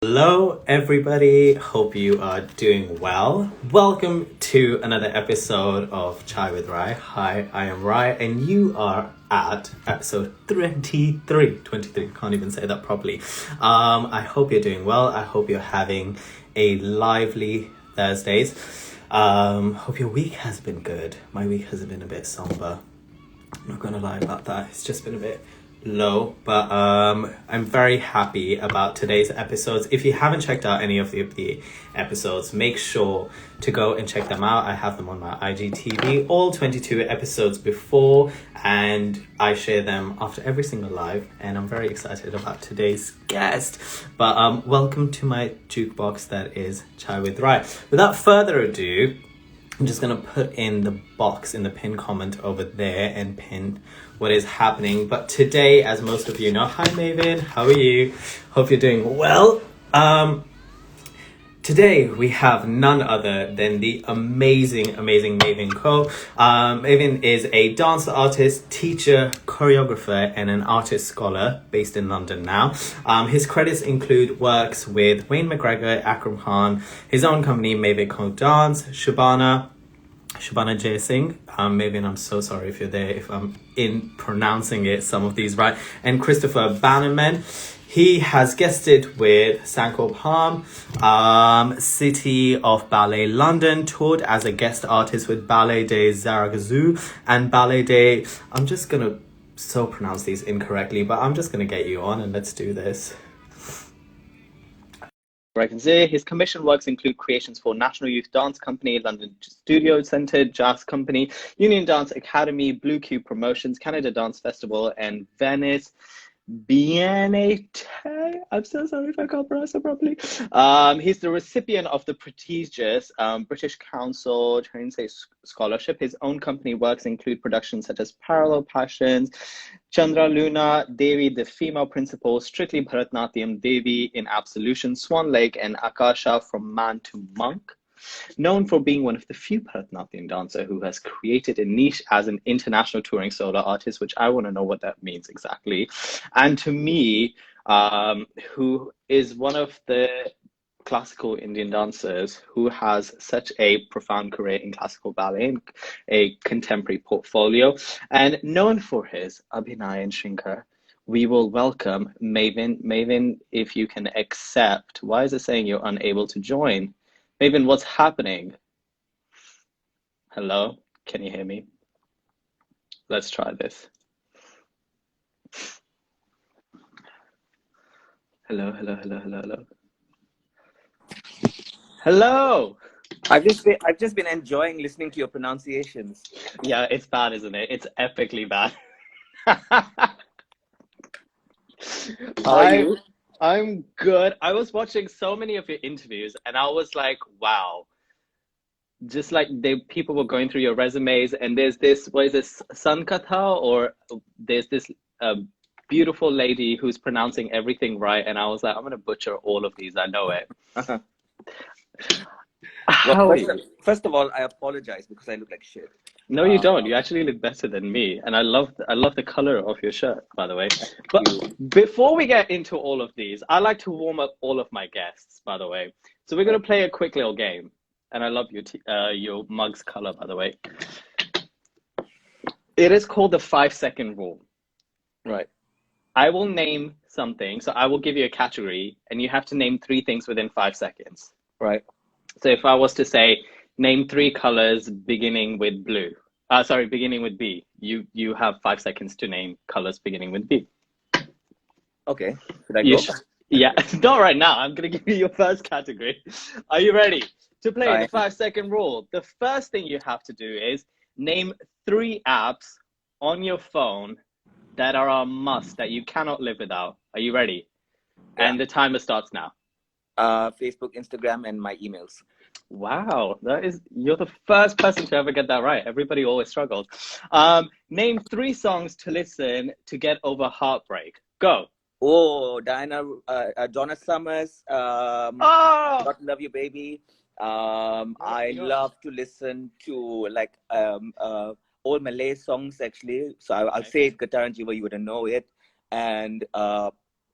Hello, everybody. Hope you are doing well. Welcome to another episode of Chai with Rai. Hi, I am Rai, and you are at episode 23. 23, can't even say that properly. I hope you're doing well. I hope you're having a lively Thursdays. Hope your week has been good. My week has been a bit somber. I'm not gonna lie about that. It's just been a bit low, but I'm very happy about today's episodes. If you haven't checked out any of the episodes, make sure to go and check them out. I have them on my IGTV, all 22 episodes before, and I share them after every single live, and I'm very excited about today's guest. But welcome to my jukebox that is Chai with Rai. Without further ado, I'm just going to put in the box in the pin comment over there and pin what is happening. But today, as most of you know, hi Mavin, how are you? Hope you're doing well. Today we have none other than the amazing Mavin Khoo. Mavin is a dancer artist, teacher, choreographer, and an artist scholar based in London now. His credits include works with Wayne McGregor, Akram Khan, his own company Mavin Khoo Dance, Shabana Jay Singh. Maybe, and I'm so sorry if you're there, if I'm in pronouncing some of these right, and Christopher Bannerman. He has guested with Sanko Palm, City of Ballet London, toured as a guest artist with Ballet des Zaragoza and Ballet des... I'm just going to so pronounce these incorrectly, but I'm just going to get you on and let's do this. I can say his commissioned works include creations for National Youth Dance Company, London Studio Centre, Jazz Company, Union Dance Academy, Blue Cube Promotions, Canada Dance Festival, and Venice Biennale. I'm so sorry if I can't pronounce it properly. He's the recipient of the prestigious British Council Scholarship. His own company works include productions such as Parallel Passions, Chandra Luna, Devi, the female principal, Strictly Bharatnatyam, Devi in Absolution, Swan Lake, and Akasha from Man to Monk. Known for being one of the few Bharatnatyam dancer who has created a niche as an international touring solo artist, which I want to know what that means exactly. And to me, who is one of the classical Indian dancers who has such a profound career in classical ballet and a contemporary portfolio, and known for his Abhinay and Shrinkar, we will welcome Mavin. Mavin, if you can accept. Why is it saying you're unable to join? Mavin, what's happening? Hello, can you hear me? Let's try this. Hello. Hello. I've just been enjoying listening to your pronunciations. Yeah, it's bad, isn't it? It's epically bad. How are you? I'm good. I was watching so many of your interviews and I was like, wow. Just like people were going through your resumes, and there's this, what is this, Sankatha, or there's this beautiful lady who's pronouncing everything right, and I was like, I'm gonna butcher all of these. I know it. How are you? First of all, I apologize because I look like shit. No, you don't. You actually look better than me, and I love the color of your shirt, by the way. But before we get into all of these, I like to warm up all of my guests, by the way. So we're gonna play a quick little game, and I love your mug's color, by the way. It is called the 5-second rule. Right. I will name something, so I will give you a category, and you have to name 3 things within 5 seconds. Right. So if I was to say, name 3 colors beginning with blue. Beginning with B. You have 5 seconds to name colors beginning with B. Okay. Should I go? Yeah, not right now. I'm going to give you your first category. Are you ready to play the 5-second rule? The first thing you have to do is name 3 apps on your phone that are a must, that you cannot live without. Are you ready? Yeah. And the timer starts now. Facebook, Instagram, and my emails. Wow, you're the first person to ever get that right. Everybody always struggles. Name 3 songs to listen to get over heartbreak. Go. Oh, Donna Summers. Not Love You Baby. I love to listen to like old Malay songs actually. So I'll say it, Guitar and Jiva, you wouldn't know it. And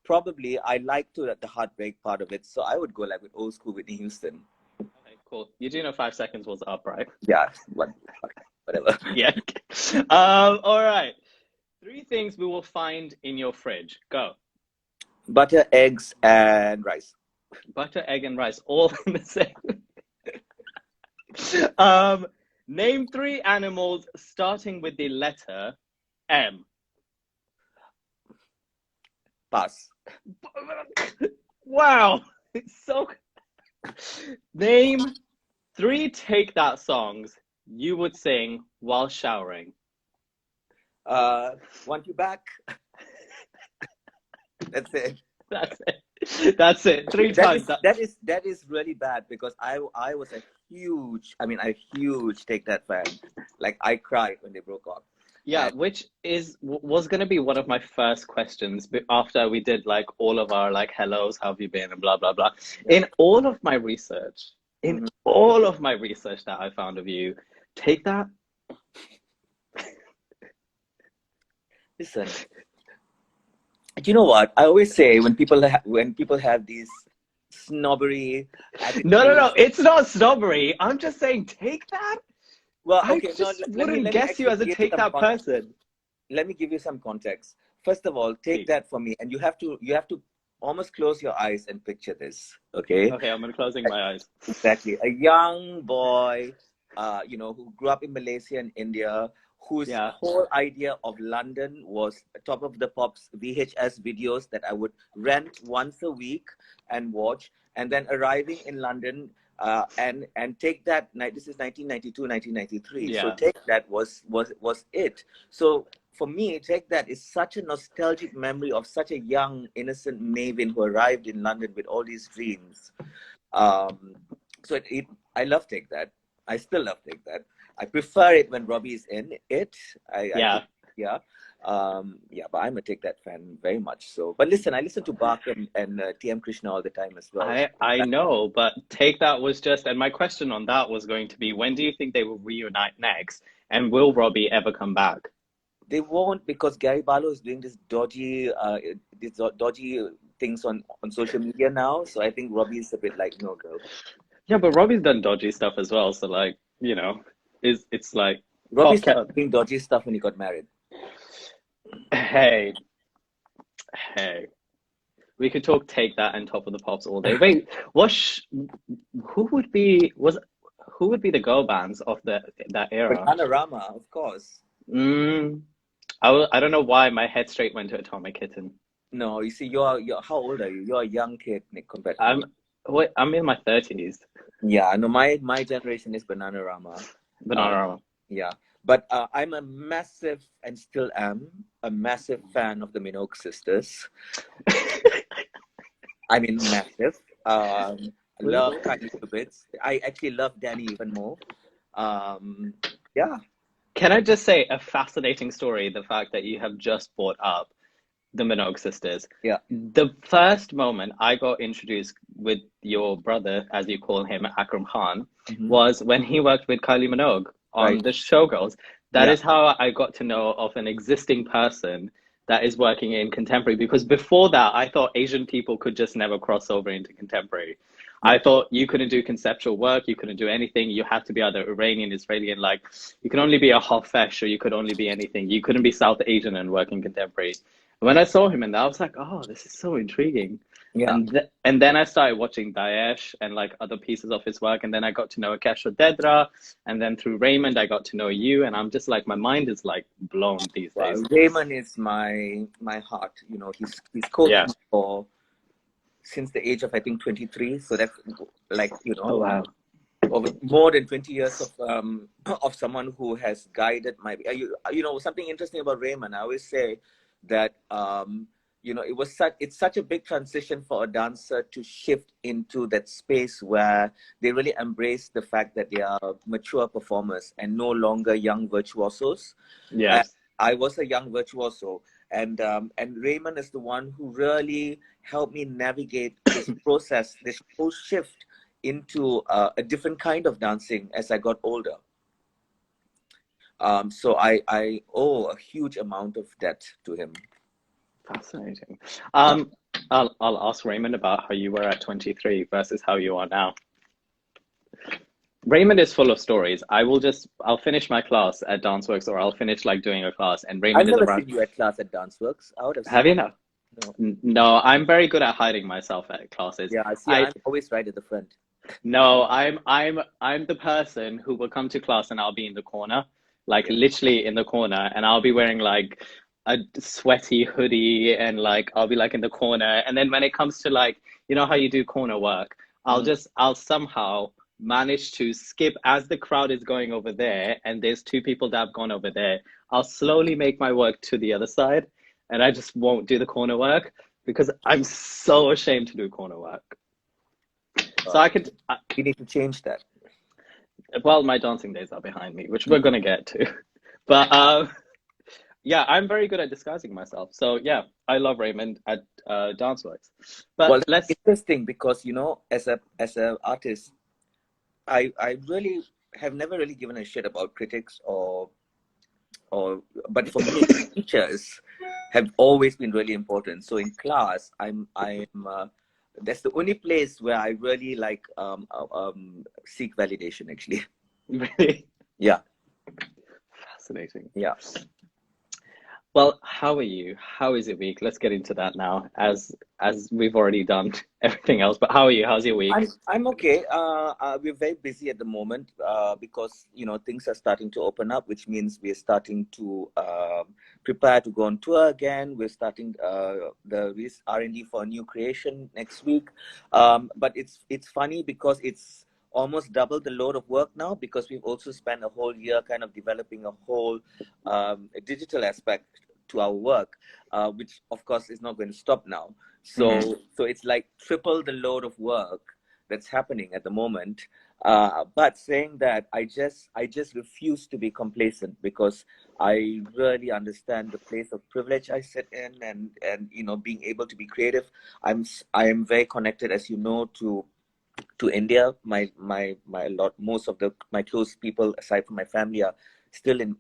probably I like the heartbreak part of it. So I would go like with old school Whitney Houston. Okay, cool. You do know 5 seconds was up, right? Yeah, whatever. Yeah. All right. 3 things we will find in your fridge. Go. Butter, eggs, and rice. Butter, egg, and rice, all in the same. Name 3 animals starting with the letter M. Pass. Wow, it's so. Name 3 Take That songs you would sing while showering. Want you back? That's it. That's it. That's it. 3 times. That is really bad because I was a huge Take That fan. Like I cried when they broke up. Yeah, which was going to be one of my first questions after we did like all of our like hellos, how have you been, and blah blah blah. In all of my research, that I found of you, Take That. Listen, you know what I always say when people have these snobbery attitudes. No, it's not snobbery. I'm just saying, Take That. Well, I okay, just wouldn't guess you as a Take That person. Let me give you some context. First of all, Take That for me, and you have to almost close your eyes and picture this. Okay. Okay, I'm closing my eyes. Exactly, a young boy, who grew up in Malaysia and India, whose whole idea of London was Top of the Pops VHS videos that I would rent once a week and watch, and then arriving in London. And Take That, this is 1992, 1993. Yeah. So Take That was it. So for me, Take That is such a nostalgic memory of such a young, innocent Mavin who arrived in London with all these dreams. So I love Take That. I still love Take That. I prefer it when Robbie is in it. But I'm a Take That fan very much so. But listen, I listen to Bach and TM Krishna all the time as well. I know, but Take That was just, and my question on that was going to be, when do you think they will reunite next? And will Robbie ever come back? They won't, because Gary Barlow is doing this dodgy things on social media now. So I think Robbie is a bit like, no, girl. Yeah, but Robbie's done dodgy stuff as well. So like, it's like Robbie started doing dodgy stuff when he got married. Hey, we could talk Take That and Top of the Pops all day. Wait, who would be the girl bands of that era? Panorama, of course. I don't know why my head straight went to Atomic Kitten. No, you see, you're how old are you? You're a young kid, Nick, compared to me. I'm in my 30s. Yeah, no, my generation is Bananarama. Yeah. But I'm a massive, and still am, a massive fan of the Minogue sisters. I mean, massive. I love Kylie Cupids. I actually love Danny even more. Yeah. Can I just say a fascinating story, the fact that you have just brought up the Minogue sisters. Yeah. The first moment I got introduced with your brother, as you call him, Akram Khan, was when he worked with Kylie Minogue on the Showgirls. That is how I got to know of an existing person that is working in contemporary, because before that, I thought Asian people could just never cross over into contemporary. I thought you couldn't do conceptual work, you couldn't do anything, you had to be either Iranian, Israeli, and like, you could only be a Hafesh, or you could only be anything. You couldn't be South Asian and work in contemporary. When I saw him in that, I was like, oh, this is so intriguing. Yeah. And then I started watching Daesh and like other pieces of his work. And then I got to know Akesha Dedra. And then through Raymond, I got to know you. And I'm just like, my mind is like blown these days. Raymond is my heart. You know, he's coached me for since the age of, I think, 23. So that's like, you know, over more than 20 years of someone who has guided my, you know, something interesting about Raymond. I always say that, you know, it's such a big transition for a dancer to shift into that space where they really embrace the fact that they are mature performers and no longer young virtuosos. Yes. I was a young virtuoso, and Raymond is the one who really helped me navigate this process, this whole shift into a different kind of dancing as I got older. So I owe a huge amount of debt to him. Fascinating. I'll ask Raymond about how you were at 23 versus how you are now. Raymond is full of stories. I'll finish my class at DanceWorks, or I'll finish like doing a class, and I've Raymond is never around. seen you at class at DanceWorks. I would have Have seen you you. not? No. No, I'm very good at hiding myself at classes. Yeah, I see. I'm always right at the front. No, I'm the person who will come to class and I'll be in the corner, like literally in the corner, and I'll be wearing like a sweaty hoodie and like I'll be like in the corner. And then when it comes to like, you know how you do corner work, I'll somehow manage to skip as the crowd is going over there and there's two people that have gone over there. I'll slowly make my work to the other side and I just won't do the corner work because I'm so ashamed to do corner work. So You need to change that. Well, my dancing days are behind me, which we're gonna get to. But yeah, I'm very good at disguising myself. So yeah, I love Raymond at DanceWorks. But Well, let's interesting because as a artist, I really have never really given a shit about critics but for me, teachers have always been really important. So in class, I'm that's the only place where I really like seek validation actually. really Yeah. fascinating. Yeah. Well, how are you? How is your week? Let's get into that now, as we've already done everything else. But how are you? How's your week? I'm okay. We're very busy at the moment because things are starting to open up, which means we're starting to prepare to go on tour again. We're starting the R&D for a new creation next week. But it's funny because it's almost double the load of work now because we've also spent a whole year kind of developing a whole digital aspect to our work, which of course is not going to stop now. So it's like triple the load of work that's happening at the moment. But saying that, I just refuse to be complacent because I really understand the place of privilege I sit in, and being able to be creative. I am very connected, as you know, to India. Most of my close people aside from my family are still in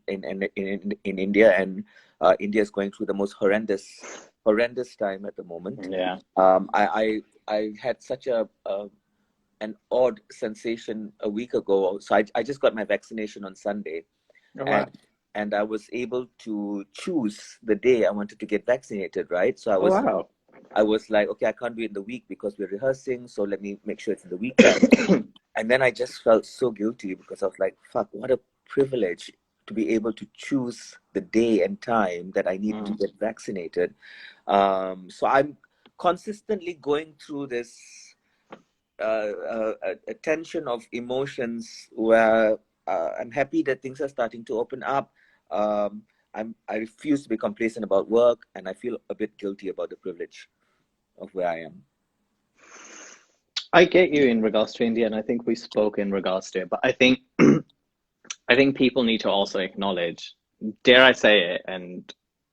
India, and India is going through the most horrendous time at the moment. Yeah. I had such an odd sensation a week ago. So I just got my vaccination on Sunday. Oh, wow. And I was able to choose the day I wanted to get vaccinated, right? So I was like, okay, I can't do it in the week because we're rehearsing, so let me make sure it's in the weekend. And then I just felt so guilty because I was like, fuck, what a privilege to be able to choose the day and time that I need to get vaccinated. So I'm consistently going through this a tension of emotions where I'm happy that things are starting to open up. I refuse to be complacent about work, and I feel a bit guilty about the privilege of where I am. I get you in regards to India, and I think we spoke in regards to it, but I think people need to also acknowledge, dare I say it, and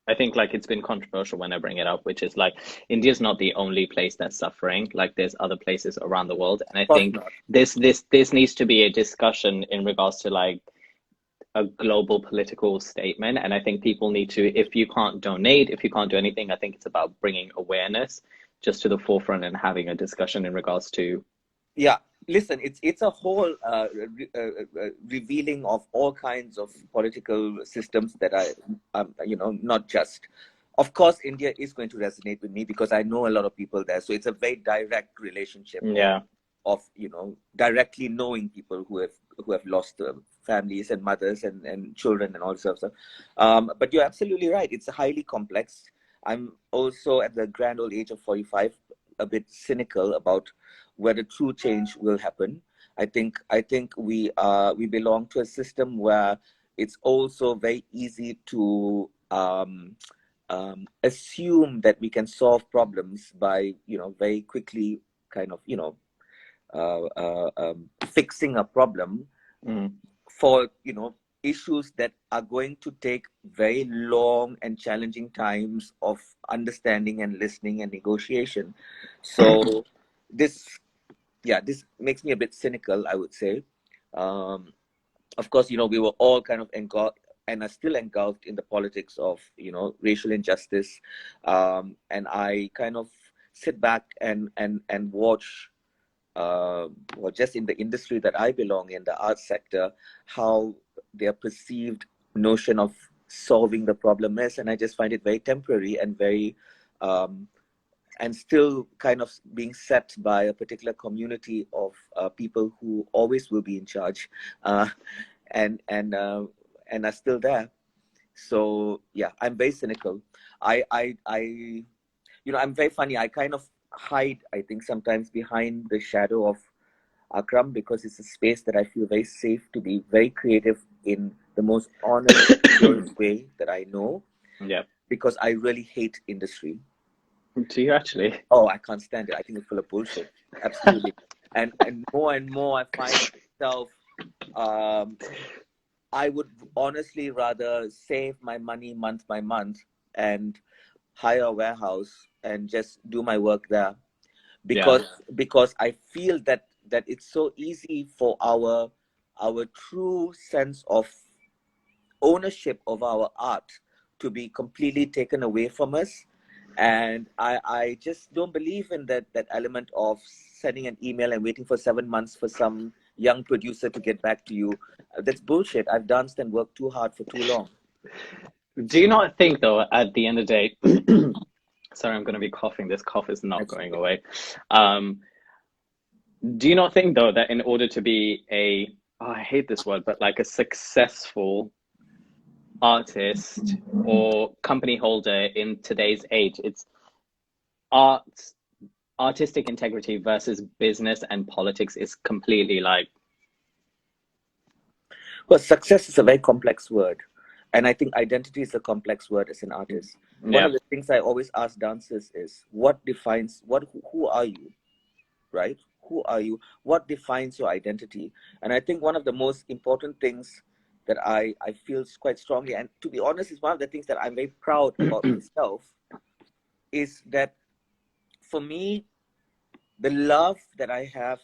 I think like it's been controversial when I bring it up, which is like India's not the only place that's suffering. Like there's other places around the world, and I think this needs to be a discussion in regards to like a global political statement. And I think people need to, if you can't donate, if you can't do anything, I think it's about bringing awareness just to the forefront and having a discussion in regards to. Yeah, listen, it's a whole revealing of all kinds of political systems that are, not just. Of course, India is going to resonate with me because I know a lot of people there. So it's a very direct relationship. Yeah. Of directly knowing people who have lost families and mothers and children and all sorts of stuff. But you're absolutely right. It's highly complex. I'm also at the grand old age of 45, a bit cynical about whether true change will happen. I think we belong to a system where it's also very easy to assume that we can solve problems by very quickly kind of fixing a problem for issues that are going to take very long and challenging times of understanding and listening and negotiation. So this makes me a bit cynical, I would say. Of course, we were all kind of engulfed and are still engulfed in the politics of racial injustice, and I kind of sit back and watch, well, just in the industry that I belong in, the arts sector, how their perceived notion of solving the problem is. And I just find it very temporary and very, and still kind of being set by a particular community of people who always will be in charge, and are still there. So yeah, I'm very cynical. I'm very funny. I kind of hide, I think, sometimes behind the shadow of Akram, because it's a space that I feel very safe to be very creative in the most honest, purest way that I know. Yeah. Because I really hate industry. Do you actually? Oh, I can't stand it. I think it's full of bullshit. Absolutely. and more I find myself, I would honestly rather save my money month by month and hire a warehouse and just do my work there, because I feel that it's so easy for our true sense of ownership of our art to be completely taken away from us. And I just don't believe in that element of sending an email and waiting for 7 months for some young producer to get back to you. That's bullshit. I've danced and worked too hard for too long. Do you not think, though, at the end of the day, sorry, I'm going to be coughing. This cough is not going away. Do you not think, though, that in order to be I hate this word, but like a successful artist or company holder in today's age, it's artistic integrity versus business and politics is completely like... Well, success is a very complex word. And I think identity is a complex word as an artist. One of the things I always ask dancers is, who are you, right? Who are you? What defines your identity? And I think one of the most important things that I feel quite strongly, and to be honest, is one of the things that I'm very proud about myself, is that for me, the love that I have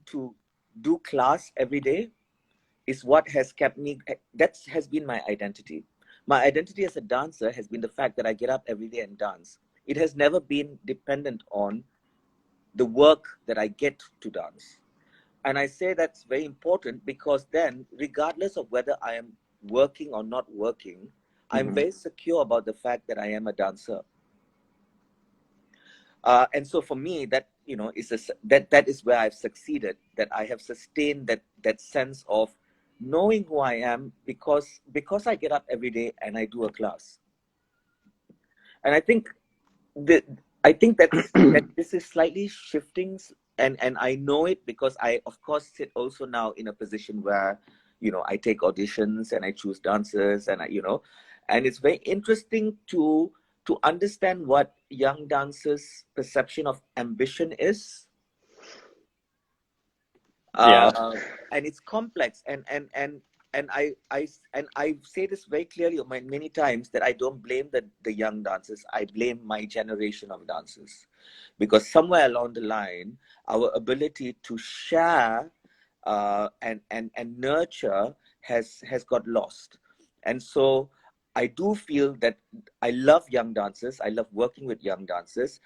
to do class every day is what has kept me, that has been my identity. My identity as a dancer has been the fact that I get up every day and dance. It has never been dependent on the work that I get to dance. And I say that's very important because then, regardless of whether I am working or not working, I'm very secure about the fact that I am a dancer. And so for me, that, that is where I've succeeded, that I have sustained that sense of knowing who I am because I get up every day and I do a class. And I think that this is slightly shifting, and I know it because I, of course, sit also now in a position where, I take auditions and I choose dancers, and and it's very interesting to understand what young dancers' perception of ambition is. And it's complex, and I say this very clearly many times, that I don't blame the young dancers. I blame my generation of dancers, because somewhere along the line, our ability to share and nurture has got lost. And so I do feel that I love young dancers. I love working with young dancers.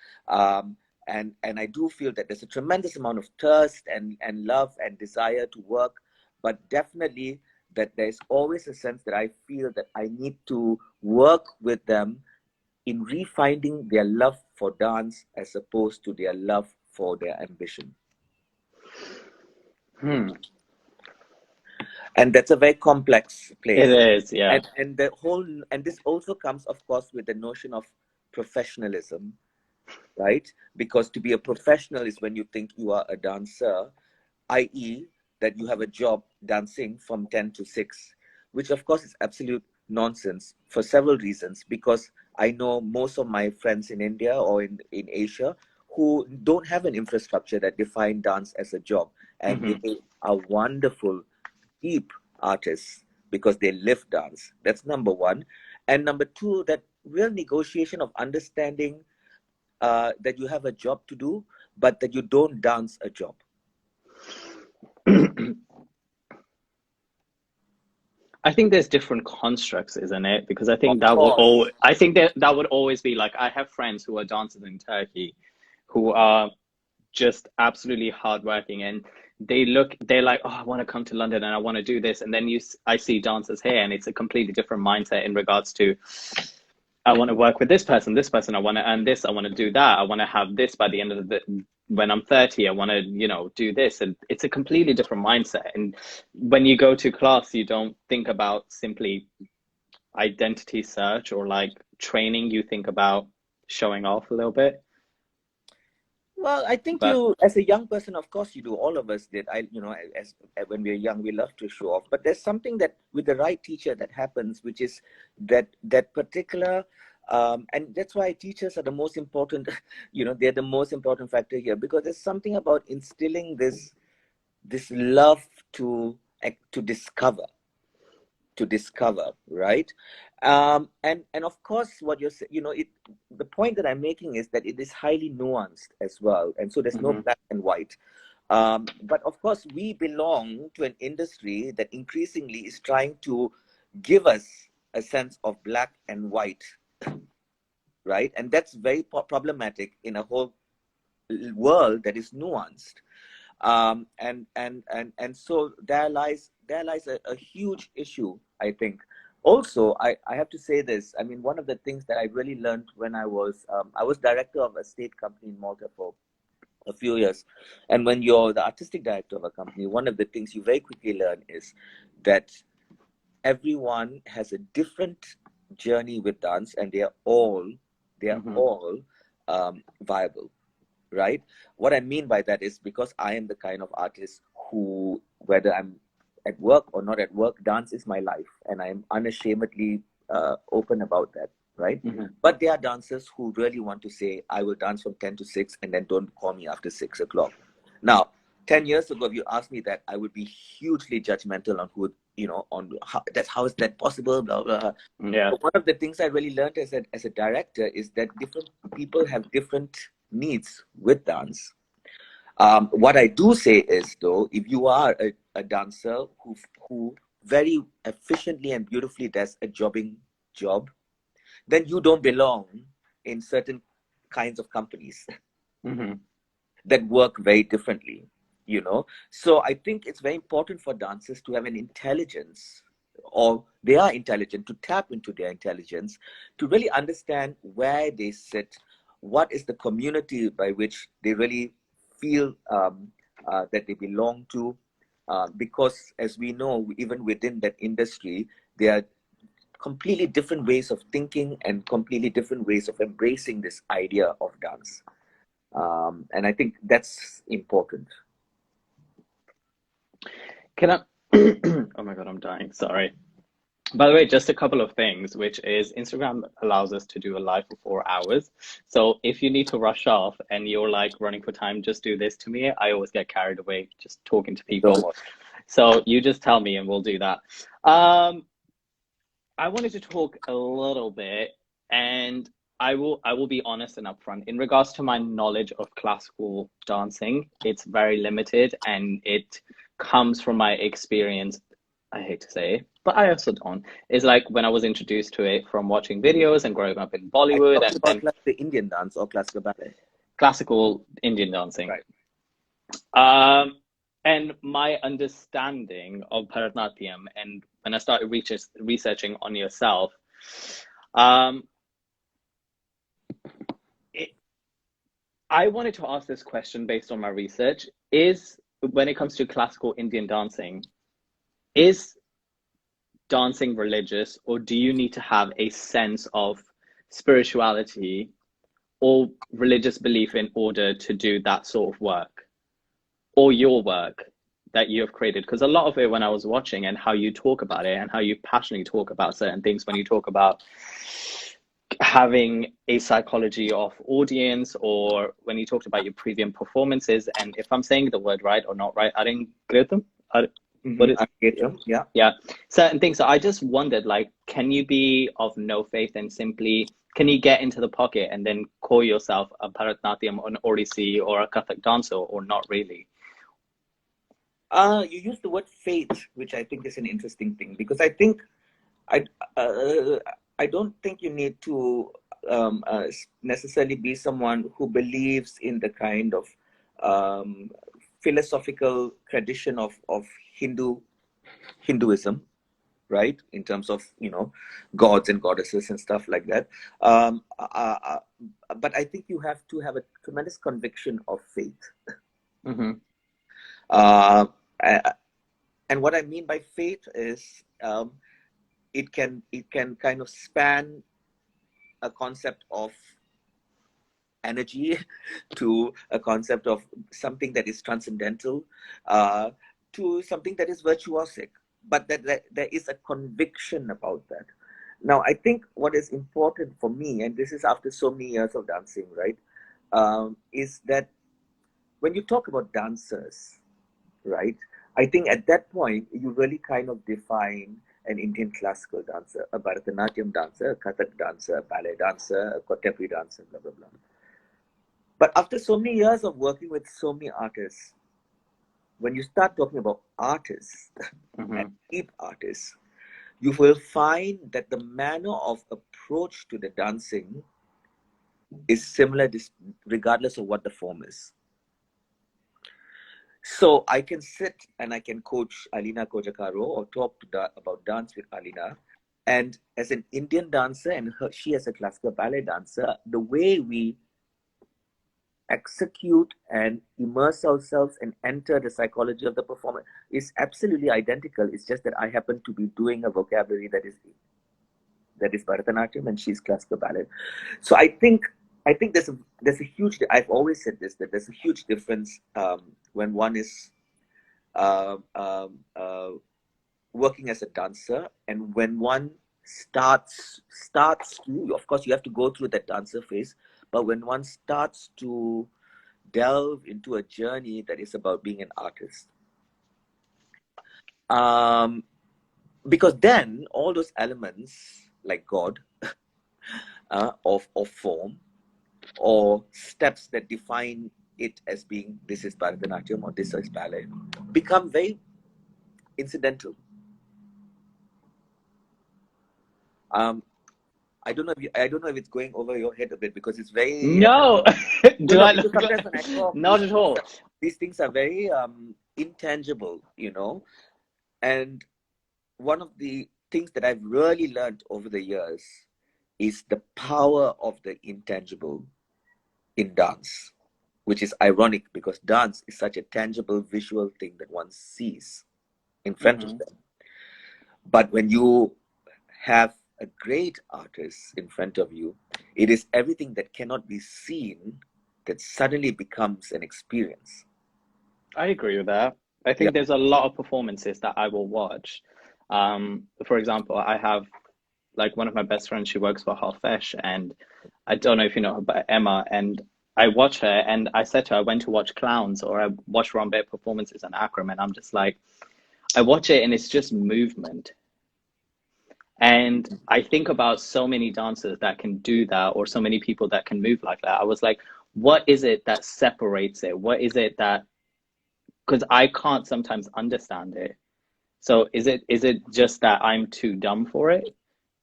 And I do feel that there's a tremendous amount of thirst and love and desire to work, but definitely that there's always a sense that I feel that I need to work with them in refinding their love for dance as opposed to their love for their ambition. And that's a very complex place. It is, yeah. And this also comes, of course, with the notion of professionalism. Right? Because to be a professional is when you think you are a dancer, i.e. that you have a job dancing from 10 to 6, which of course is absolute nonsense for several reasons. Because I know most of my friends in India or in Asia who don't have an infrastructure that define dance as a job. And they are wonderful, deep artists because they live dance. That's number one. And number two, that real negotiation of understanding that you have a job to do, but that you don't dance a job. I think there's different constructs, isn't it? Because I think that would always be like, I have friends who are dancers in Turkey who are just absolutely hardworking, and they're like, oh, I want to come to London and I want to do this. And then I see dancers here, and it's a completely different mindset in regards to, I want to work with this person, I want to earn this, I want to do that, I want to have this by the end of when I'm 30, I want to, do this. And it's a completely different mindset. And when you go to class, you don't think about simply identity search or like training, you think about showing off a little bit. Well, I think you, as a young person, of course you do. All of us did. As when we're young, we love to show off. But there's something that, with the right teacher, that happens, which is that particular, and that's why teachers are the most important. They're the most important factor here, because there's something about instilling this love to discover, right? And of course, what you're saying, the point that I'm making is that it is highly nuanced as well, and so there's no black and white. But of course, we belong to an industry that increasingly is trying to give us a sense of black and white, right? And that's very problematic in a whole world that is nuanced. And so there lies a huge issue, I think. Also, I have to say this. I mean, one of the things that I really learned when I was director of a state company in Malta for a few years. And when you're the artistic director of a company, one of the things you very quickly learn is that everyone has a different journey with dance, and they are all viable, right? What I mean by that is, because I am the kind of artist who, whether I'm at work or not at work, dance is my life, and I am unashamedly open about that, right? But there are dancers who really want to say, I will dance from 10 to 6 and then don't call me after 6 o'clock. Now, 10 years ago, if you asked me that, I would be hugely judgmental on who, on how is that possible, blah, blah. Yeah. But one of the things I really learned as a director is that different people have different needs with dance. What I do say is, though, if you are a dancer who very efficiently and beautifully does a job, then you don't belong in certain kinds of companies that work very differently, So I think it's very important for dancers to have an intelligence, or they are intelligent, to tap into their intelligence, to really understand where they sit, what is the community by which they really feel that they belong to, because as we know, even within that industry, there are completely different ways of thinking and completely different ways of embracing this idea of dance. And I think that's important. Can I? Oh my God, I'm dying. Sorry. By the way, just a couple of things, which is Instagram allows us to do a live for 4 hours. So if you need to rush off and you're like running for time, just do this to me. I always get carried away just talking to people. So you just tell me and we'll do that. I wanted to talk a little bit, and I will be honest and upfront. In regards to my knowledge of classical dancing, it's very limited, and it comes from my experience. I hate to say it, but I also don't. It's like when I was introduced to it from watching videos and growing up in Bollywood. Are you talking about the Indian dance or classical ballet? Classical Indian dancing. Right. And my understanding of Bharatanatyam, and when I started researching on yourself, I wanted to ask this question based on my research: is, when it comes to classical Indian dancing, is dancing religious, or do you need to have a sense of spirituality or religious belief in order to do that sort of work, or your work that you have created? Because a lot of it, when I was watching and how you talk about it and how you passionately talk about certain things, when you talk about having a psychology of audience, or when you talked about your previous performances, and if I'm saying the word right or not right, I didn't get them. Yeah, certain things. So I just wondered, like, can you be of no faith and simply, can you get into the pocket and then call yourself a Bharatanatyam, an Odissi, or a Kathak dancer, or not really? You use the word faith, which I think is an interesting thing, because I think I don't think you need to necessarily be someone who believes in the kind of philosophical tradition of Hinduism, right? In terms of, you know, gods and goddesses and stuff like that. But I think you have to have a tremendous conviction of faith. Mm-hmm. And what I mean by faith is it can kind of span a concept of energy to a concept of something that is transcendental, to something that is virtuosic, but that there is a conviction about that. Now, I think what is important for me, and this is after so many years of dancing, right, is that when you talk about dancers, right, I think at that point, you really kind of define an Indian classical dancer, a Bharatanatyam dancer, a Kathak dancer, a ballet dancer, a contemporary dancer, blah, blah, blah. But after so many years of working with so many artists, when you start talking about artists and deep artists, you will find that the manner of approach to the dancing is similar regardless of what the form is. So I can sit and I can coach Alina Kojakaro or talk about dance with Alina. And as an Indian dancer and she as a classical ballet dancer, the way we execute and immerse ourselves and enter the psychology of the performer is absolutely identical. It's just that I happen to be doing a vocabulary that is Bharatanatyam and she's classical ballet. So I think there's a huge, I've always said this, that there's a huge difference when one is working as a dancer and when one starts to, of course you have to go through that dancer phase, but when one starts to delve into a journey that is about being an artist. Because then all those elements like God of form or steps that define it as being this is Bharatanatyam or this is ballet become very incidental. I don't know if it's going over your head a bit because it's very no. Do I look? Not at all. These things are very intangible, you know. And one of the things that I've really learned over the years is the power of the intangible in dance, which is ironic because dance is such a tangible visual thing that one sees in front of them. But when you have a great artist in front of you, it is everything that cannot be seen that suddenly becomes an experience. I agree with that. I think there's a lot of performances that I will watch. For example, I have like one of my best friends, she works for Halfesh, and I don't know if you know her, but Emma, and I watch her and I said to her, I went to watch Clowns or I watch Rambert performances in Akram, and I'm just like, I watch it and it's just movement. And I think about so many dancers that can do that, or so many people that can move like that. I was like, what is it that separates it? What is it that, because I can't sometimes understand it. So is it just that I'm too dumb for it?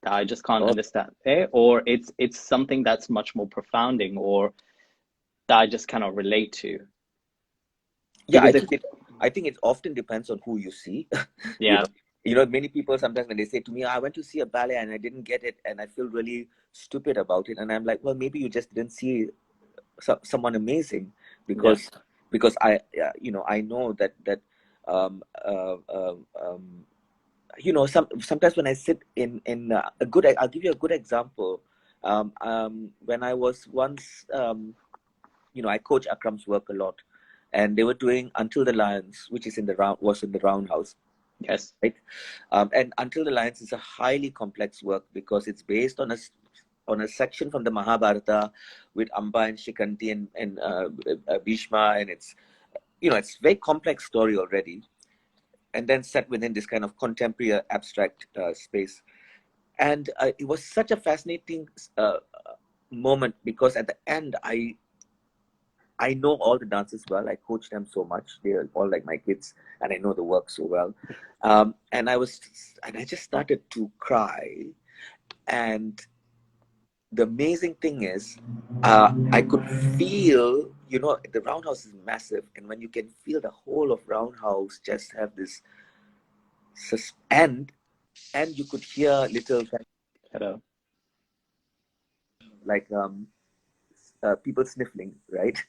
That I just can't understand it? Or it's something that's much more profounding or that I just cannot relate to? Yeah, I think it often depends on who you see. Yeah. You know, many people sometimes when they say to me, I went to see a ballet and I didn't get it and I feel really stupid about it. And I'm like, well, maybe you just didn't see someone amazing because I, you know, I know that you know, sometimes when I sit in a good, I'll give you a good example. When I was once, you know, I coach Akram's work a lot, and they were doing Until the Lions, which is in the Roundhouse. Yes. Right. And Until the Lions is a highly complex work because it's based on a section from the Mahabharata with Amba and Shikanti and Bhishma, and it's, you know, it's a very complex story already, and then set within this kind of contemporary abstract space. And it was such a fascinating moment because at the end I know all the dancers well. I coach them so much. They're all like my kids, and I know the work so well. And I just started to cry, and the amazing thing is, I could feel, the roundhouse is massive, and when you can feel the whole of roundhouse just have this and you could hear little Hello. like people sniffling, right?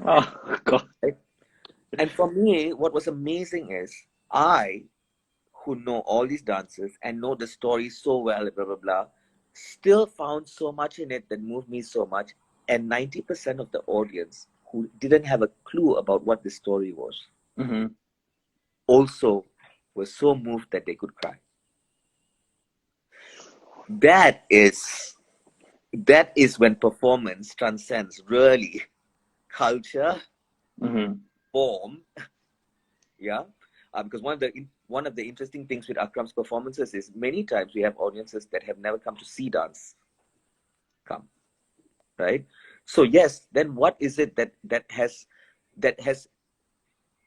Oh God. Right? And for me, what was amazing is I, who know all these dances and know the story so well, blah blah blah, still found so much in it that moved me so much. And 90% of the audience who didn't have a clue about what the story was Mm-hmm. also were so moved that they could cry. That is when performance transcends really culture, Mm-hmm. form, yeah. Because one of the interesting things with Akram's performances is many times we have audiences that have never come to see dance come, right? So yes, then what is it that has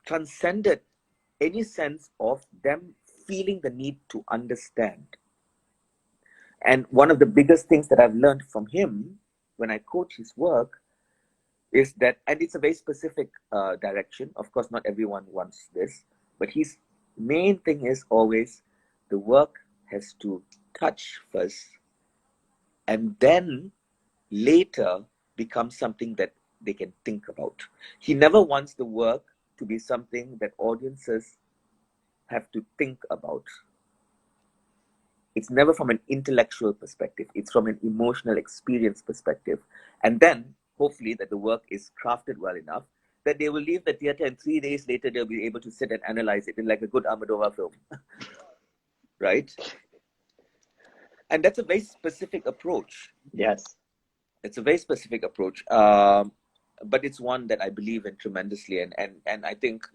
transcended any sense of them feeling the need to understand? And one of the biggest things that I've learned from him when I coach his work is that, and it's a very specific direction. Of course, not everyone wants this, but his main thing is always the work has to touch first and then later become something that they can think about. He never wants the work to be something that audiences have to think about. It's never from an intellectual perspective, it's from an emotional experience perspective. And then, hopefully, that the work is crafted well enough that they will leave the theater and 3 days later they'll be able to sit and analyze it in like a good Almodovar film. Right? And that's a very specific approach. Yes. It's a very specific approach. But it's one that I believe in tremendously. And I think,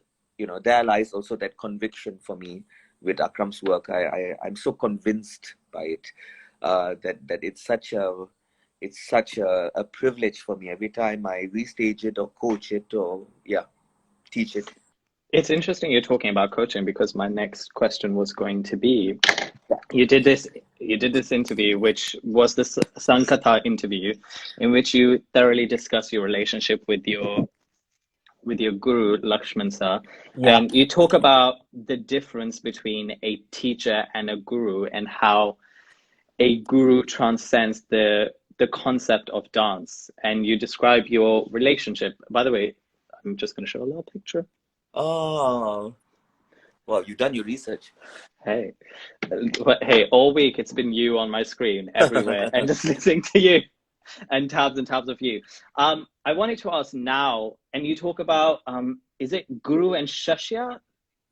there lies also that conviction for me with Akram's work. I'm so convinced by it that it's such a privilege for me every time I restage it or coach it or teach it. It's interesting you're talking about coaching because my next question was going to be, you did this interview, which was the Sankata interview, in which you thoroughly discuss your relationship with your guru Lakshman sir, Yeah. and you talk about the difference between a teacher and a guru and how a guru transcends the concept of dance, and you describe your relationship. By the way, I'm just going to show a little picture. Oh, well, you've done your research. Hey, hey, all week it's been you on my screen everywhere and just listening to you and tabs of you. I wanted to ask now, and you talk about, is it Guru and Shashya?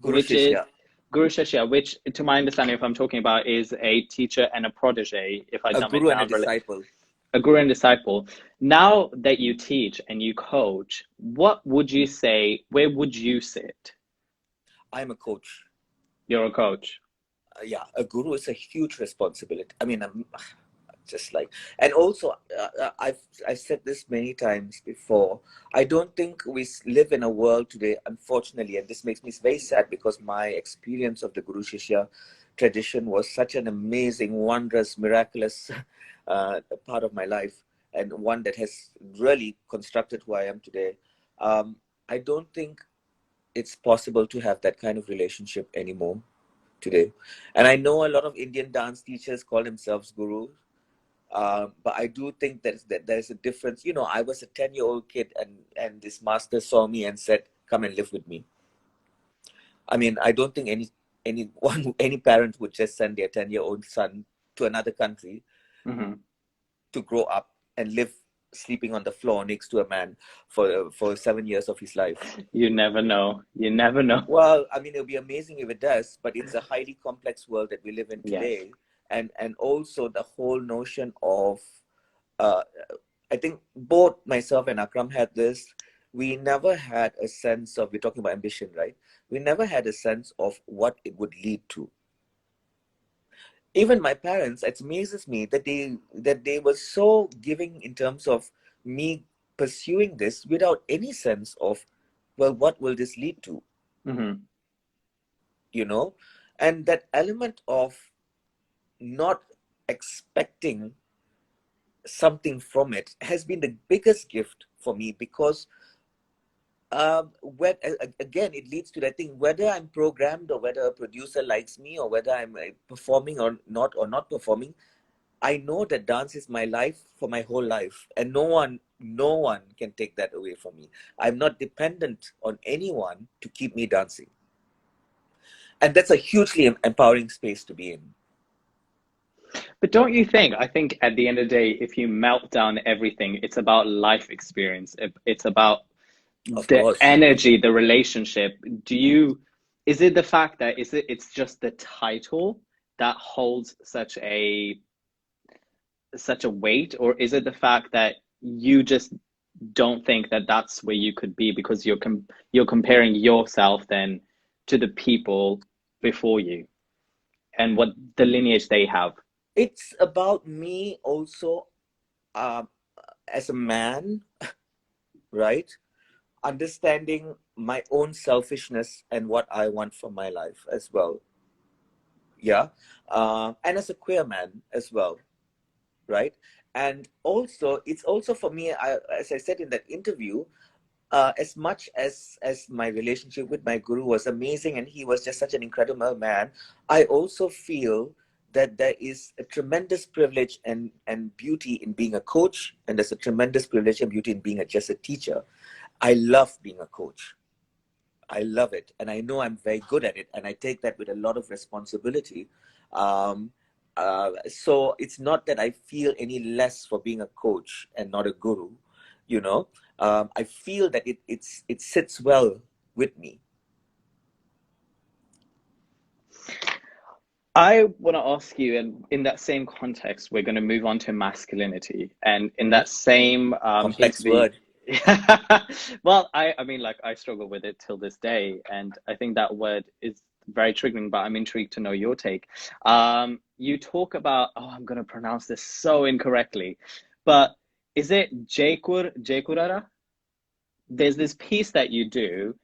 Guru Which is Shishya. Guru Shashya, which to my understanding, if I'm talking about, is a teacher and a protege, if I A dumb it guru and a down, disciple. a guru and disciple. Now that you teach and you coach, what would you say, where would you sit? I'm a coach. You're a coach. A guru is a huge responsibility. I mean, I'm just like, and also, I've said this many times before. I don't think we live in a world today, unfortunately, and this makes me very sad because my experience of the Guru Shishya tradition was such an amazing, wondrous, miraculous part of my life, and one that has really constructed who I am today. I don't think it's possible to have that kind of relationship anymore today. And I know a lot of Indian dance teachers call themselves gurus, but I do think that there's a difference. I was a 10-year-old kid, and this master saw me and said, "Come and live with me." I mean, I don't think any parent would just send their 10-year-old son to another country to grow up and live sleeping on the floor next to a man for 7 years of his life. You never know. You never know. Well, I mean, it'll be amazing if it does, but it's a highly complex world that we live in today. Yes. And also the whole notion of, I think both myself and Akram had this. We never had a sense of, we're talking about ambition, right? We never had a sense of what it would lead to. Even my parents, it amazes me that they were so giving in terms of me pursuing this without any sense of, well, what will this lead to? And that element of not expecting something from it has been the biggest gift for me, because again, it leads to that thing, whether I'm programmed or whether a producer likes me or whether I'm performing or not performing, I know that dance is my life for my whole life, and no one can take that away from me. I'm not dependent on anyone to keep me dancing. And that's a hugely empowering space to be in. But don't you think, I think at the end of the day, if you melt down everything, it's about life experience. It's about Of the course. energy, the relationship. Is it the fact that it's just the title that holds such a weight, or is it the fact that you just don't think that that's where you could be because you're comparing yourself then to the people before you and what the lineage they have? It's about me also, as a man, right? Understanding my own selfishness and what I want from my life as well. Yeah. And as a queer man as well, right? And also, it's also for me, as I said in that interview, as much as my relationship with my guru was amazing and he was just such an incredible man, I also feel that there is a tremendous privilege and beauty in being a coach, and there's a tremendous privilege and beauty in being just a teacher. I love being a coach. I love it, and I know I'm very good at it, and I take that with a lot of responsibility. So it's not that I feel any less for being a coach and not a guru, you know. I feel that it sits well with me. I want to ask you, and in that same context, we're going to move on to masculinity, and in that same Complex interview. word. Well, I mean, like, I struggle with it till this day, and I think that word is very triggering, but I'm intrigued to know your take. You talk about, oh, I'm going to pronounce this so incorrectly, but is it Jekurara? There's this piece that you do,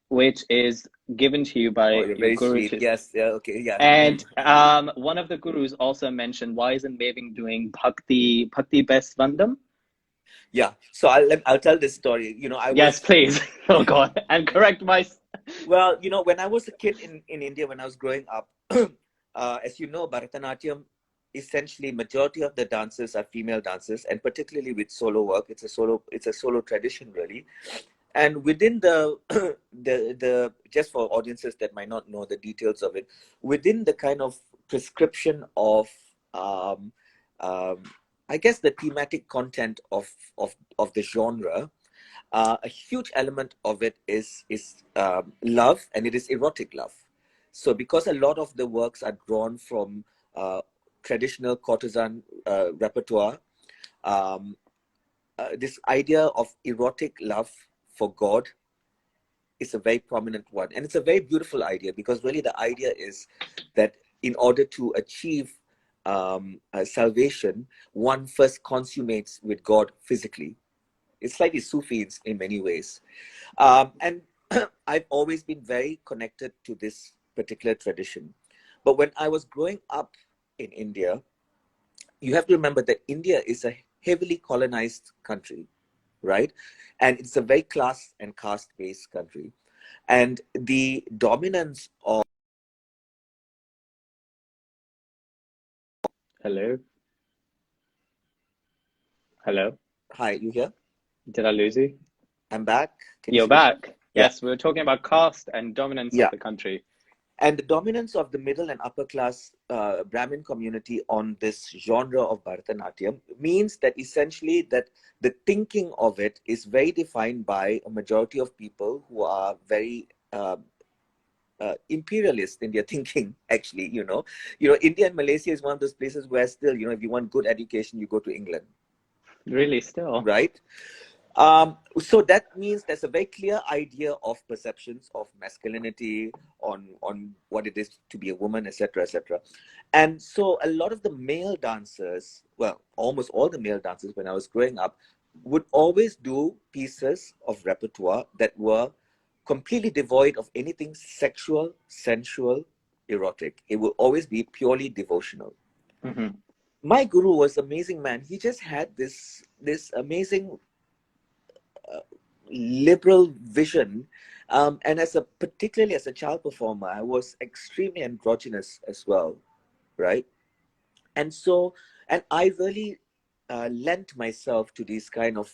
which is given to you Oh, by you're your very guru. sweet. Yes. Yeah. Okay. Yeah. And one of the gurus also mentioned, why isn't Mavin doing Bhakti Best Vandam? Yeah. So I'll tell this story. You know, Yes, please. Oh God, and correct my. Well, you know, when I was a kid in India, when I was growing up, as you know, Bharatanatyam, essentially majority of the dancers are female dancers, and particularly with solo work, it's a solo tradition really. And within the the just for audiences that might not know the details of it, within the kind of prescription of um, um, I guess the thematic content of the genre, a huge element of it is love, and it is erotic love. So because a lot of the works are drawn from traditional courtesan repertoire, um, this idea of erotic love for God is a very prominent one. And it's a very beautiful idea, because really the idea is that in order to achieve salvation, one first consummates with God physically. It's slightly Sufi in many ways. And I've always been very connected to this particular tradition. But when I was growing up in India, you have to remember that India is a heavily colonized country, right? And it's a very class and caste-based country. And the dominance of... Hello, hello. Hi, you here? Did I lose you? I'm back. Can you You're see me? back. Yeah. Yes, we were talking about caste and dominance of Yeah. the country. And the dominance of the middle and upper class Brahmin community on this genre of Bharatanatyam means that essentially that the thinking of it is very defined by a majority of people who are very imperialist in their thinking. Actually, India and Malaysia is one of those places where still, if you want good education, you go to England. Really, still. Right? So that means there's a very clear idea of perceptions of masculinity, on what it is to be a woman, etc., etc. And so a lot of the male dancers, well, almost all the male dancers when I was growing up, would always do pieces of repertoire that were completely devoid of anything sexual, sensual, erotic. It will always be purely devotional. Mm-hmm. my guru was amazing, man. He just had this amazing liberal vision. And particularly as a child performer, I was extremely androgynous as well, right? And so, and I really lent myself to these kind of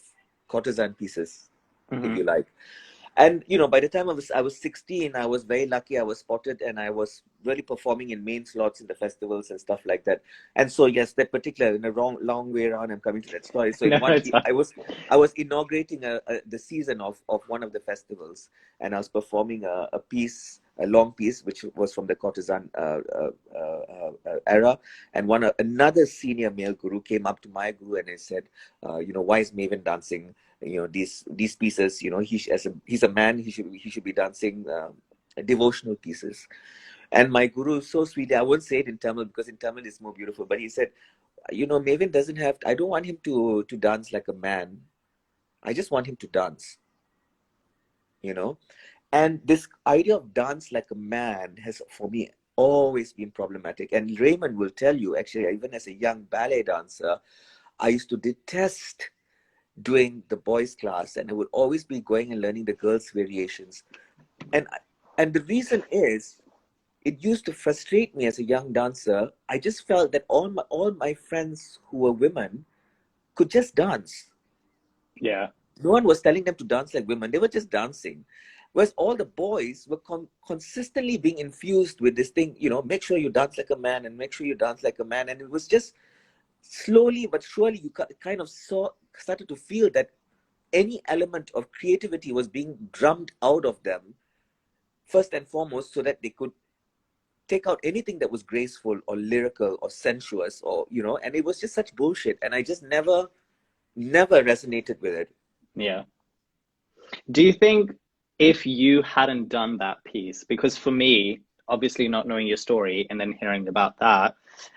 courtesan pieces, if you like. And by the time I was 16, I was very lucky. I was spotted, and I was really performing in main slots in the festivals and stuff like that. And so, yes, that particular, in a long way around, I'm coming to that story. So in I was inaugurating the season of one of the festivals, and I was performing a piece, a long piece, which was from the courtesan era. And another senior male guru came up to my guru and he said, why is Mavin dancing these pieces? He's a man, he should be dancing devotional pieces. And my guru, so sweetly, I won't say it in Tamil because in Tamil it's more beautiful, but he said, Mavin doesn't have I don't want him to dance like a man. I just want him to dance. And this idea of dance like a man has, for me, always been problematic. And Raymond will tell you, actually, even as a young ballet dancer, I used to detest doing the boys' class, and I would always be going and learning the girls' variations. And the reason is, it used to frustrate me as a young dancer. I just felt that all my friends who were women could just dance. Yeah. No one was telling them to dance like women. They were just dancing. Whereas all the boys were consistently being infused with this thing, make sure you dance like a man and make sure you dance like a man. And it was just slowly but surely you kind of started to feel that any element of creativity was being drummed out of them, first and foremost, so that they could take out anything that was graceful or lyrical or sensuous, or and it was just such bullshit. And I just never resonated with it. Yeah. Do you think if you hadn't done that piece, because for me, obviously not knowing your story and then hearing about that,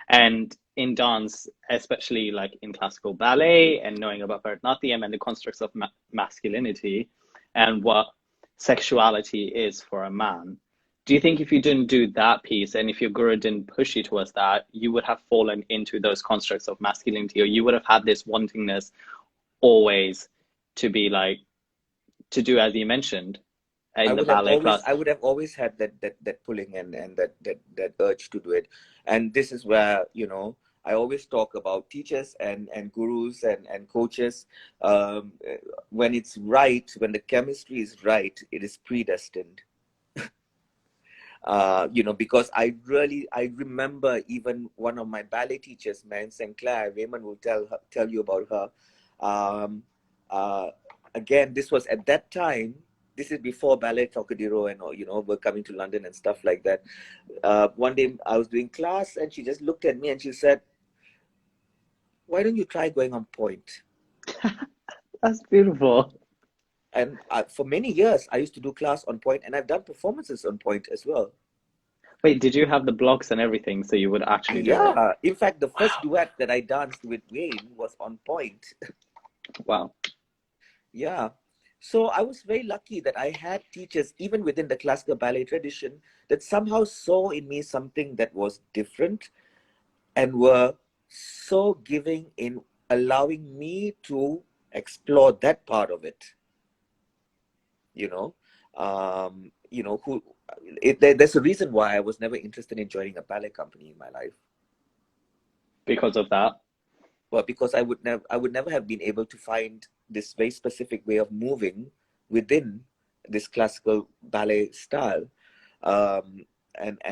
and in dance, especially like in classical ballet, and knowing about Bharatanatyam and the constructs of masculinity and what sexuality is for a man, do you think if you didn't do that piece and if your guru didn't push you towards that, you would have fallen into those constructs of masculinity, or you would have had this wantingness always to be like, to do as you mentioned in the ballet class? I would have always had that pulling and that urge to do it. And this is where I always talk about teachers and gurus and coaches. When it's right, when the chemistry is right, it is predestined. Because I remember even one of my ballet teachers, Marian St. Clair, Raymond will tell you about her. Again, this was at that time. This is before Ballet Trocadero and we're coming to London and stuff like that. One day I was doing class and she just looked at me and she said, "Why don't you try going on point?" That's beautiful. And for many years, I used to do class on point, and I've done performances on point as well. Wait, did you have the blocks and everything so you would actually do it? Yeah. In fact, the first duet that I danced with Wayne was on point. Wow. Yeah. So I was very lucky that I had teachers, even within the classical ballet tradition, that somehow saw in me something that was different and were so giving in allowing me to explore that part of it. There's a reason why I was never interested in joining a ballet company in my life. Because of that? Well, because I would never have been able to find this very specific way of moving within this classical ballet style, and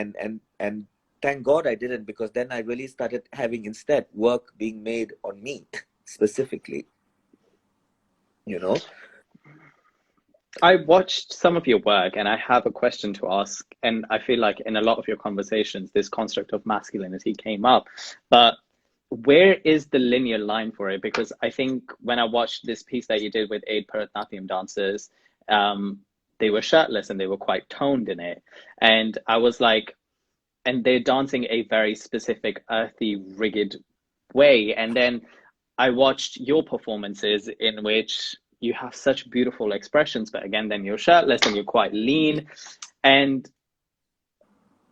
thank God I didn't, because then I really started having instead work being made on me specifically. I watched some of your work and I have a question to ask, and I feel like in a lot of your conversations this construct of masculinity came up, but where is the linear line for it? Because I think when I watched this piece that you did with 8 Bharatanatyam dancers, they were shirtless and they were quite toned in it. And I was like, and they're dancing a very specific, earthy, rigid way. And then I watched your performances in which you have such beautiful expressions, but again, then you're shirtless and you're quite lean. And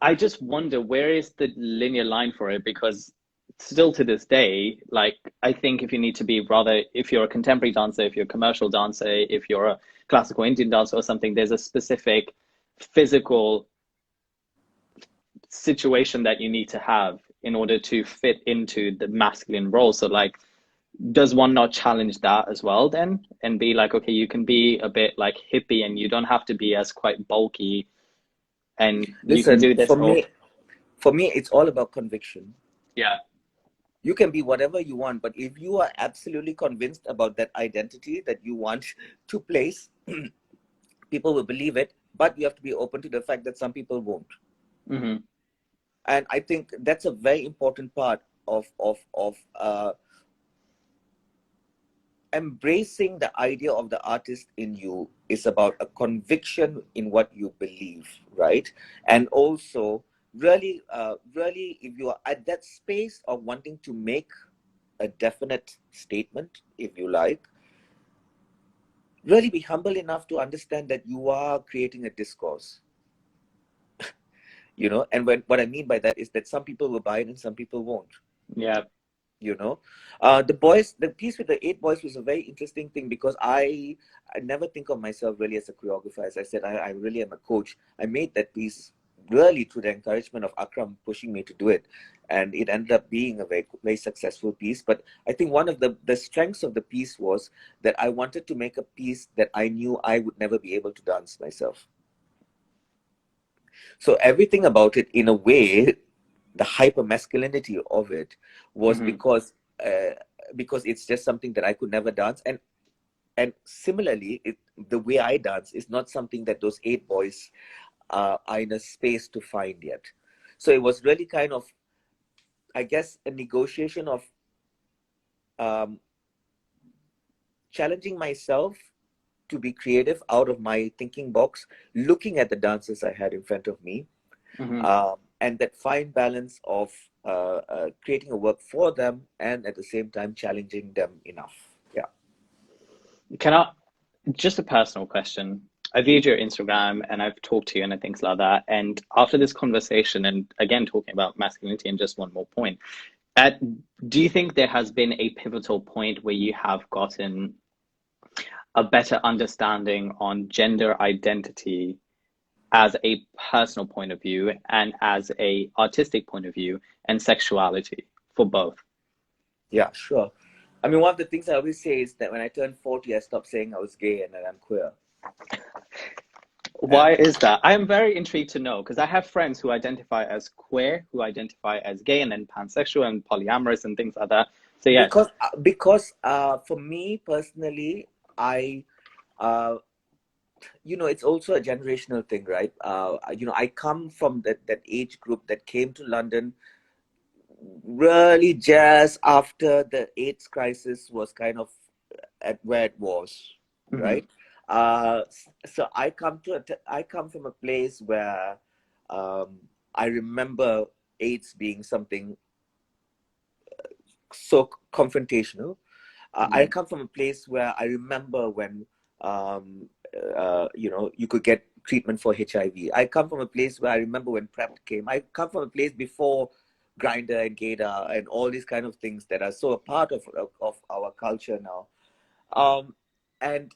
I just wonder, where is the linear line for it? Because still to this day, like, I think if you need to be rather, if you're a contemporary dancer, if you're a commercial dancer, if you're a classical Indian dancer or something, there's a specific physical situation that you need to have in order to fit into the masculine role. So like, does one not challenge that as well then, and be like, okay, you can be a bit like hippie and you don't have to be as quite bulky, and you can do this? For me, it's all about conviction. Yeah. You can be whatever you want, but if you are absolutely convinced about that identity that you want to place, people will believe it, but you have to be open to the fact that some people won't. Mm-hmm. And I think that's a very important part of embracing the idea of the artist in you. Is about a conviction in what you believe, right? And also really, if you are at that space of wanting to make a definite statement, if you like, really be humble enough to understand that you are creating a discourse. You know, and what I mean by that is that some people will buy it and some people won't. Yeah. You know, the piece with the 8 boys was a very interesting thing, because I never think of myself really as a choreographer. As I said, I really am a coach. I made that piece really through the encouragement of Akram pushing me to do it, and it ended up being a very, very successful piece. But I think one of the strengths of the piece was that I wanted to make a piece that I knew I would never be able to dance myself. So everything about it, in a way, the hyper masculinity of it was because it's just something that I could never dance, and similarly, the way I dance is not something that those 8 boys are in a space to find yet. So it was really kind of, I guess, a negotiation of challenging myself to be creative out of my thinking box, looking at the dancers I had in front of me, and that fine balance of creating a work for them and at the same time challenging them enough. Yeah. Can I, just a personal question. I viewed your Instagram and I've talked to you and things like that. And after this conversation, and again, talking about masculinity, and just one more point, do you think there has been a pivotal point where you have gotten a better understanding on gender identity as a personal point of view and as a artistic point of view, and sexuality for both? Yeah, sure. I mean, one of the things I always say is that when I turned 40, I stopped saying I was gay and that I'm queer. Why is that? I am very intrigued to know, because I have friends who identify as queer, who identify as gay, and then pansexual and polyamorous and things like that. So yeah. Because for me personally, I you know, it's also a generational thing, right? You know, I come from that age group that came to London really just after the AIDS crisis was kind of at where it was, right? So I come from a place where I remember AIDS being something so confrontational. I come from a place where I remember when you know, you could get treatment for HIV. I come from a place where I remember when PrEP came. I come from a place before Grindr and Gaydar and all these kind of things that are so a part of our culture now. And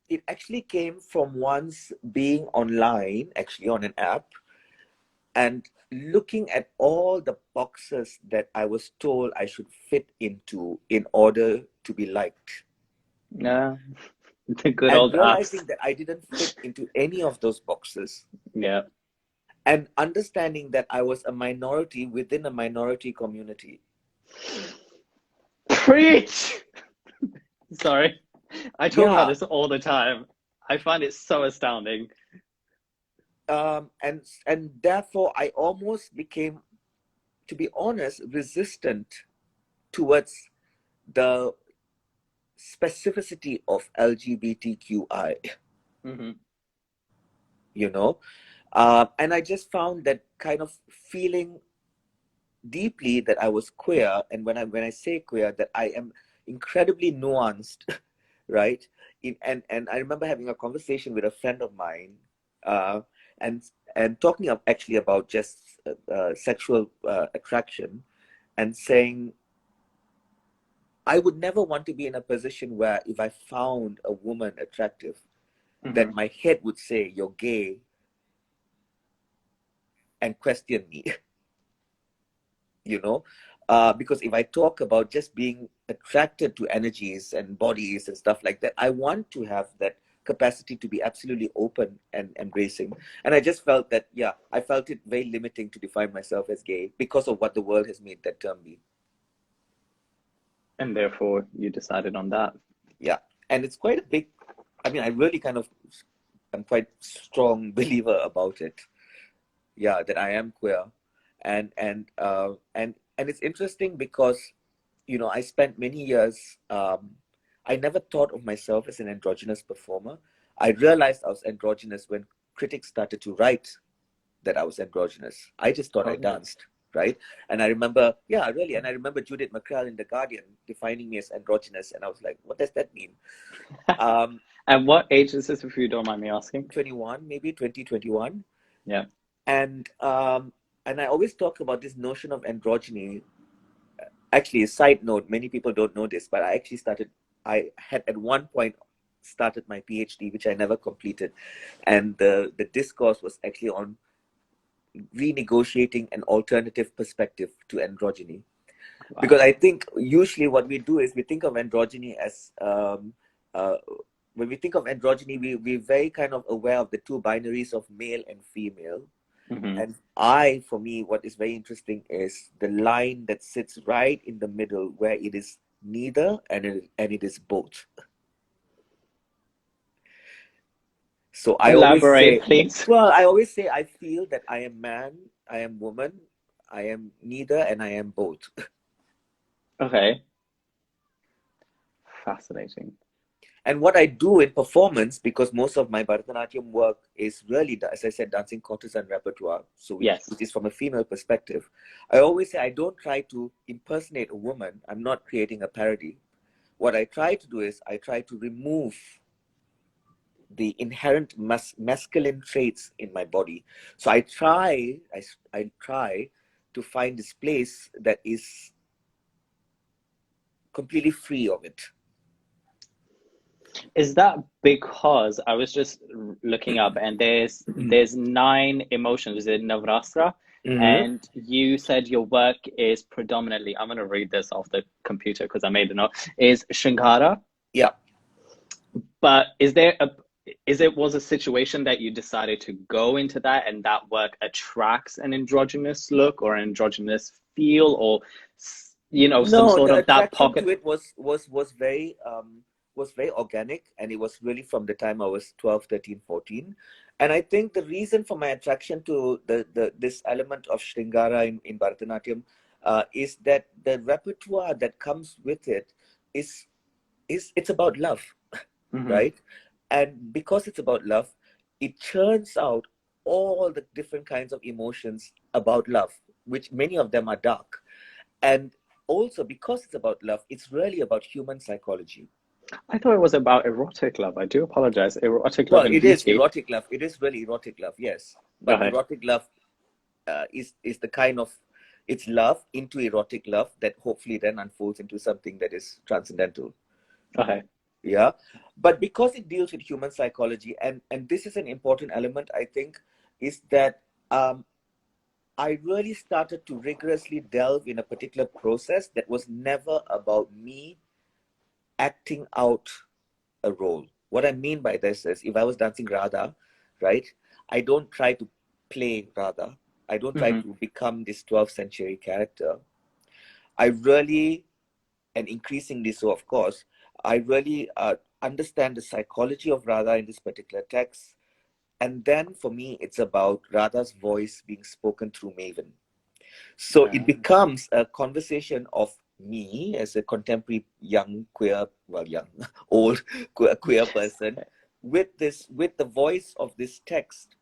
it actually came from once being online, actually on an app, and looking at all the boxes that I was told I should fit into in order to be liked. Yeah, the good and old realizing apps. that I didn't fit into any of those boxes. Yeah. And understanding that I was a minority within a minority community. Preach! Sorry. I talk about this all the time. I find it so astounding. And therefore I almost became, to be honest, resistant towards the specificity of LGBTQI. You know, and I just found that kind of feeling deeply that I was queer, and when I say queer, that I am incredibly nuanced, right? And I remember having a conversation with a friend of mine, and talking actually about just sexual attraction, and saying, I would never want to be in a position where if I found a woman attractive, that my head would say, you're gay, and question me, you know? Because if I talk about just being attracted to energies and bodies and stuff like that, I want to have that capacity to be absolutely open and embracing. And I just felt that, yeah, I felt it very limiting to define myself as gay because of what the world has made that term be. And therefore, you decided on that. Yeah. And it's quite a big, I mean, I really I'm quite strong believer about it. Yeah, that I am queer. And it's interesting because, you know, I spent many years, I never thought of myself as an androgynous performer. I realized I was androgynous when critics started to write that I was androgynous. I just thought I danced, right? And I remember, yeah, really. And I remember Judith McCrell in The Guardian defining me as androgynous. And I was like, what does that mean? And what age is this, if you don't mind me asking? 21, maybe 2021. Yeah. And I always talk about this notion of androgyny. Actually, a side note, many people don't know this, but I had at one point started my PhD, which I never completed. And the discourse was actually on renegotiating an alternative perspective to androgyny. Wow. Because I think usually what we do is we think of androgyny as, when we think of androgyny, we're very kind of aware of the two binaries of male and female. And for me, what is very interesting is the line that sits right in the middle where it is neither and it is both. So I elaborate, please. Well, I always say I feel that I am man, I am woman, I am neither, and I am both. Okay. Fascinating. And what I do in performance, because most of my Bharatanatyam work is really, as I said, dancing courtesan repertoire, so it is from a female perspective. I always say I don't try to impersonate a woman. I'm not creating a parody. What I try to do is I try to remove the inherent masculine traits in my body. So I try to find this place that is completely free of it. Is that because I was just looking up and there's 9 emotions, is it Navrastra? And you said your work is predominantly, I'm going to read this off the computer because I made a note, is Shringara. Yeah. But was a situation that you decided to go into that and that work attracts an androgynous look or an androgynous feel, or, you know, some sort of that pocket? To it was very organic, and it was really from the time I was 12, 13, 14. And I think the reason for my attraction to this element of Shringara in Bharatanatyam is that the repertoire that comes with it it's about love, right? And because it's about love, it churns out all the different kinds of emotions about love, which many of them are dark. And also because it's about love, it's really about human psychology. I thought it was about erotic love. I do apologize. Erotic love. Well, it is erotic love. It is really erotic love, yes. But erotic love is the kind of, it's love into erotic love that hopefully then unfolds into something that is transcendental. Okay. Yeah. But because it deals with human psychology, and this is an important element, I think, is that I really started to rigorously delve in a particular process that was never about me acting out a role. What I mean by this is, if I was dancing Radha, right, I don't try to play Radha. I don't try to become this 12th century character. I really, and increasingly so, of course, I really understand the psychology of Radha in this particular text. And then for me, it's about Radha's voice being spoken through Mavin. So it becomes a conversation of me as a contemporary young queer, old queer person with the voice of this text.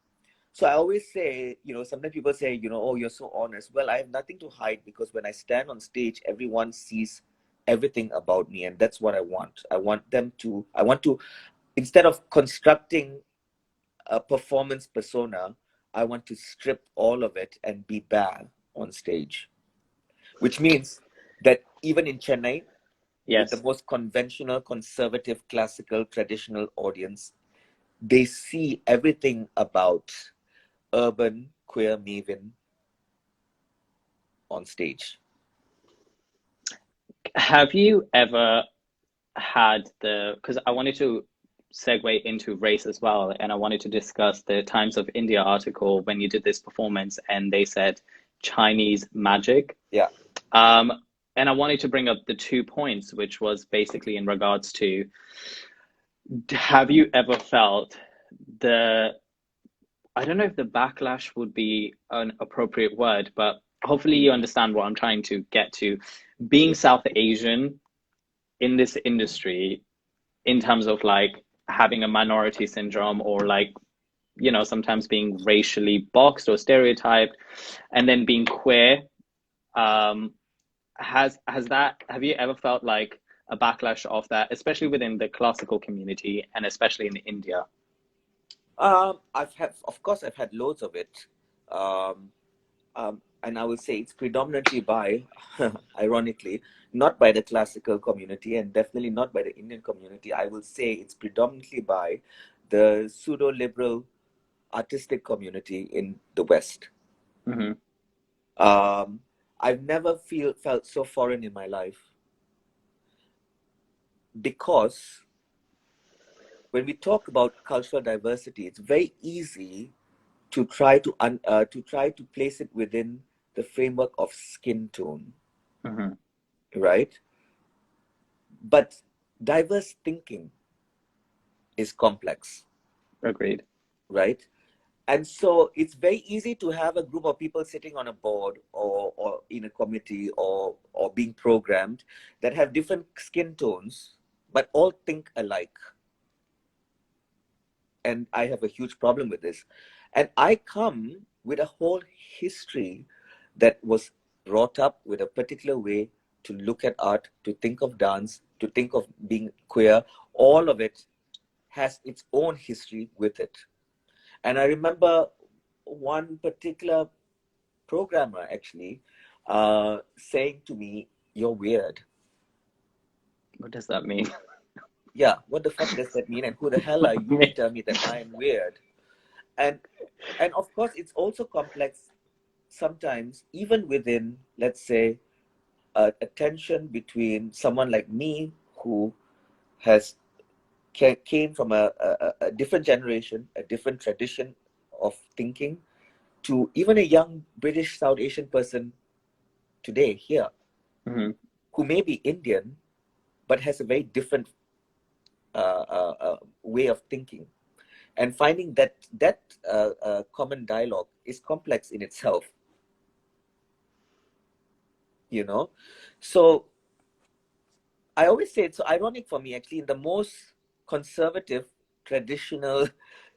So I always say, you know, sometimes people say, you know, oh, you're so honest. Well, I have nothing to hide, because when I stand on stage, everyone sees everything about me, and that's what I want. I want to, instead of constructing a performance persona, I want to strip all of it and be bare on stage. which means that even in Chennai, with the Yes. most conventional, conservative, classical, traditional audience, they see everything about urban queer Mavin on stage. Have you ever had because I wanted to segue into race as well, and I wanted to discuss the Times of India article when you did this performance, and they said Chinese magic. Yeah. And I wanted to bring up the 2 points, which was basically in regards to, have you ever felt I don't know if the backlash would be an appropriate word, but hopefully you understand what I'm trying to get to. Being South Asian in this industry, in terms of like having a minority syndrome, or like, you know, sometimes being racially boxed or stereotyped, and then being queer, have you ever felt like a backlash of that, especially within the classical community and especially in India? Of course, I've had loads of it. And I will say it's predominantly by, ironically, not by the classical community, and definitely not by the Indian community. I will say it's predominantly by the pseudo-liberal artistic community in the West. Mm-hmm. I've never felt so foreign in my life, because when we talk about cultural diversity, it's very easy to try to place it within the framework of skin tone, Mm-hmm. right? But diverse thinking is complex, Agreed. right? And so it's very easy to have a group of people sitting on a board, or in a committee, or being programmed, that have different skin tones, but all think alike. And I have a huge problem with this. And I come with a whole history that was brought up with a particular way to look at art, to think of dance, to think of being queer. All of it has its own history with it. And I remember one particular programmer actually saying to me, "You're weird." What does that mean? Yeah, what the fuck does that mean? And who the hell are you to tell me that I am weird? And of course, it's also complex sometimes, even within, let's say, a tension between someone like me, who came from a different generation, a different tradition of thinking, to even a young British South Asian person today here, Mm-hmm. who may be Indian, but has a very different way of thinking. And finding that common dialogue is complex in itself, you know. So I always say it's so ironic for me, actually, in the most conservative, traditional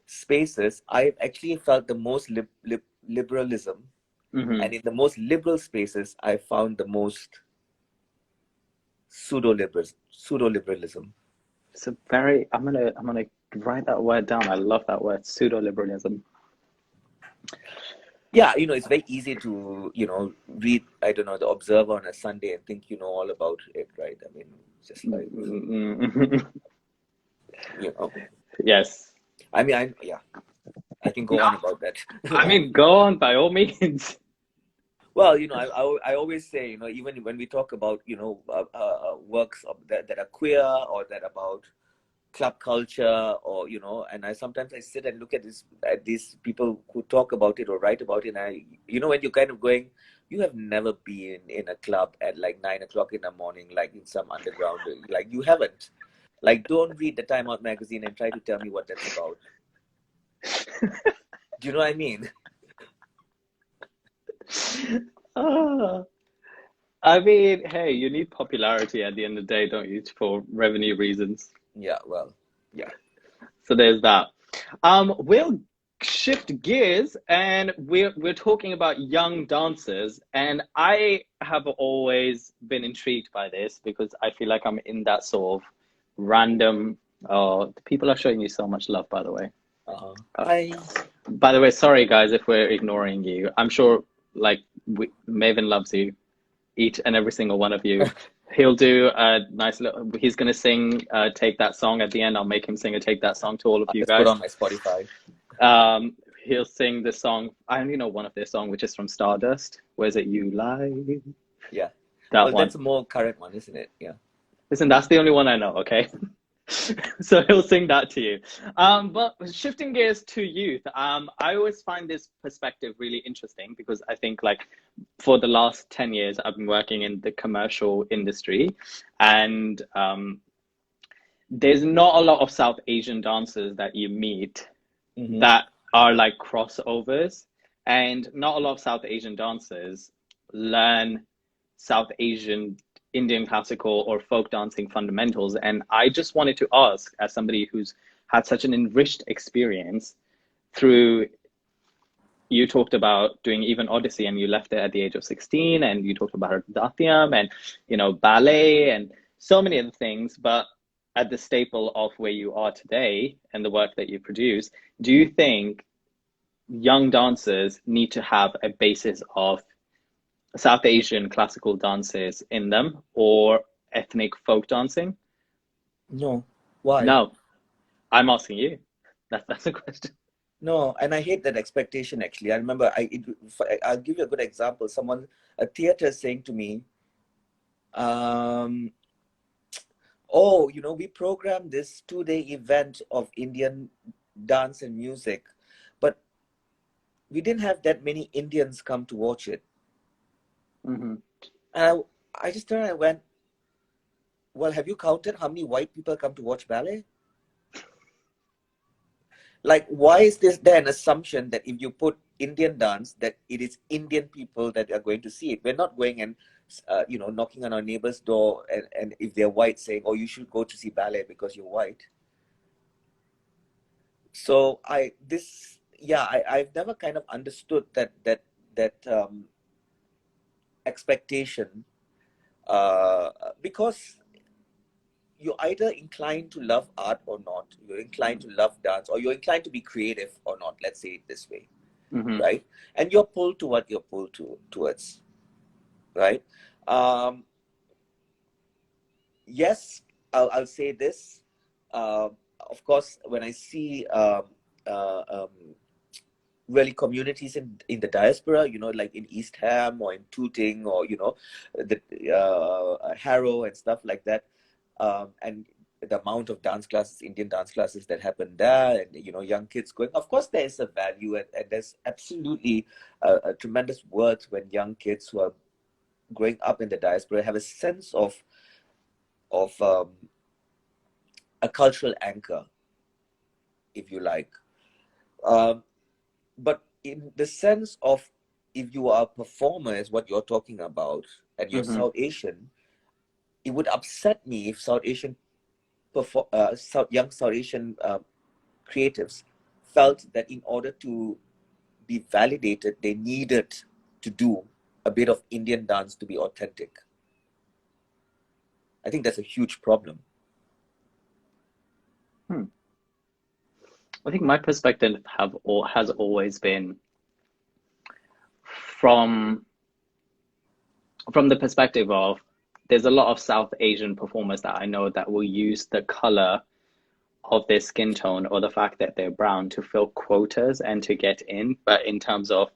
spaces, I've actually felt the most liberalism. Mm-hmm. And in the most liberal spaces, I found the most pseudo-liberalism. It's a very, I'm gonna write that word down. I love that word, pseudo-liberalism. Yeah, it's very easy to, read, I don't know, the Observer on a Sunday and think you know all about it, right? I mean, it's just like, Yes. I mean, I can go No, on about that. I mean, go on by all means. Well, I always say, even when we talk about, works that are queer, or that about club culture, or, and I sometimes sit and look at these people who talk about it or write about it, and when you're kind of going, you have never been in a club at like 9 o'clock in the morning, like in some underground, like you haven't. Like, don't read the Time Out magazine and try to tell me what that's about. Do you know what I mean? I mean, hey, you need popularity at the end of the day, don't you, for revenue reasons? Yeah, well, yeah. So there's that. We'll shift gears, and we're talking about young dancers, and I have always been intrigued by this, because I feel like I'm in that sort of random. Oh, people are showing you so much love, by the way. Hi. By the way, sorry guys if we're ignoring you. I'm sure, like, Maven loves you. each and every single one of you. He'll do a nice little, he's going to sing Take That Song at the end. I'll make him sing a Take That Song to all of you Just guys. put on my Spotify. He'll sing the song. I only know one of their songs, which is from Stardust. Where's it? You Lie. Yeah. That one. That's a more current one, isn't it? Yeah. Listen, that's the only one I know, okay? So he'll sing that to you. But shifting gears to youth, I always find this perspective really interesting because I think like for the last 10 years, I've been working in the commercial industry, and there's not a lot of South Asian dancers that you meet that are like crossovers, and not a lot of South Asian dancers learn South Asian Indian classical or folk dancing fundamentals. And I just wanted to ask, as somebody who's had such an enriched experience through, you talked about doing even Odyssey and you left it at the age of 16, and you talked about Bharatanatyam and, you know, ballet and so many other things, but at the staple of where you are today and the work that you produce, do you think young dancers need to have a basis of South Asian classical dances in them or ethnic folk dancing? No. Why? No, I'm asking you. That's a question. No, and I hate that expectation, actually. I remember, I'll give you a good example. A theater saying to me, oh, you know, we programmed this 2-day event of Indian dance and music, but we didn't have that many Indians come to watch it. And I just turned and went, well, have you counted how many white people come to watch ballet? Like, why is there an assumption that if you put Indian dance, that it is Indian people that are going to see it? We're not going and, you know, knocking on our neighbor's door and if they're white saying, oh, you should go to see ballet because you're white. So I've never kind of understood that expectation, because you're either inclined to love art or not. You're inclined to love dance, or you're inclined to be creative or not. Let's say it this way, right? And you're pulled to what you're pulled towards, right? Yes, I'll say this. Of course, when I see really communities in the diaspora, you know, like in East Ham or in Tooting or, you know, the Harrow and stuff like that, and the amount of dance classes, Indian dance classes that happen there, and, you know, young kids going, of course there is a value, and there's absolutely a tremendous worth when young kids who are growing up in the diaspora have a sense of a cultural anchor, if you like. But in the sense of, if you are a performer, is what you're talking about, and you're South Asian, it would upset me if South Asian young South Asian creatives felt that in order to be validated, they needed to do a bit of Indian dance to be authentic. I think that's a huge problem. I think my perspective has always been from the perspective of, there's a lot of South Asian performers that I know that will use the color of their skin tone or the fact that they're brown to fill quotas and to get in. But in terms of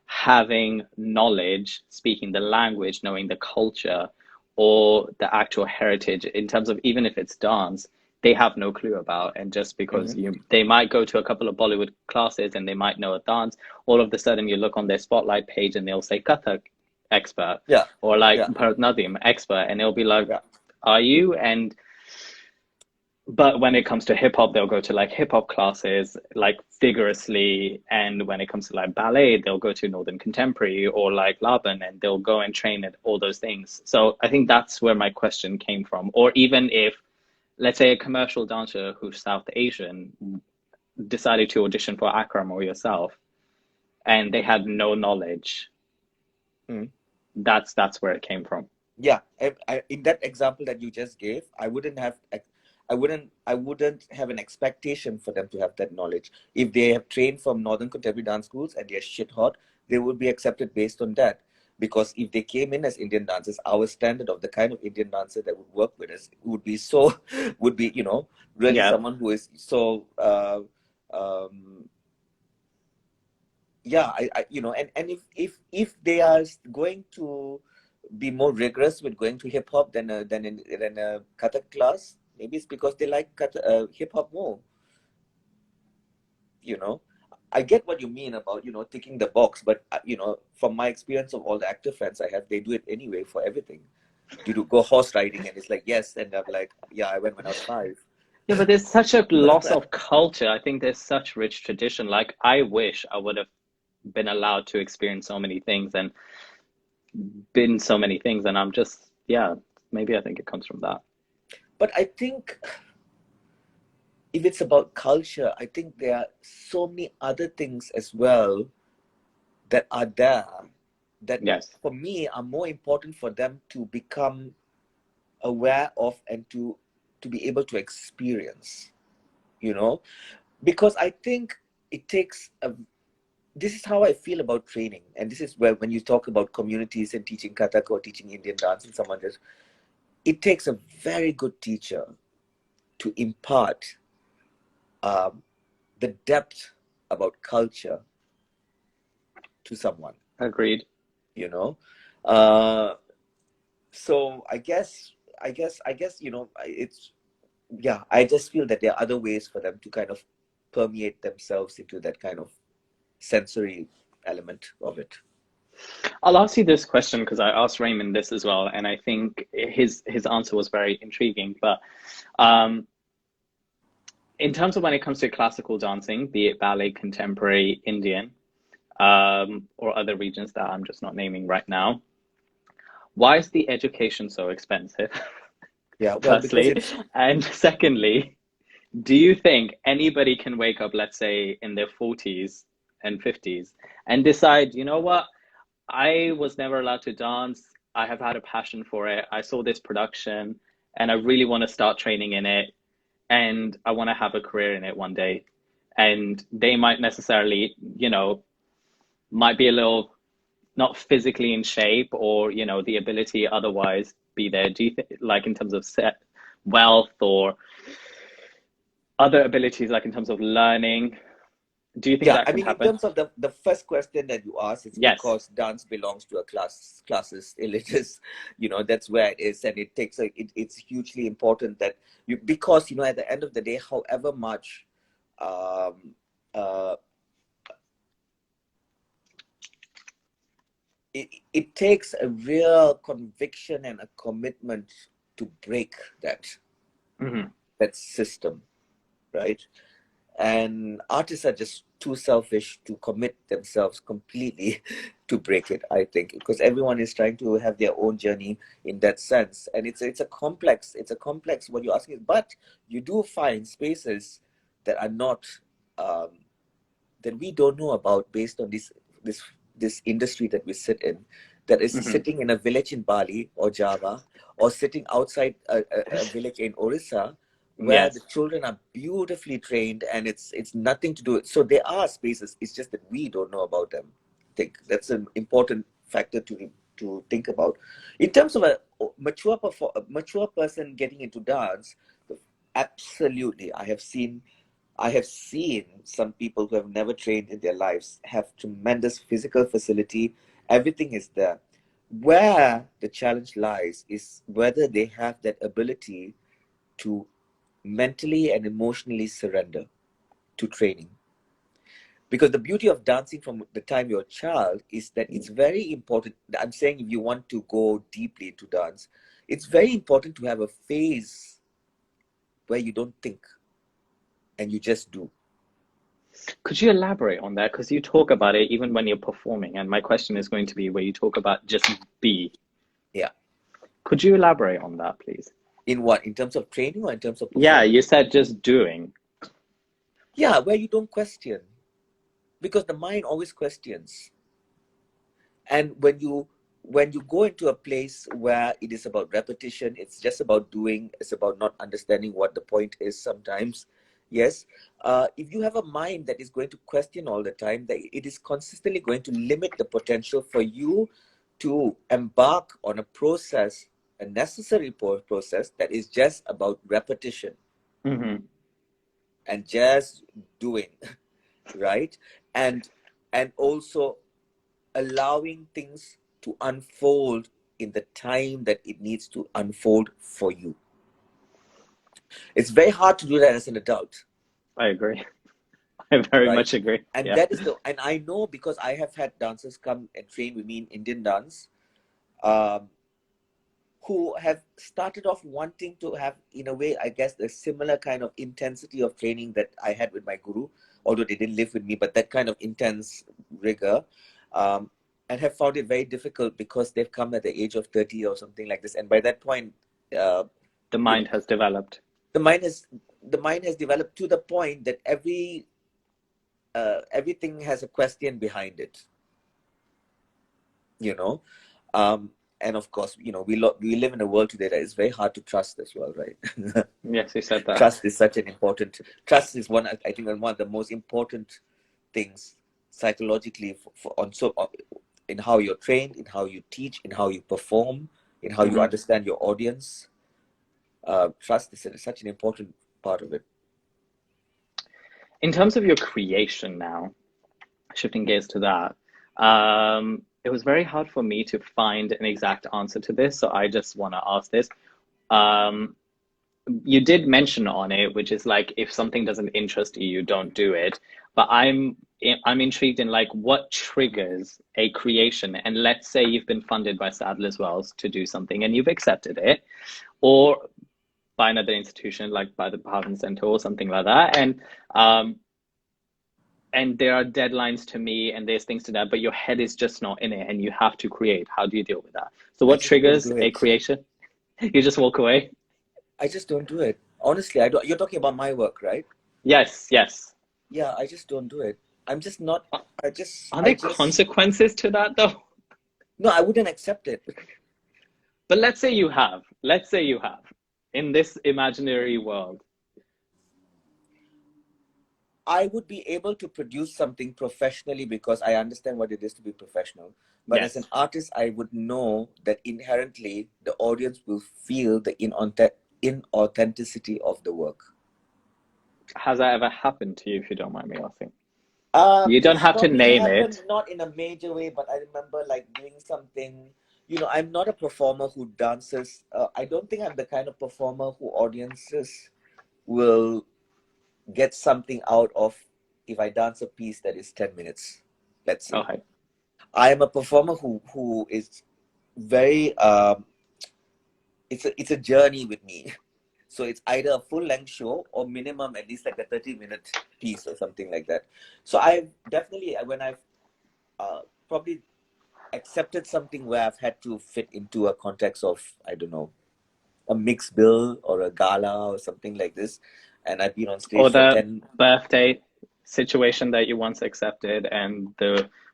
having knowledge, speaking the language, knowing the culture or the actual heritage, in terms of even if it's dance, they have no clue about. And just because they might go to a couple of Bollywood classes and they might know a dance, all of a sudden you look on their spotlight page and they'll say Kathak expert, or like Bharatanatyam expert, and it'll be like, are you? And but when it comes to hip hop, they'll go to like hip hop classes like vigorously, and when it comes to like ballet, they'll go to Northern Contemporary or like Laban, and they'll go and train at all those things. So I think that's where my question came from. Or even if, let's say, a commercial dancer who's South Asian decided to audition for Akram or yourself, and they had no knowledge, that's where it came from. Yeah, in that example that you just gave, I wouldn't have an expectation for them to have that knowledge. If they have trained from Northern Contemporary dance schools and they're shit hot, they would be accepted based on that. because if they came in as Indian dancers, our standard of the kind of Indian dancer that would work with us would be really someone who is so and if they are going to be more rigorous with going to hip hop than a Kathak class, maybe it's because they like hip hop more. I get what you mean about ticking the box, but from my experience of all the actor friends I have, they do it anyway for everything. You do go horse riding, and it's like yes, and I'm like I went when I was 5. Yeah, but there's such a loss of culture. I think there's such rich tradition. Like I wish I would have been allowed to experience so many things and been so many things, and I'm just maybe I think it comes from that. But I think if it's about culture, I think there are so many other things as well that are there that for me are more important for them to become aware of and to be able to experience, because I think it takes this is how I feel about training, and this is where when you talk about communities and teaching Kathak or teaching Indian dance and someone else, it takes a very good teacher to impart the depth about culture to someone. Agreed. So I guess it's I just feel that there are other ways for them to kind of permeate themselves into that kind of sensory element of it. I'll ask you this question because I asked Raymond this as well, and I think his answer was very intriguing. But in terms of when it comes to classical dancing, be it ballet, contemporary, Indian, or other regions that I'm just not naming right now, why is the education so expensive? Yeah, firstly, and secondly, do you think anybody can wake up, let's say, in their 40s and 50s and decide, you know what, I was never allowed to dance. I have had a passion for it. I saw this production and I really want to start training in it. And I want to have a career in it one day. And they might necessarily, might be a little not physically in shape or, the ability otherwise be there. Do you think, like in terms of wealth or other abilities, like in terms of learning, do you think that can happen? In terms of the first question that you asked, it's because dance belongs to a classes elitist, that's where it is, and it takes it's hugely important that because at the end of the day, however much it takes a real conviction and a commitment to break that that system, right? And artists are just too selfish to commit themselves completely to break it, I think, because everyone is trying to have their own journey in that sense. And it's a complex what you're asking, but you do find spaces that are not that we don't know about based on this industry that we sit in, that is sitting in a village in Bali or Java, or sitting outside a village in Orissa, where the children are beautifully trained, and it's nothing to do. So there are spaces. It's just that we don't know about them. I think that's an important factor to think about. In terms of a mature person getting into dance, absolutely, I have seen some people who have never trained in their lives have tremendous physical facility. Everything is there. Where the challenge lies is whether they have that ability to mentally and emotionally surrender to training. Because the beauty of dancing from the time you're a child is that it's very important. I'm saying if you want to go deeply into dance, it's very important to have a phase where you don't think and you just do. Could you elaborate on that? Because you talk about it even when you're performing. And my question is going to be where you talk about just be. Yeah. Could you elaborate on that, please? In what? In terms of training or in terms of performing? Yeah, you said just doing. Yeah, where you don't question. Because the mind always questions. And when you go into a place where it is about repetition, it's just about doing, it's about not understanding what the point is sometimes. Yes. If you have a mind that is going to question all the time, that it is consistently going to limit the potential for you to embark on a process, a necessary process that is just about repetition and just doing, right? And also allowing things to unfold in the time that it needs to unfold for you. It's very hard to do that as an adult. I agree. I very much agree. And that is and I know, because I have had dancers come and train with me in Indian dance, who have started off wanting to have, in a way, I guess, a similar kind of intensity of training that I had with my guru, although they didn't live with me, but that kind of intense rigor, and have found it very difficult because they've come at the age of 30 or something like this. And by that point, the mind has developed. The mind has developed to the point that everything has a question behind it, and of course, we live in a world today that is very hard to trust as well, right? Yes, you said that. Trust is one, I think, one of the most important things psychologically in how you're trained, in how you teach, in how you perform, in how you understand your audience. Trust is such an important part of it. In terms of your creation now, shifting gears to that, it was very hard for me to find an exact answer to this, so I just want to ask this. You did mention on it, which is like, if something doesn't interest you, you don't do it. But I'm intrigued in like what triggers a creation. And let's say you've been funded by Sadler's Wells to do something and you've accepted it, or by another institution like by the Bhavin Center or something like that, and there are deadlines to meet and there's things to that, but your head is just not in it and you have to create. How do you deal with that? So what triggers a creation? You just walk away? I just don't do it. Honestly, you're talking about my work, right? Yes. Yeah, I just don't do it. I'm just not. Are there consequences to that though? No, I wouldn't accept it. But let's say you have. In this imaginary world, I would be able to produce something professionally because I understand what it is to be professional. But as an artist, I would know that inherently the audience will feel the inauthenticity of the work. Has that ever happened to you, if you don't mind me asking? You don't have to name it. Not in a major way, but I remember like doing something. I'm not a performer who dances. I don't think I'm the kind of performer who audiences will get something out of if I dance a piece that is 10 minutes, let's say. Okay. I am a performer who is very, it's a journey with me. So it's either a full-length show or minimum at least like a 30-minute piece or something like that. So I've definitely, when I've probably accepted something where I've had to fit into a context of, I don't know, a mixed bill or a gala or something like this, and I've been on stage or the for 10 birthday situation that you once accepted, and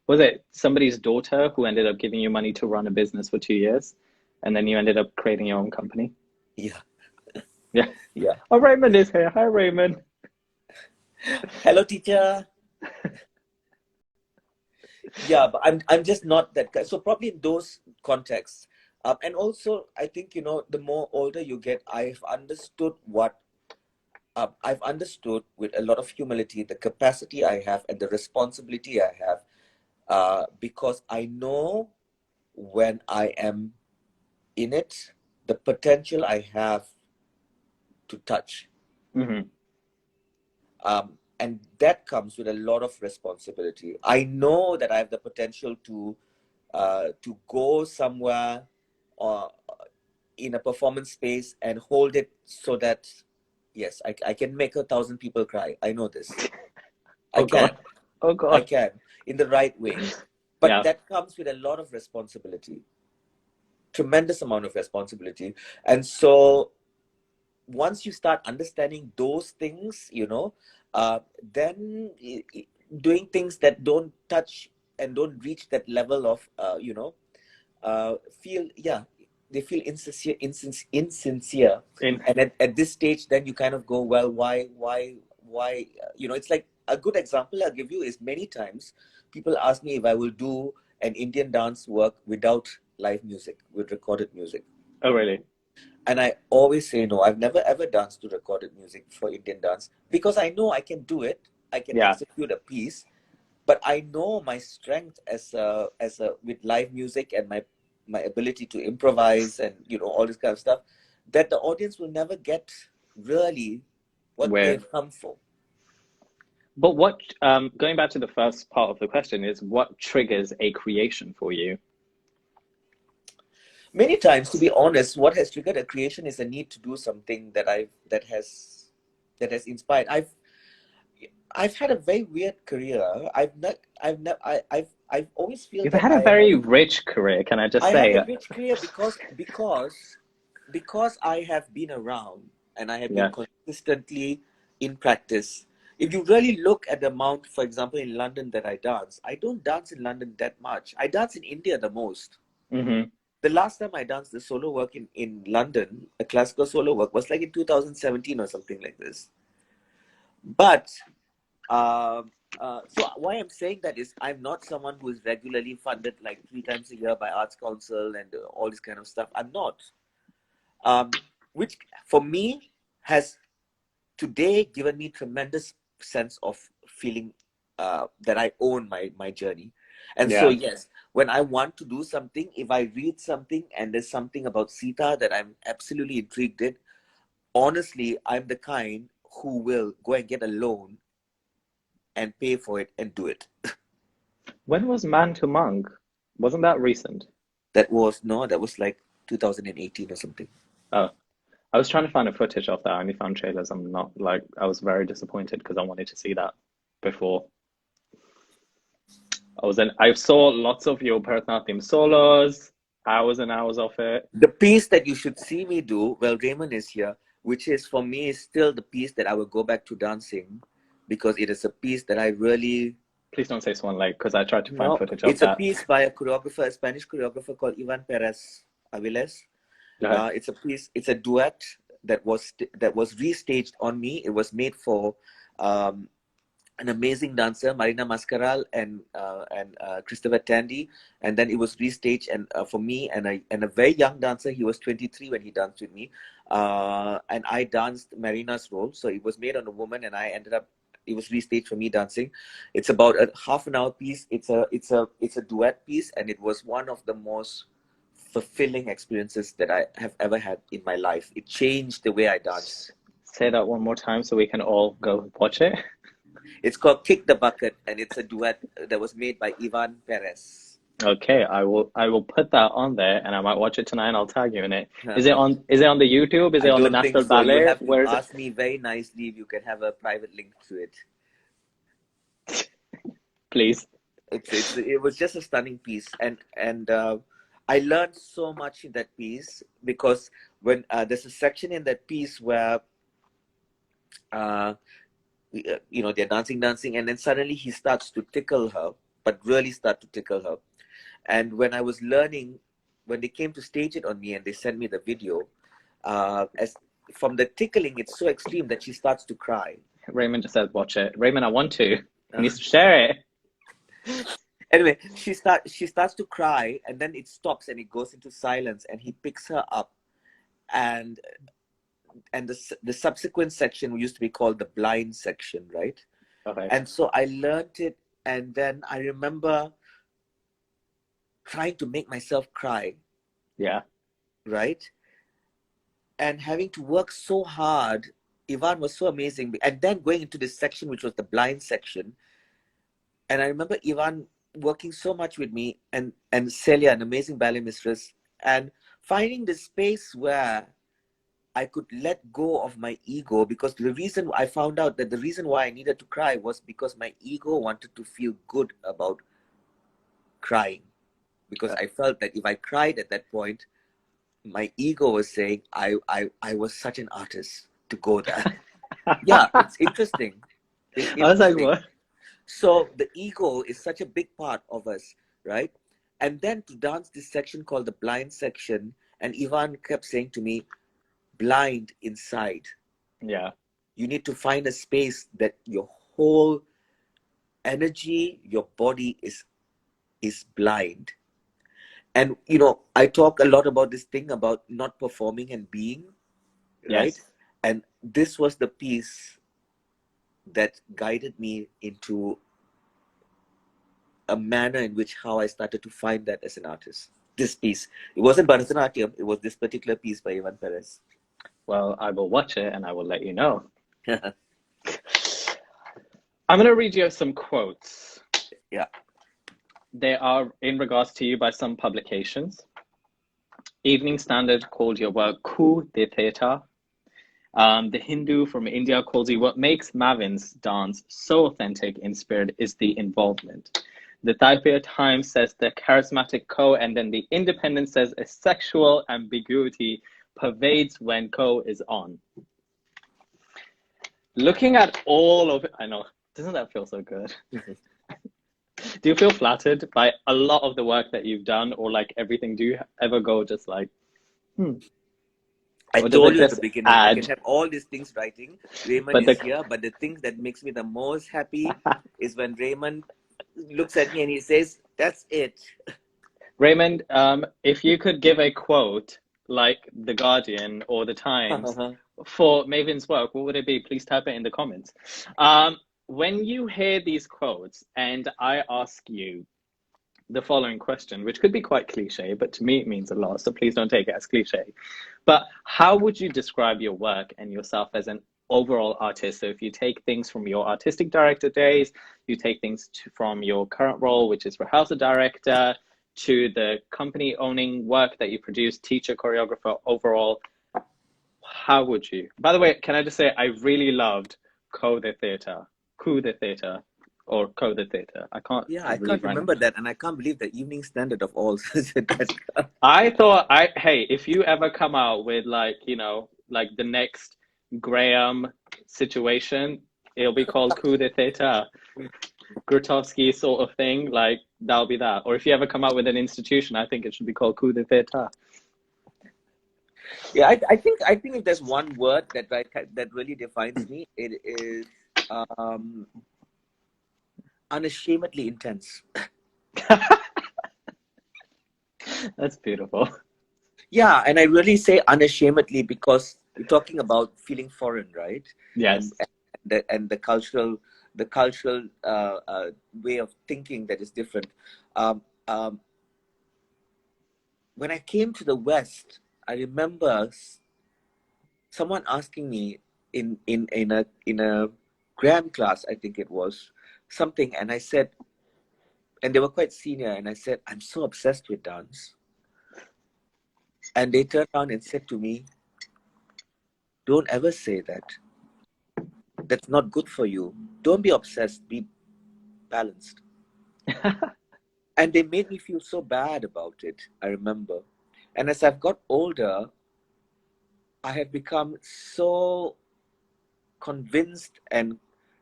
was it somebody's daughter who ended up giving you money to run a business for 2 years, and then you ended up creating your own company? Yeah. Oh, Raymond is here. Hi, Raymond. Hello, teacher. Yeah, but I'm just not that guy. So probably in those contexts, and also I think the more older you get, I've understood with a lot of humility the capacity I have and the responsibility I have, because I know when I am in it, the potential I have to touch. And that comes with a lot of responsibility. I know that I have the potential to go somewhere in a performance space and hold it so that, yes, I can make 1,000 people cry. I know this. I can. I can, in the right way. But that comes with a lot of responsibility. Tremendous amount of responsibility. And so once you start understanding those things, then doing things that don't touch and don't reach that level of, they feel insincere. And at this stage, then you kind of go, well, why, it's like a good example I'll give you is many times people ask me if I will do and Indian dance work without live music, with recorded music. Oh, really? And I always say no. I've never ever danced to recorded music for Indian dance because I know I can do it. I can execute a piece, but I know my strength as a with live music and my ability to improvise and all this kind of stuff, that the audience will never get really what they've come for. But what, going back to the first part of the question, is what triggers a creation for you? Many times, to be honest, what has triggered a creation is a need to do something that has inspired. I've had a very weird career. I've always feel You've that had a very rich career, can I just say? I had a rich career because I have been around and I have been consistently in practice. If you really look at the amount, for example, in London that I dance, I don't dance in London that much. I dance in India the most. Mm-hmm. The last time I danced the solo work in London, a classical solo work, was like in 2017 or something like this. But so why I'm saying that is I'm not someone who is regularly funded like 3 times a year by Arts Council and all this kind of stuff. I'm not. Which for me has today given me tremendous sense of feeling that I own my journey. And so yes, when I want to do something, if I read something and there's something about Sita that I'm absolutely intrigued in, honestly, I'm the kind who will go and get a loan and pay for it and do it. When was Man to Monk? Wasn't that recent? That was like 2018 or something. Oh, I was trying to find a footage of that. I only found trailers. I was very disappointed because I wanted to see that before. I saw lots of your Bharatanatyam solos, hours and hours of it. The piece that you should see me do, well, Raymond is here, which is for me is still the piece that I will go back to dancing because it is a piece that I really... Please don't say Swan Lake because I tried to find footage of that. It's a piece by a choreographer, a Spanish choreographer called Ivan Perez Aviles. It's a piece, it's a duet that was restaged on me. It was made for an amazing dancer, Marina Mascaral and Christopher Tandy, and then it was restaged and for me and a very young dancer. He was 23 when he danced with me, and I danced Marina's role. So it was made on a woman, and it was restaged for me dancing. It's about a half an hour piece. It's a duet piece, and it was one of the most fulfilling experiences that I have ever had in my life. It changed the way I dance. Say that one more time so we can all go watch it. It's called Kick the Bucket, and it's a duet that was made by Ivan Perez. Okay, I will put that on there, and I might watch it tonight, and I'll tag you in it. Is it on the YouTube? Is it on the National Ballet? You have to ask me very nicely if you can have a private link to it. Please. It was just a stunning piece, and I learned so much in that piece because when there's a section in that piece where they're dancing, and then suddenly he starts to tickle her, but really start to tickle her. And when I was learning, when they came to stage it on me and they sent me the video, as from the tickling, it's so extreme that she starts to cry. Raymond just said, watch it. Raymond, I want to. He needs to share it. Anyway, she starts to cry, and then it stops and it goes into silence, and he picks her up, and the subsequent section used to be called the blind section, right? Okay. And so I learned it, and then I remember trying to make myself cry. Yeah. Right? And having to work so hard. Ivan was so amazing. And then going into this section, which was the blind section. And I remember Ivan working so much with me and Celia, an amazing ballet mistress, and finding the space where I could let go of my ego, because the reason I found out that the reason why I needed to cry was because my ego wanted to feel good about crying. Because I felt that if I cried at that point, my ego was saying I was such an artist to go there. Yeah, it's interesting. I was like, what? So the ego is such a big part of us, right? And then to dance this section called the blind section, and Ivan kept saying to me, blind inside. Yeah. You need to find a space that your whole energy, your body is is blind. And, you know, I talk a lot about this thing about not performing and being, right? Yes. And this was the piece that guided me into a manner in which how I started to find that as an artist. This piece. It wasn't Bharatanatyam, it was this particular piece by Ivan Perez. Well, I will watch it and I will let you know. I'm going to read you some quotes. Yeah. They are in regards to you by some publications. Evening Standard called your work coup de theatre. The Hindu from India calls you, what makes Mavin's dance so authentic in spirit is the involvement. The Taipei Times says the charismatic Ko, and then the Independent says a sexual ambiguity pervades when Ko is on. Looking at all of it, I know, doesn't that feel so good? Do you feel flattered by a lot of the work that you've done, or like everything? Do you ever go just like, I or does told it you at the just beginning, I can add? have all these things writing. Raymond But is the here, but the thing that makes me the most happy is when Raymond looks at me and he says, "That's it." Raymond, if you could give a quote like The Guardian or The Times for Mavin's work, what would it be? Please type it in the comments. When you hear these quotes and I ask you the following question, which could be quite cliche, but to me it means a lot, so please don't take it as cliche. But how would you describe your work and yourself as an overall artist? So if you take things from your artistic director days, you take things from your current role, which is rehearsal director, to the company owning work that you produce, teacher, choreographer, overall, how would you? By the way, can I just say I really loved Coup the Theatre, or Coup the Theatre. I can't Yeah, I believe can't right now. remember that, and I can't believe the Evening Standard of all said that. I thought hey, if you ever come out with like, you know, like the next Graham situation, it'll be called Coup de Theatre. Grotowski sort of thing, like that'll be that. Or if you ever come out with an institution, I think it should be called Coup de Theatre. Yeah, I think if there's one word that that really defines me, it is unashamedly intense. That's beautiful. Yeah, and I really say unashamedly because we're talking about feeling foreign, right? Yes. And the cultural way of thinking that is different. Um, um, when I came to the West, I remember someone asking me in a Graham class, I think it was something, and I said, and they were quite senior, and I said, I'm so obsessed with dance. And they turned around and said to me, don't ever say that. That's not good for you. Don't be obsessed, be balanced. And they made me feel so bad about it, I remember. And as I've got older, I have become so convinced and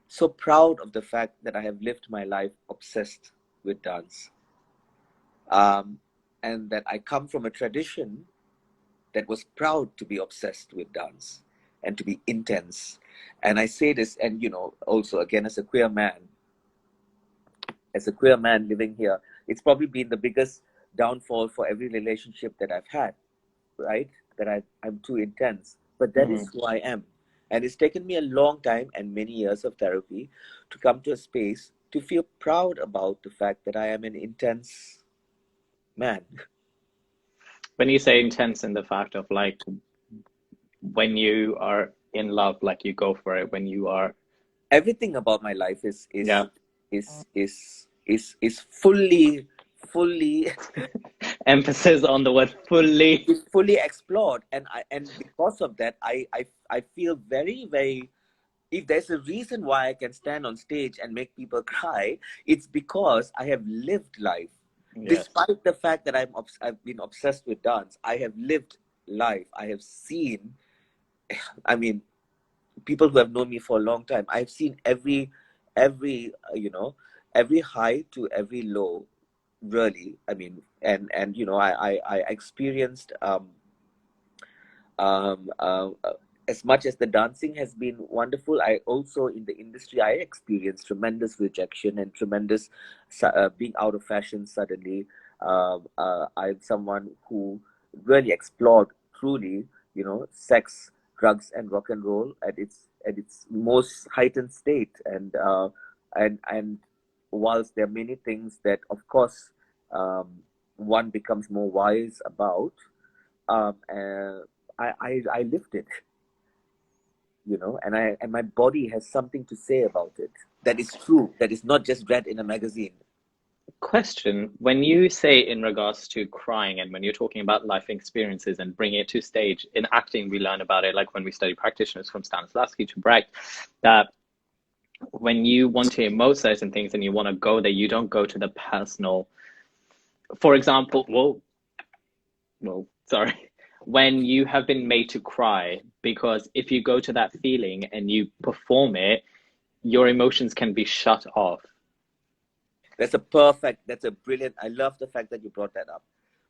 so proud of the fact that I have lived my life obsessed with dance. And that I come from a tradition that was proud to be obsessed with dance and to be intense. And I say this, and you know, also again as a queer man living here, it's probably been the biggest downfall for every relationship that I've had, right? That I'm too intense. But that is who I am. And it's taken me a long time and many years of therapy to come to a space to feel proud about the fact that I am an intense man. When you say intense in the fact of like when you are in love, like you go for it, when you are Everything about my life is yeah. fully Emphasis on the word fully. is fully explored, and because of that I feel very, very, if there's a reason why I can stand on stage and make people cry, it's because I have lived life. Yes. Despite the fact that I've been obsessed with dance, I have lived life. I have seen, I mean, people who have known me for a long time, I've seen every you know, every high to every low, really. I mean, and you know, I experienced as much as the dancing has been wonderful, I also, in the industry, I experienced tremendous rejection and tremendous being out of fashion suddenly. I'm someone who really explored truly, sex, drugs, and rock and roll at its most heightened state. And whilst there are many things that, of course, one becomes more wise about, I lived it, and my body has something to say about it. That is true. That is not just read in a magazine. Question: when you say in regards to crying, and when you're talking about life experiences and bringing it to stage, in acting we learn about it, like when we study practitioners from Stanislavski to Brecht, that when you want to emote certain things and you want to go there, you don't go to the personal. For example, sorry, when you have been made to cry, because if you go to that feeling and you perform it, your emotions can be shut off. That's a brilliant, I love the fact that you brought that up,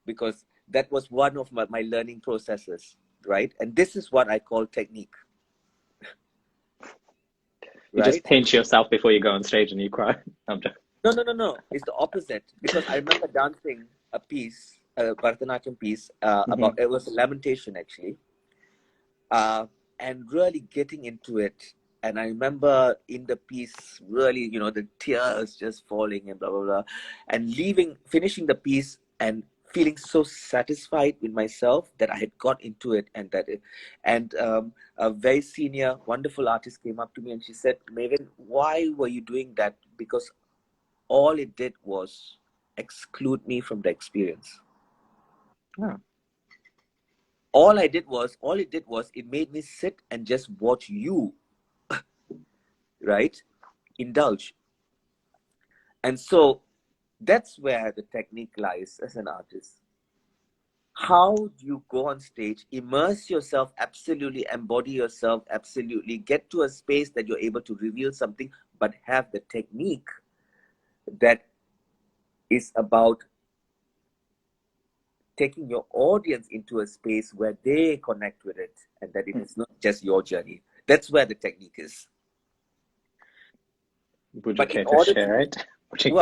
because that was one of my learning processes, right? And this is what I call technique. You just pinch yourself before you go on stage and you cry. No. It's the opposite, because I remember dancing a piece, a Bharatanatyam piece, about, it was a lamentation actually, and really getting into it. And I remember in the piece, really, the tears just falling and blah, blah, blah. And finishing the piece and feeling so satisfied with myself that I had got into it. And a very senior, wonderful artist came up to me and she said, "Mavin, why were you doing that?" Because all it did was exclude me from the experience. Yeah. All it did was it made me sit and just watch you, right, indulge. And so that's where the technique lies as an artist. How do you go on stage, immerse yourself absolutely, embody yourself absolutely, get to a space that you're able to reveal something, but have the technique that is about taking your audience into a space where they connect with it, and that it is not just your journey. That's where the technique is. Would you care to share it? In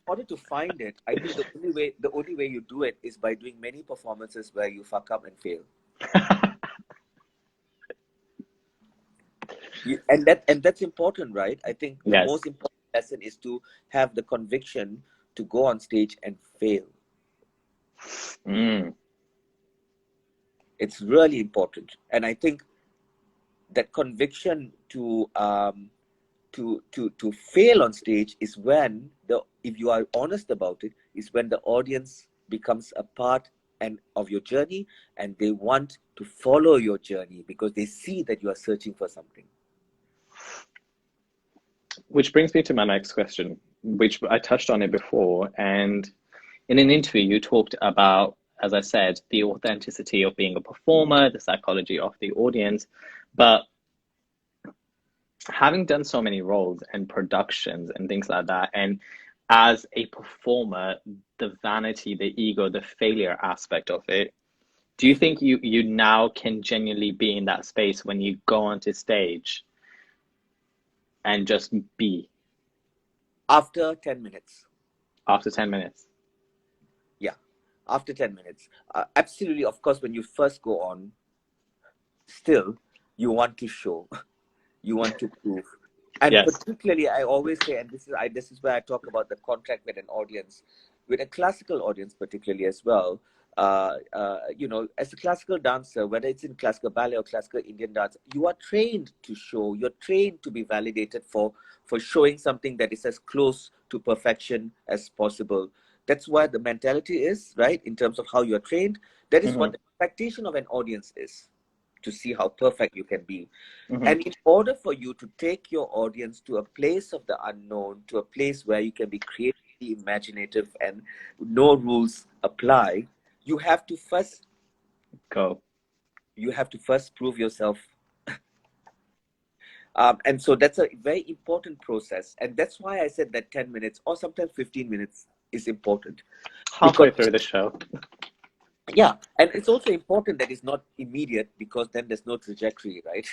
order to find it, I think the only way you do it is by doing many performances where you fuck up and fail. And that's important, right? I think the most important lesson is to have the conviction to go on stage and fail. It's really important, and I think that conviction to fail on stage is when if you are honest about it, is when the audience becomes a part of your journey, and they want to follow your journey because they see that you are searching for something. Which brings me to my next question, which I touched on it before. And in an interview, you talked about, as I said, the authenticity of being a performer, the psychology of the audience. But having done so many roles and productions and things like that, and as a performer, the vanity, the ego, the failure aspect of it, do you think you now can genuinely be in that space when you go onto stage and just be? After 10 minutes. After 10 minutes? Yeah, after 10 minutes. Absolutely, of course, when you first go on, still, you want to show, you want to prove. And particularly, I always say, and this is where I talk about the contract with an audience, with a classical audience particularly as well. As a classical dancer, whether it's in classical ballet or classical Indian dance, you are trained to show, you're trained to be validated for showing something that is as close to perfection as possible. That's where the mentality is, right? In terms of how you're trained, that is what the expectation of an audience is, to see how perfect you can be. And in order for you to take your audience to a place of the unknown, to a place where you can be creatively imaginative and no rules apply, you have to first prove yourself. And so that's a very important process. And that's why I said that 10 minutes or sometimes 15 minutes is important. Halfway through the show. Yeah, and it's also important that it's not immediate, because then there's no trajectory, right?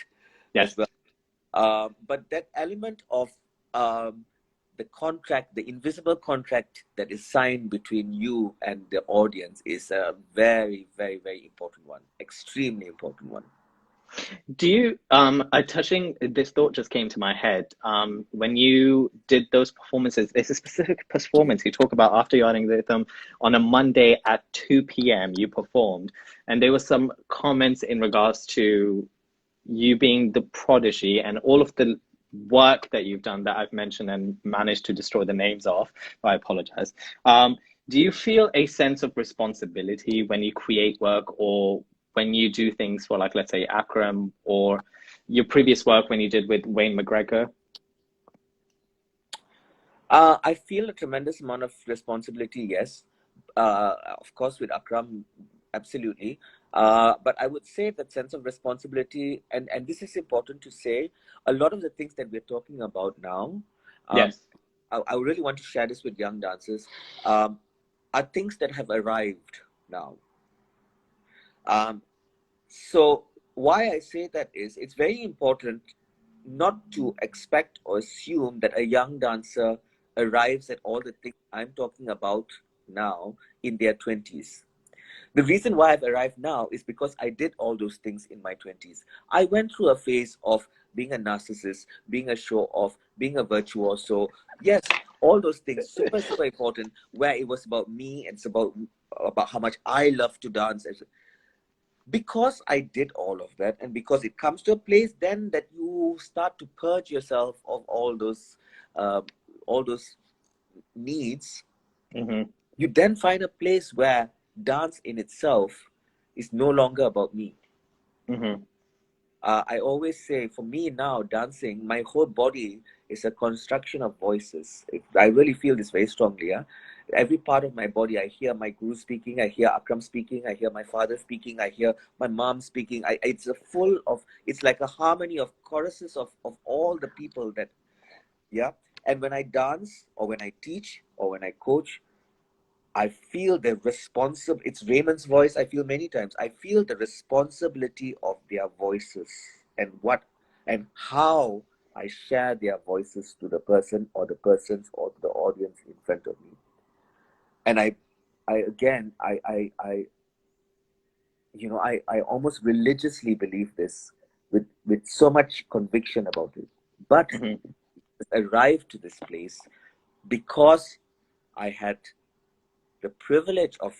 Yes. As well. But that element of the contract, the invisible contract that is signed between you and the audience, is a very, very, very important one. Extremely important one. Do you, touching, this thought just came to my head. When you did those performances, there's a specific performance you talk about after your Itfum on a Monday at 2 p.m. you performed, and there were some comments in regards to you being the prodigy and all of the work that you've done that I've mentioned and managed to destroy the names of. I apologize. Do you feel a sense of responsibility when you create work, or when you do things for, like, let's say Akram, or your previous work when you did with Wayne McGregor? I feel a tremendous amount of responsibility, yes. Of course, with Akram, absolutely. But I would say that sense of responsibility, and this is important to say, a lot of the things that we're talking about now, Yes. I really want to share this with young dancers, are things that have arrived now. So why I say that is, it's very important not to expect or assume that a young dancer arrives at all the things I'm talking about now in their 20s. The reason why I've arrived now is because I did all those things in my 20s. I went through a phase of being a narcissist, being a show-off, being a virtuoso. Yes, all those things, super, super important, where it was about me, and it's about how much I love to dance. Because I did all of that, and because it comes to a place then that you start to purge yourself of all those needs, you then find a place where dance in itself is no longer about me. I always say, for me now, dancing, my whole body is a construction of voices. I really feel this very strongly. Every part of my body, I hear my guru speaking, I hear Akram speaking, I hear my father speaking, I hear my mom speaking. It's like a harmony of choruses of all the people that, yeah. And when I dance, or when I teach, or when I coach, I feel the it's Raymond's voice. I feel many times, I feel the responsibility of their voices, and how I share their voices to the person, or the persons, or the audience in front of me. And I almost religiously believe this with so much conviction about it. But I arrived to this place because I had the privilege of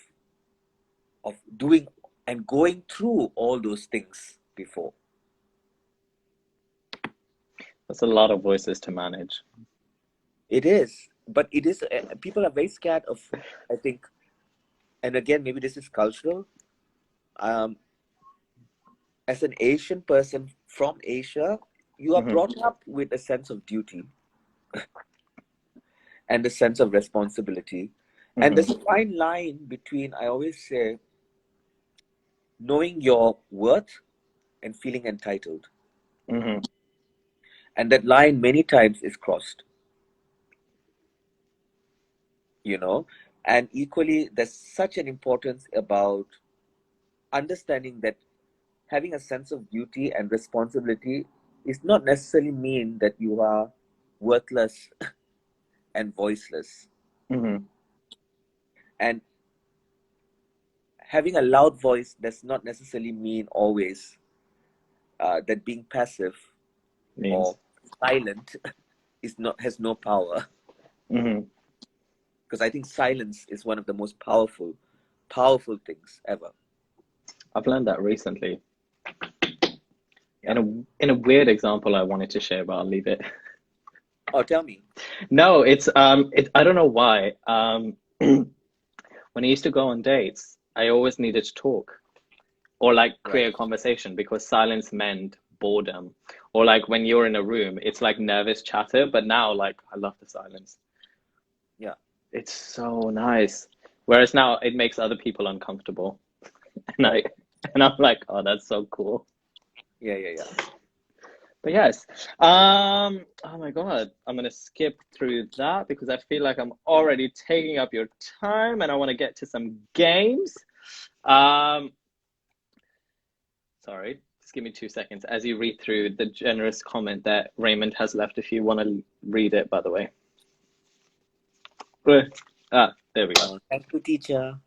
doing and going through all those things before. That's a lot of voices to manage. It is, but it is. People are very scared of, I think, and again, maybe this is cultural. As an Asian person from Asia, you are brought up with a sense of duty and a sense of responsibility. And there's a fine line between, I always say, knowing your worth and feeling entitled. And that line many times is crossed. And equally, there's such an importance about understanding that having a sense of duty and responsibility is not necessarily mean that you are worthless and voiceless. And having a loud voice does not necessarily mean always that being passive or silent has no power. Because I think silence is one of the most powerful things ever. I've learned that recently. In a weird example I wanted to share, but I'll leave it. Oh, tell me. No, it's I don't know why. When I used to go on dates, I always needed to talk, or like create a conversation, because silence meant boredom. Or like when you're in a room, it's like nervous chatter, but now, like, I love the silence. Yeah. It's so nice. Whereas now it makes other people uncomfortable. And I'm like, oh, that's so cool. Yeah. But yes, oh my God, I'm gonna skip through that because I feel like I'm already taking up your time and I want to get to some games. Sorry, just give me 2 seconds as you read through the generous comment that Raymond has left. If you want to read it, by the way. There we go. Thank you, teacher.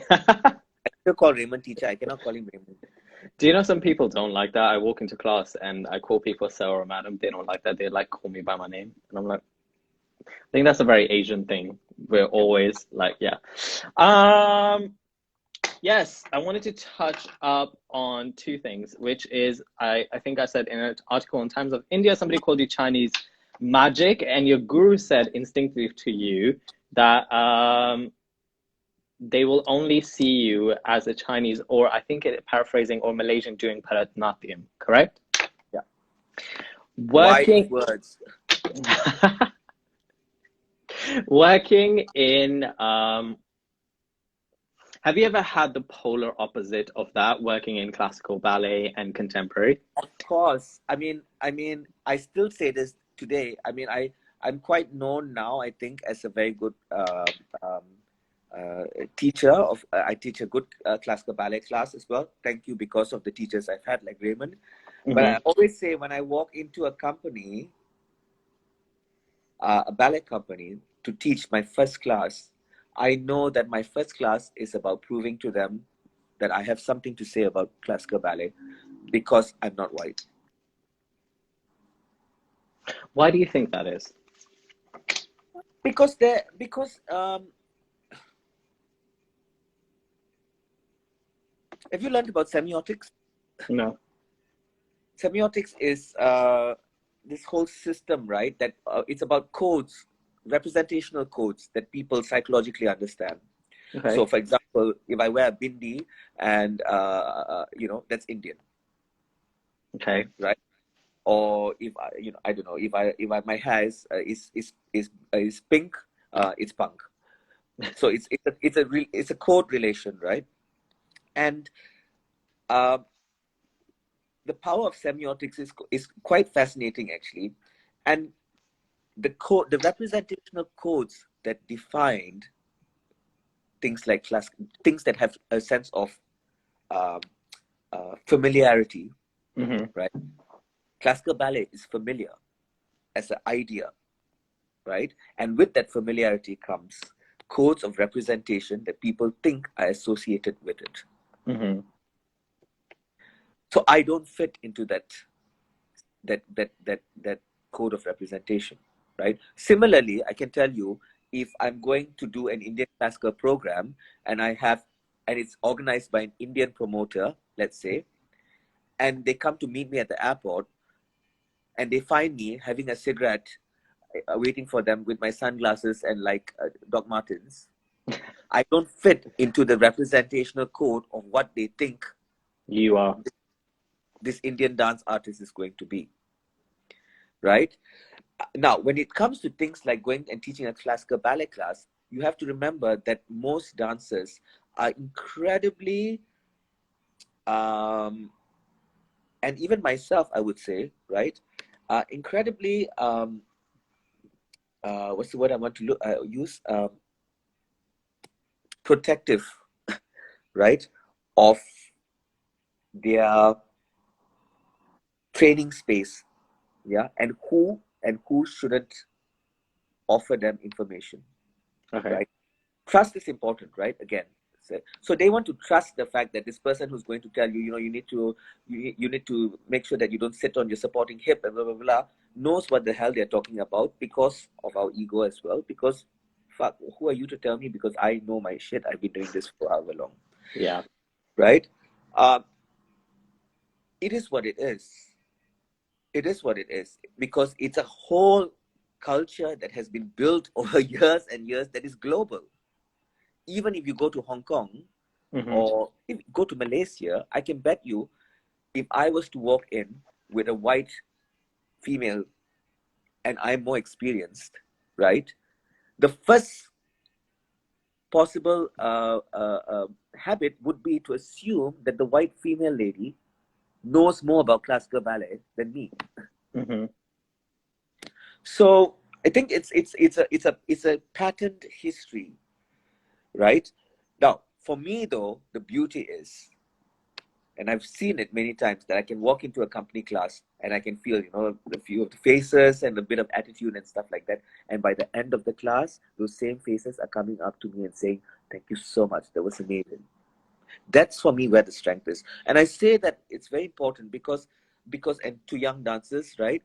I still call Raymond teacher. I cannot call him Raymond. Do you know some people don't like that? I walk into class and I call people sir or madam. They don't like that. They like call me by my name, and I'm like, I think that's a very Asian thing. We're always like, yeah. Yes, I wanted to touch up on two things, which is I think I said in an article in Times of India, somebody called you Chinese magic, and your guru said instinctively to you that they will only see you as a Chinese, or I think paraphrasing, or Malaysian doing Bharatanatyam, correct? Yeah. Working words. Working in have you ever had the polar opposite of that, working in classical ballet and contemporary? Of course. I mean, I still say this today. I mean, I'm quite known now, I think, as a very good teacher of. I teach a good classical ballet class as well. Thank you, because of the teachers I've had, like Raymond. Mm-hmm. But I always say, when I walk into a company, a ballet company, to teach my first class, I know that my first class is about proving to them that I have something to say about classical ballet, because I'm not white. Why do you think that is? Because have you learned about semiotics? No. Semiotics is this whole system, right? That it's about codes, representational codes that people psychologically understand. Okay. So, for example, if I wear a bindi, and that's Indian. Okay. Right. Or if I don't know, if my hair is pink, it's punk. So it's a code relation, right? And the power of semiotics is quite fascinating, actually. And the representational codes that defined things like things that have a sense of familiarity, mm-hmm. right? Classical ballet is familiar as an idea, right? And with that familiarity comes codes of representation that people think are associated with it. Mm-hmm. So I don't fit into that code of representation, right? Similarly, I can tell you, if I'm going to do an Indian classical program, and it's organized by an Indian promoter, let's say, and they come to meet me at the airport, and they find me having a cigarette, waiting for them with my sunglasses and Doc Martens, I don't fit into the representational code of what they think you are. This Indian dance artist is going to be, right? Now, when it comes to things like going and teaching a classical ballet class, you have to remember that most dancers are incredibly, and even myself, I would say, right, incredibly, what's the word I want to use? Protective, right, of their training space, yeah, and who shouldn't offer them information. Okay. Right? Trust is important, right? Again, so they want to trust the fact that this person who's going to tell you, you need to make sure that you don't sit on your supporting hip and blah blah blah, knows what the hell they're talking about, because of our ego as well. Because fuck, who are you to tell me? Because I know my shit. I've been doing this for however long. Yeah. Right. It is what it is. It is what it is, because it's a whole culture that has been built over years and years, that is global. Even if you go to Hong Kong, mm-hmm. or if you go to Malaysia, I can bet you, if I was to walk in with a white female and I'm more experienced, right, the first possible habit would be to assume that the white female lady knows more about classical ballet than me. Mm-hmm. So I think it's a patterned history, right? Now, For me, though, the beauty is, and I've seen it many times, that I can walk into a company class and I can feel, a few of the faces and a bit of attitude and stuff like that. And by the end of the class, those same faces are coming up to me and saying, "Thank you so much. That was amazing." That's for me where the strength is. And I say that it's very important because and to young dancers, right?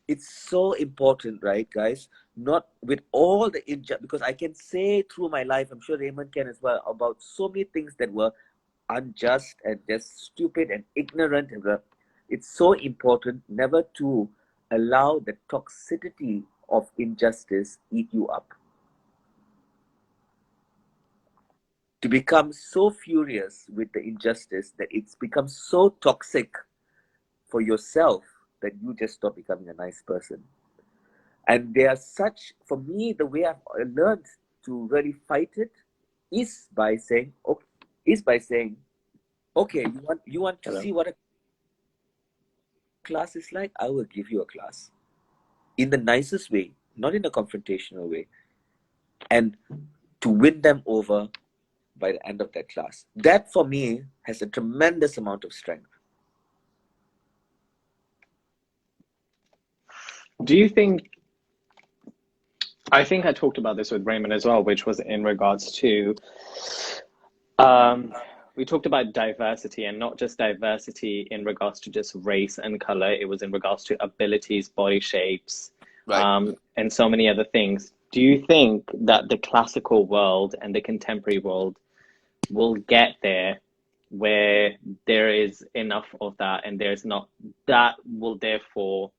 It's so important, right, guys? Not with all the because I can say through my life, I'm sure Raymond can as well, about so many things that were unjust and just stupid and ignorant. It's so important never to allow the toxicity of injustice eat you up. To become so furious with the injustice that it's become so toxic for yourself that you just stop becoming a nice person. And they are such, for me, the way I've learned to really fight it is by saying, okay, you want to see what a class is like? I will give you a class in the nicest way, not in a confrontational way, and to win them over by the end of that class. That for me has a tremendous amount of strength. Do you think, I think I talked about this with Raymond as well, which was in regards to, we talked about diversity, and not just diversity in regards to just race and color. It was in regards to abilities, body shapes, Right. and so many other things. Do you think that the classical world and the contemporary world will get there where there is enough of that, and there's not, that will therefore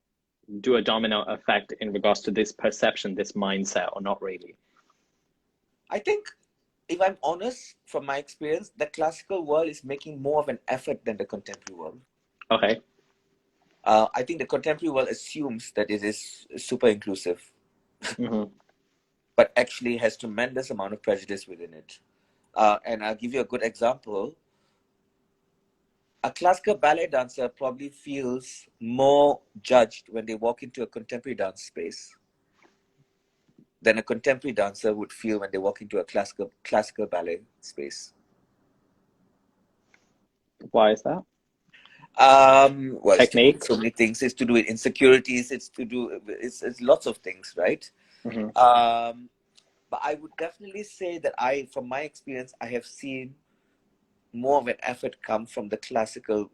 do a domino effect in regards to this perception, this mindset, or not really? I think, if I'm honest, from my experience, the classical world is making more of an effort than the contemporary world. Okay. I think the contemporary world assumes that it is super inclusive, but actually has tremendous amount of prejudice within it. And I'll give you a good example. A classical ballet dancer probably feels more judged when they walk into a contemporary dance space than a contemporary dancer would feel when they walk into a classical ballet space. Why is that? Well, it's to do with Technique? so many things. It's to do with insecurities. It's it's lots of things, right? But I would definitely say that from my experience, I have seen more of an effort come from the classical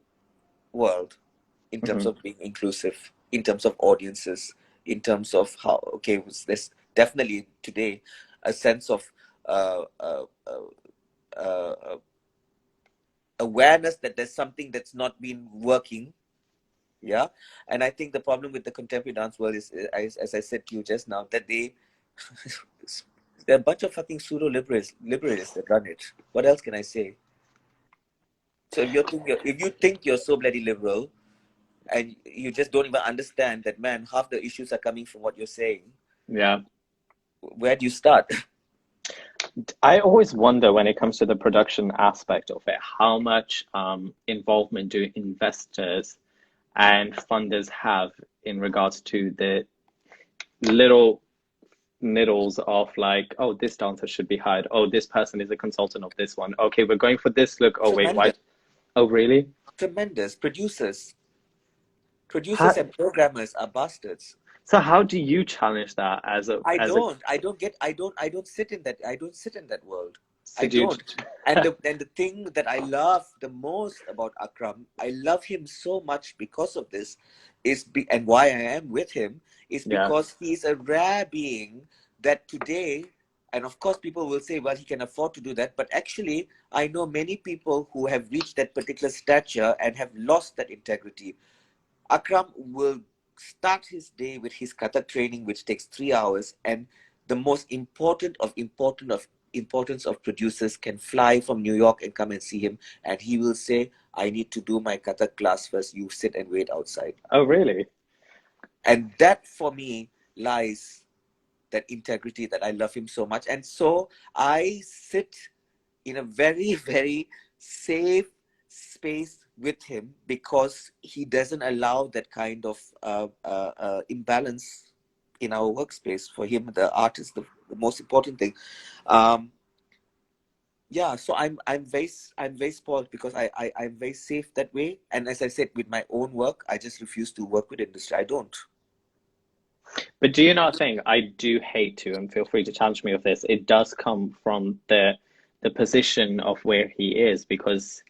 world in terms of being inclusive, in terms of audiences, in terms of how, okay, there's definitely today a sense of awareness that there's something that's not been working. Yeah. And I think the problem with the contemporary dance world is, as I said to you just now, that they're a bunch of fucking pseudo-liberals that run it. What else can I say? So if you think you're so bloody liberal, and you just don't even understand that, man, half the issues are coming from what you're saying. Yeah. Where do you start? I always wonder when it comes to the production aspect of it, how much involvement do investors and funders have in regards to the little niddles of like, oh, this dancer should be hired. Oh, this person is a consultant of this one. Okay, we're going for this look. Oh, wait, why? Oh, really? Tremendous. Producers and programmers are bastards. So how do you challenge that I don't sit in that world. I don't. And the thing that I love the most about Akram, I love him so much because of this, and why I am with him is because he's a rare being that today, and of course people will say, well, he can afford to do that, but actually I know many people who have reached that particular stature and have lost that integrity. Akram will start his day with his kata training, which takes 3 hours, and the most importance of producers can fly from New York and come and see him, and he will say, I need to do my kata class first, you sit and wait outside. Oh, really? And that for me lies that integrity that I love him so much. And so I sit in a very, very safe space with him because he doesn't allow that kind of imbalance in our workspace. For him, the art is the most important thing. Yeah, so I'm very spoiled because I'm very safe that way. And as I said, with my own work, I just refuse to work with industry. I don't. But do you not think, I do hate to, and feel free to challenge me with this, it does come from the position of where he is, because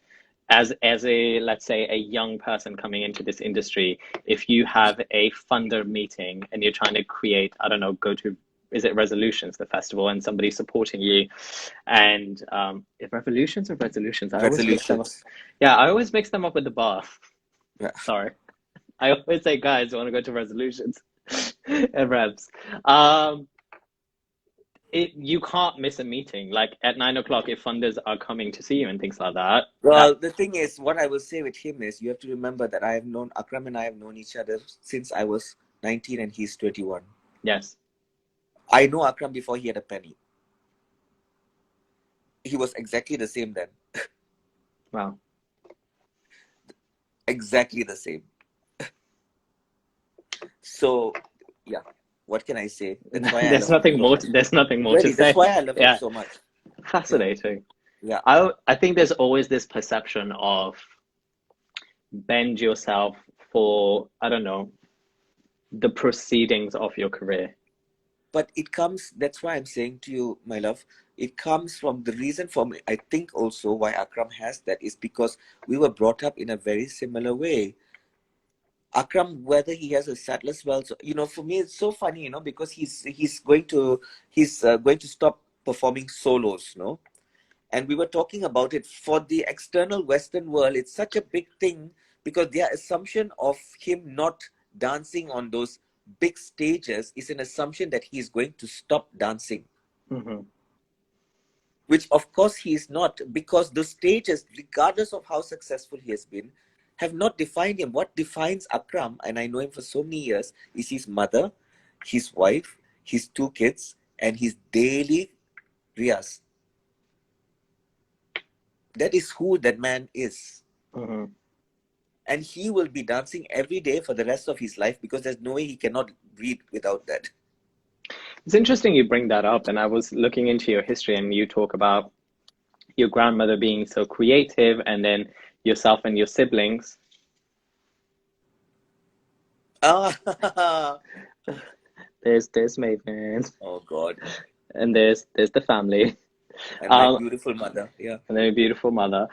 as a, let's say, a young person coming into this industry, if you have a funder meeting and you're trying to create, I don't know, go to, is it Resolutions, the festival, and somebody's supporting you, and if Revolutions or Resolutions, I always mix them up. Resolutions. Yeah, I always mix them up with the bar. Yeah. Sorry. I always say, guys, I want to go to Resolutions and Revs. You can't miss a meeting. Like at 9 o'clock, if funders are coming to see you and things like that. Well, the thing is, what I will say with him is, you have to remember that Akram and I have known each other since I was 19 and he's 21. Yes. I know Akram before he had a penny. He was exactly the same then. Wow. Exactly the same. So, yeah. What can I say? That's why There's nothing more. There's nothing more to really, say. that's why I love him Yeah. so much. Fascinating. Yeah. I think there's always this perception of bend yourself for, I don't know, the proceedings of your career. But it comes, that's why I'm saying to you, my love, it comes from the reason for me, I think also why Akram has that is because we were brought up in a very similar way. Akram, whether he has a Satlas well, so, for me it's so funny, because he's going to stop performing solos, no? And we were talking about it for the external Western world. It's such a big thing because their assumption of him not dancing on those big stages is an assumption that he is going to stop dancing. Mm-hmm. Which of course he is not, because the stages, regardless of how successful he has been, have not defined him. What defines Akram, and I know him for so many years, is his mother, his wife, his 2 kids, and his daily riyas. That is who that man is. Mm-hmm. And he will be dancing every day for the rest of his life because there's no way he cannot breathe without that. It's interesting you bring that up, and I was looking into your history, and you talk about your grandmother being so creative, and then yourself and your siblings. Ah, There's Mavin. oh God. And there's the family. And my beautiful mother, yeah. And then a beautiful mother.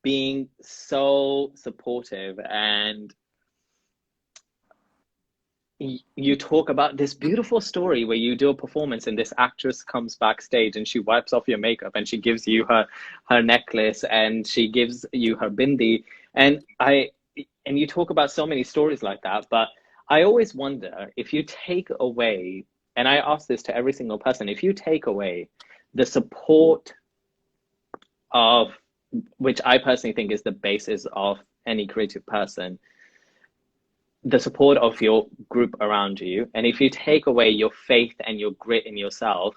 Being so supportive, and you talk about this beautiful story where you do a performance and this actress comes backstage and she wipes off your makeup and she gives you her necklace and she gives you her bindi, and you talk about so many stories like that. But I always wonder, if you take away, and I ask this to every single person, if you take away the support of, which I personally think is the basis of any creative person, the support of your group around you, and if you take away your faith and your grit in yourself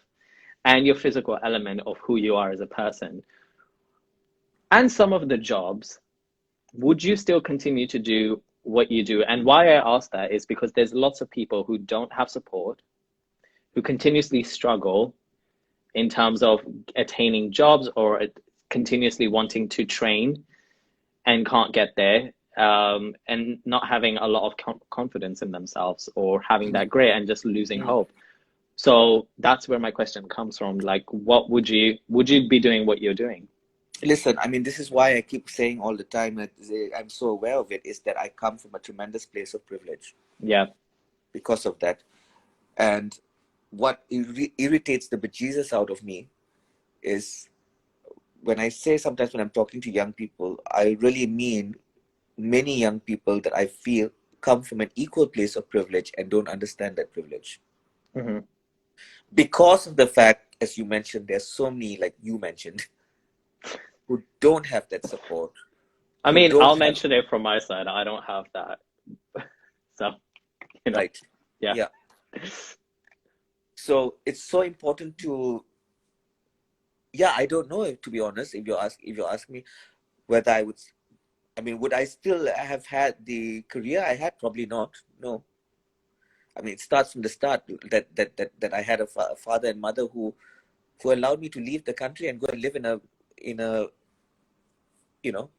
and your physical element of who you are as a person and some of the jobs, would you still continue to do what you do? And why I ask that is because there's lots of people who don't have support, who continuously struggle in terms of attaining jobs or continuously wanting to train and can't get there, and not having a lot of confidence in themselves or having that grit and just losing hope. So that's where my question comes from. Like, what would you be doing what you're doing? Listen, I mean, this is why I keep saying all the time that I'm so aware of it, is that I come from a tremendous place of privilege. Yeah. Because of that. And what irritates the bejesus out of me is when I say sometimes when I'm talking to young people, I really mean many young people that I feel come from an equal place of privilege and don't understand that privilege. Mm-hmm. Because of the fact, as you mentioned, there's so many, like you mentioned, who don't have that support. I mean, I'll mention it from my side. I don't have that. So, Right. Yeah. So it's so important to, I don't know, to be honest, if you ask me whether would I still have had the career I had? Probably not. No. I mean, it starts from the start that I had a father and mother who who allowed me to leave the country and go and live in a you know,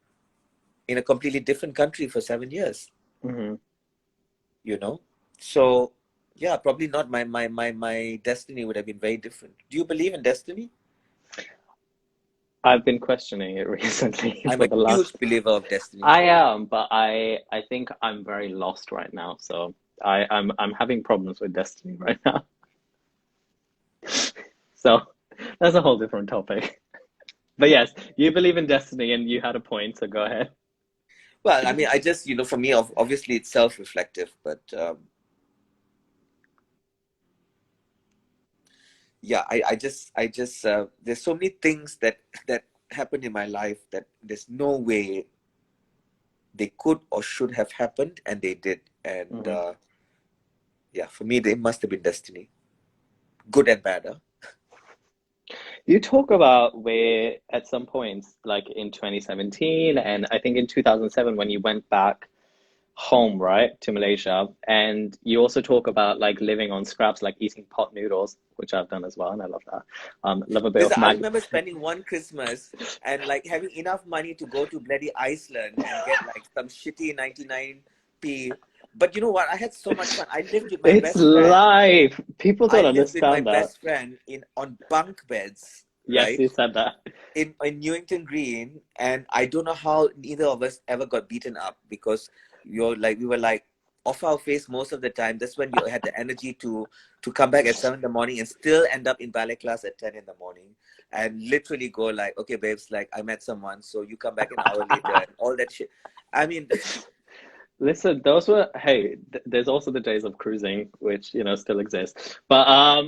in a completely different country for 7 years. You know, so yeah, probably not. My destiny would have been very different. Do you believe in destiny? I've been questioning it recently. I'm for a the last... huge believer of destiny. I am, but I think I'm very lost right now. So I'm having problems with destiny right now. So that's a whole different topic. But yes, you believe in destiny, and you had a point. So go ahead. Well, I mean, I just, you know, for me, obviously it's self-reflective, but yeah, I just there's so many things that happened in my life that there's no way they could or should have happened, and they did. And yeah, for me, they must have been destiny, good and bad. You talk about where at some points, like in 2017, and I think in 2007, when you went back home, right, to Malaysia, and you also talk about like living on scraps, like eating pot noodles, which I've done as well, and I love that. Love a bit of I remember spending one Christmas and like having enough money to go to bloody Iceland and get like some shitty 99p. But you know what? I had so much fun. I lived with my best friend. It's life. People don't understand that. I lived with my best friend on bunk beds. Yes, right? you said that. In Newington Green, and I don't know how neither of us ever got beaten up, because we were like off our face most of the time. That's when you had the energy to come back at 7 in the morning and still end up in ballet class at 10 in the morning, and literally go like, okay, babes, like I met someone, so you come back an hour later and all that shit. I mean, listen, those were, hey, there's also the days of cruising, which, you know, still exist. But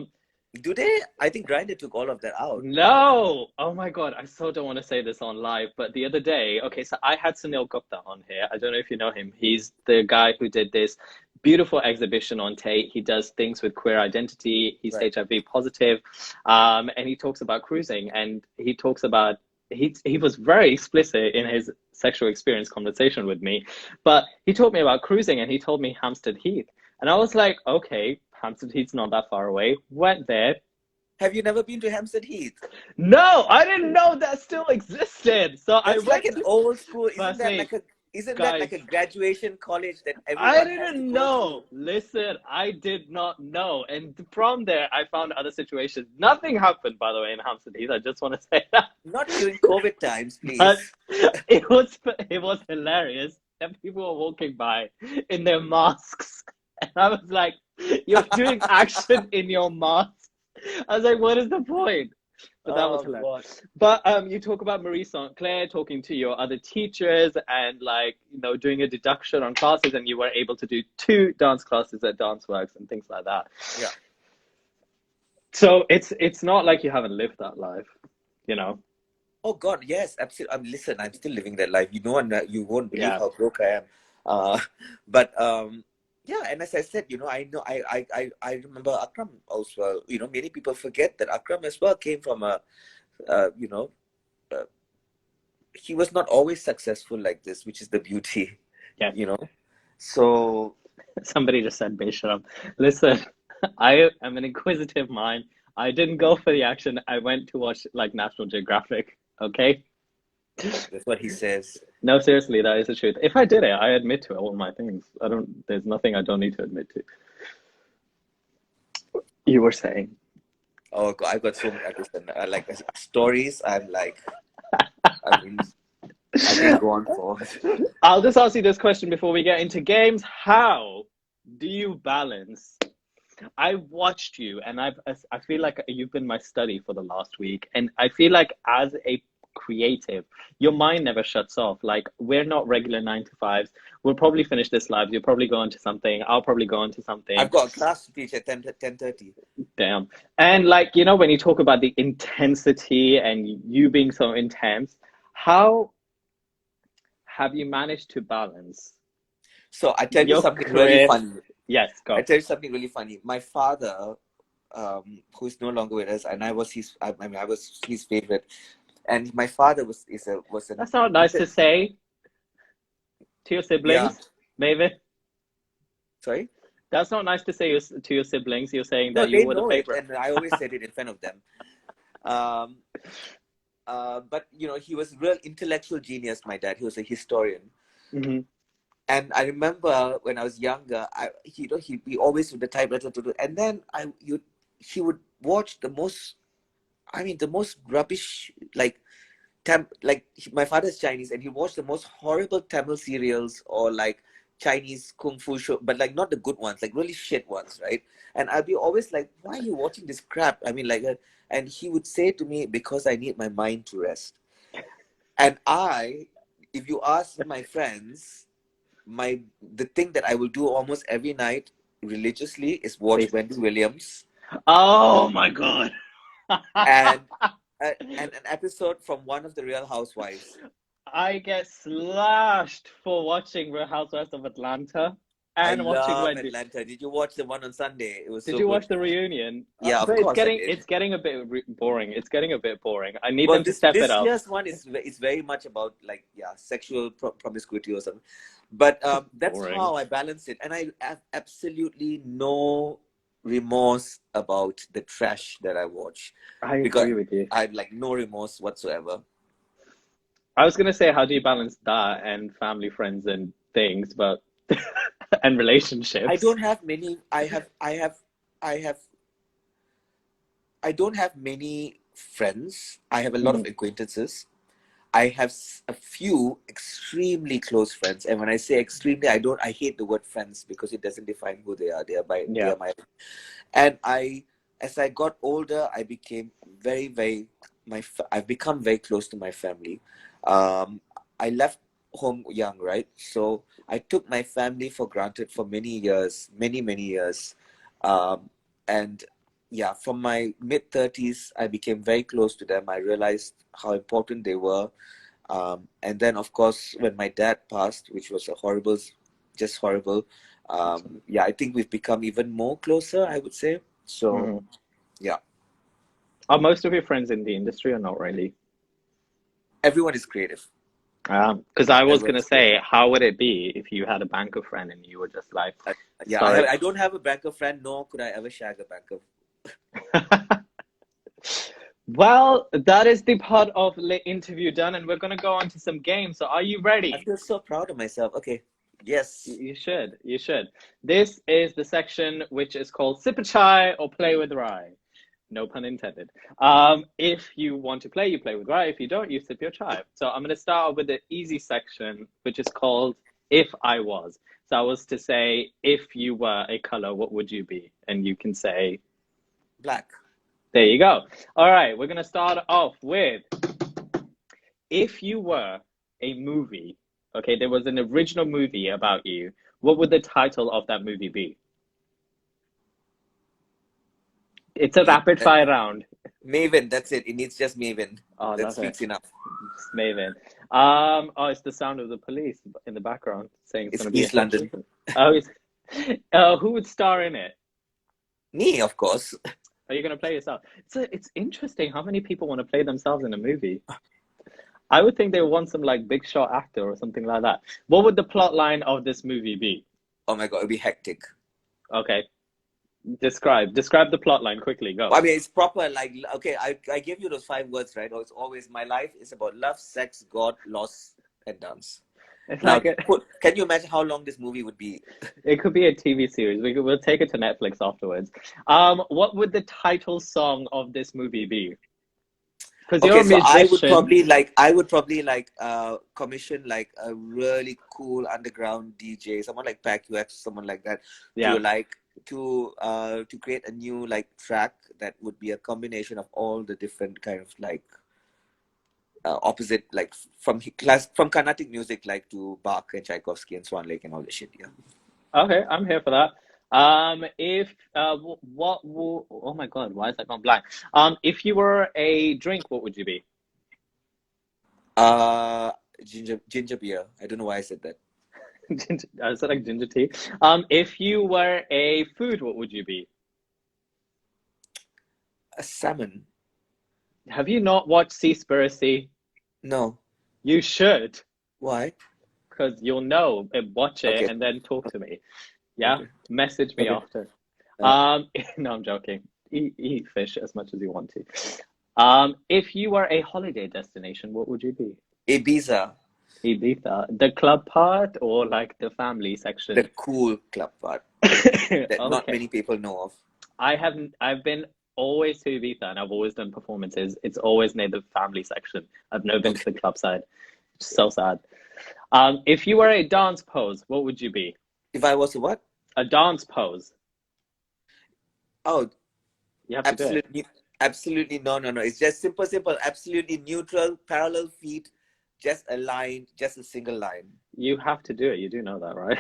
do they? I think Grindr took all of that out. No! Oh my God, I so don't want to say this on live, but the other day, okay, so I had Sunil Gupta on here. I don't know if you know him. He's the guy who did this beautiful exhibition on Tate. He does things with queer identity. He's Right. HIV positive. And he talks about cruising, and he talks about, he was very explicit in his sexual experience conversation with me, but he told me about cruising, and he told me Hampstead Heath. And I was like, okay, Hampstead Heath's not that far away. Went there. Have you never been to Hampstead Heath? No, I didn't know that still existed. So That's like an old school. Isn't that like a graduation college that everyone I has to didn't go know. through? Listen, I did not know. And from there, I found other situations. Nothing happened, by the way, in Hampstead Heath. I just want to say that. Not during COVID times, please. But it was hilarious. And people were walking by in their masks. And I was like, you're doing action in your mask. I was like, what is the point? But that was hilarious. God. But you talk about Marie St. Clair, talking to your other teachers, and like, you know, doing a deduction on classes, and you were able to do 2 dance classes at DanceWorks and things like that. Yeah. So it's not like you haven't lived that life, you know. Oh God, yes, absolutely. Listen, I'm still living that life. You know, and you won't believe how broke I am. But yeah, and as I said, you know, I remember Akram also. You know, many people forget that Akram as well came from you know, he was not always successful like this, which is the beauty. Yeah. You know, so somebody just said Besharam. Listen, I am an inquisitive mind. I didn't go for the action. I went to watch like National Geographic. Okay. That's what he says. No, seriously, that is the truth. If I did it, I admit to all my things. There's nothing I don't need to admit to. You were saying. Oh God, I've got so many like stories. I'm like, I can go on for. I'll just ask you this question before we get into games. How do you balance? I watched you, and I feel like you've been my study for the last week, and I feel like as a creative, your mind never shuts off. Like, we're not regular 9 to 5s. We'll probably finish this live. You'll probably go on to something. I'll probably go on to something. I've got a class to teach at 10:30. Damn. And like, you know, when you talk about the intensity and you being so intense, how have you managed to balance? So I tell you something really funny. Yes, go. I tell you something really funny. My father, who is no longer with us, and I was his favorite. And my father was. That's not nice to say to your siblings, Mavin. Sorry? That's not nice to say to your siblings. You're saying that you were the favorite. And I always said it in front of them. Um, but he was a real intellectual genius. My dad, he was a historian. Mm-hmm. And I remember when I was younger, he always with the typewriter to do, and then he would watch the most rubbish, like my father's Chinese, and he watched the most horrible Tamil serials or like Chinese kung fu show, but like not the good ones, like really shit ones, right? And I'd be always like, why are you watching this crap? I mean, like, and he would say to me, because I need my mind to rest. And if you ask my friends, the thing that I will do almost every night religiously is watch Wendy Williams. Oh my God. and an episode from one of the Real Housewives. I get slashed for watching Real Housewives of Atlanta and watching Wendy. Atlanta. Did you watch the one on Sunday? It was Did you watch the reunion? Yeah, of course. It's getting a bit boring. It's getting a bit boring. I need them to step it up. This year's one is very much about like sexual promiscuity or something. But that's boring. How I balance it, and I have absolutely no remorse about the trash that I watch. I agree with you. I have like no remorse whatsoever. I was gonna say, how do you balance that and family, friends, and things, but and relationships? I don't have many. I don't have many friends. I have a lot of acquaintances. I have a few extremely close friends, and when I say extremely, I hate the word friends because it doesn't define who they are. They are my. And as I got older, I became I've become very close to my family. I left home young, right? So I took my family for granted for many years, many years, and yeah, from my mid-30s, I became very close to them. I realized how important they were. And then, of course, when my dad passed, which was just horrible, I think we've become even more closer, I would say. So, yeah. Are most of your friends in the industry or not really? Everyone is creative. Because I was going to say, how would it be if you had a banker friend and you were just like... I don't have a banker friend, nor could I ever shag a banker. Well, that is the part of the interview done, and we're going to go on to some games. So are you ready? I feel so proud of myself. Okay. Yes. You should. This is the section which is called Sip a Chai or Play with Rai. No pun intended. If you want to play, you play with Rai. If you don't, you sip your chai. So I'm going to start with the easy section, which is called If I Was. So I was to say, if you were a color, what would you be? And you can say... Black. There you go. All right, we're going to start off with, if you were a movie, okay, there was an original movie about you, what would the title of that movie be? It's a rapid fire round. Mavin, that's it. It needs just Mavin. Oh, that speaks enough. It's Mavin. It's the sound of the police in the background saying it's East London. Who would star in it? Me, of course. Are you going to play yourself? It's interesting how many people want to play themselves in a movie. I would think they would want some like big shot actor or something like that. What would the plot line of this movie be? Oh my God, it'd be hectic. Okay. Describe the plot line quickly. Go. I mean, it's proper. Like, okay, I gave you those 5 words, right? It's always my life is about love, sex, God, loss, and dance. It's now, like can you imagine how long this movie would be? It could be a TV series. We'll take it to Netflix afterwards. What would the title song of this movie be? Because you're a musician. I would probably commission like a really cool underground DJ, someone like PackUX, someone like that. Yeah. To create a new like track that would be a combination of all the different kind of like opposite, like from Carnatic music like to Bach and Tchaikovsky and Swan Lake and all this shit. Yeah. Okay, I'm here for that. Oh my God, why is that gone blank? If you were a drink, what would you be? Ginger beer. I don't know why I said that. I said like ginger tea. If you were a food, what would you be? A salmon. Have you not watched Seaspiracy? No. You should. Why? Because you'll know and watch it, okay. And then talk to me. Yeah? Okay. Message me after. No, I'm joking. Eat fish as much as you want to. If you were a holiday destination, what would you be? Ibiza, Ibiza, the club part or like the family the section? cool club part that not Okay. many people know of. I've been always to Ibiza and I've always done performances. It's always near the family section. I've never been to Okay. the club side. So sad. If you were a dance pose, what would you be? If I was what? A dance pose. Oh, You have to do it. absolutely no, no, no. It's just simple, absolutely neutral, parallel feet, just aligned, just a single line. You have to do it. You do know that, right?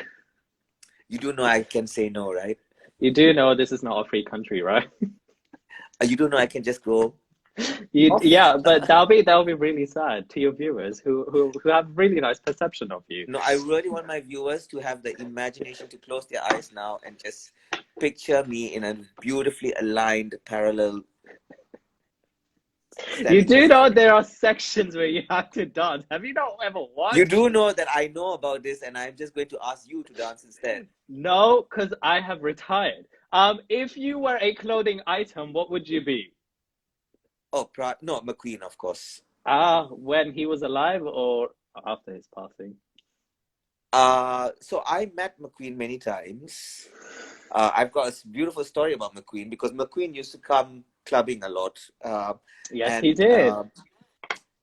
You do know I can say no, right? You do know this is not a free country, right? You do know I can just go off. Yeah, but that'll be really sad to your viewers who have really nice perception of you. No, I really want my viewers to have the imagination to close their eyes now and just picture me in a beautifully aligned, parallel You standing do position. know there are sections where you have to dance. Have you not ever watched? You do know that I know about this, and I'm just going to ask you to dance instead. No, because I have retired. If you were a clothing item, what would you be? Oh, no, McQueen, of course. When he was alive or after his passing? So I met McQueen many times. I've got a beautiful story about McQueen because McQueen used to come clubbing a lot. Yes, he did.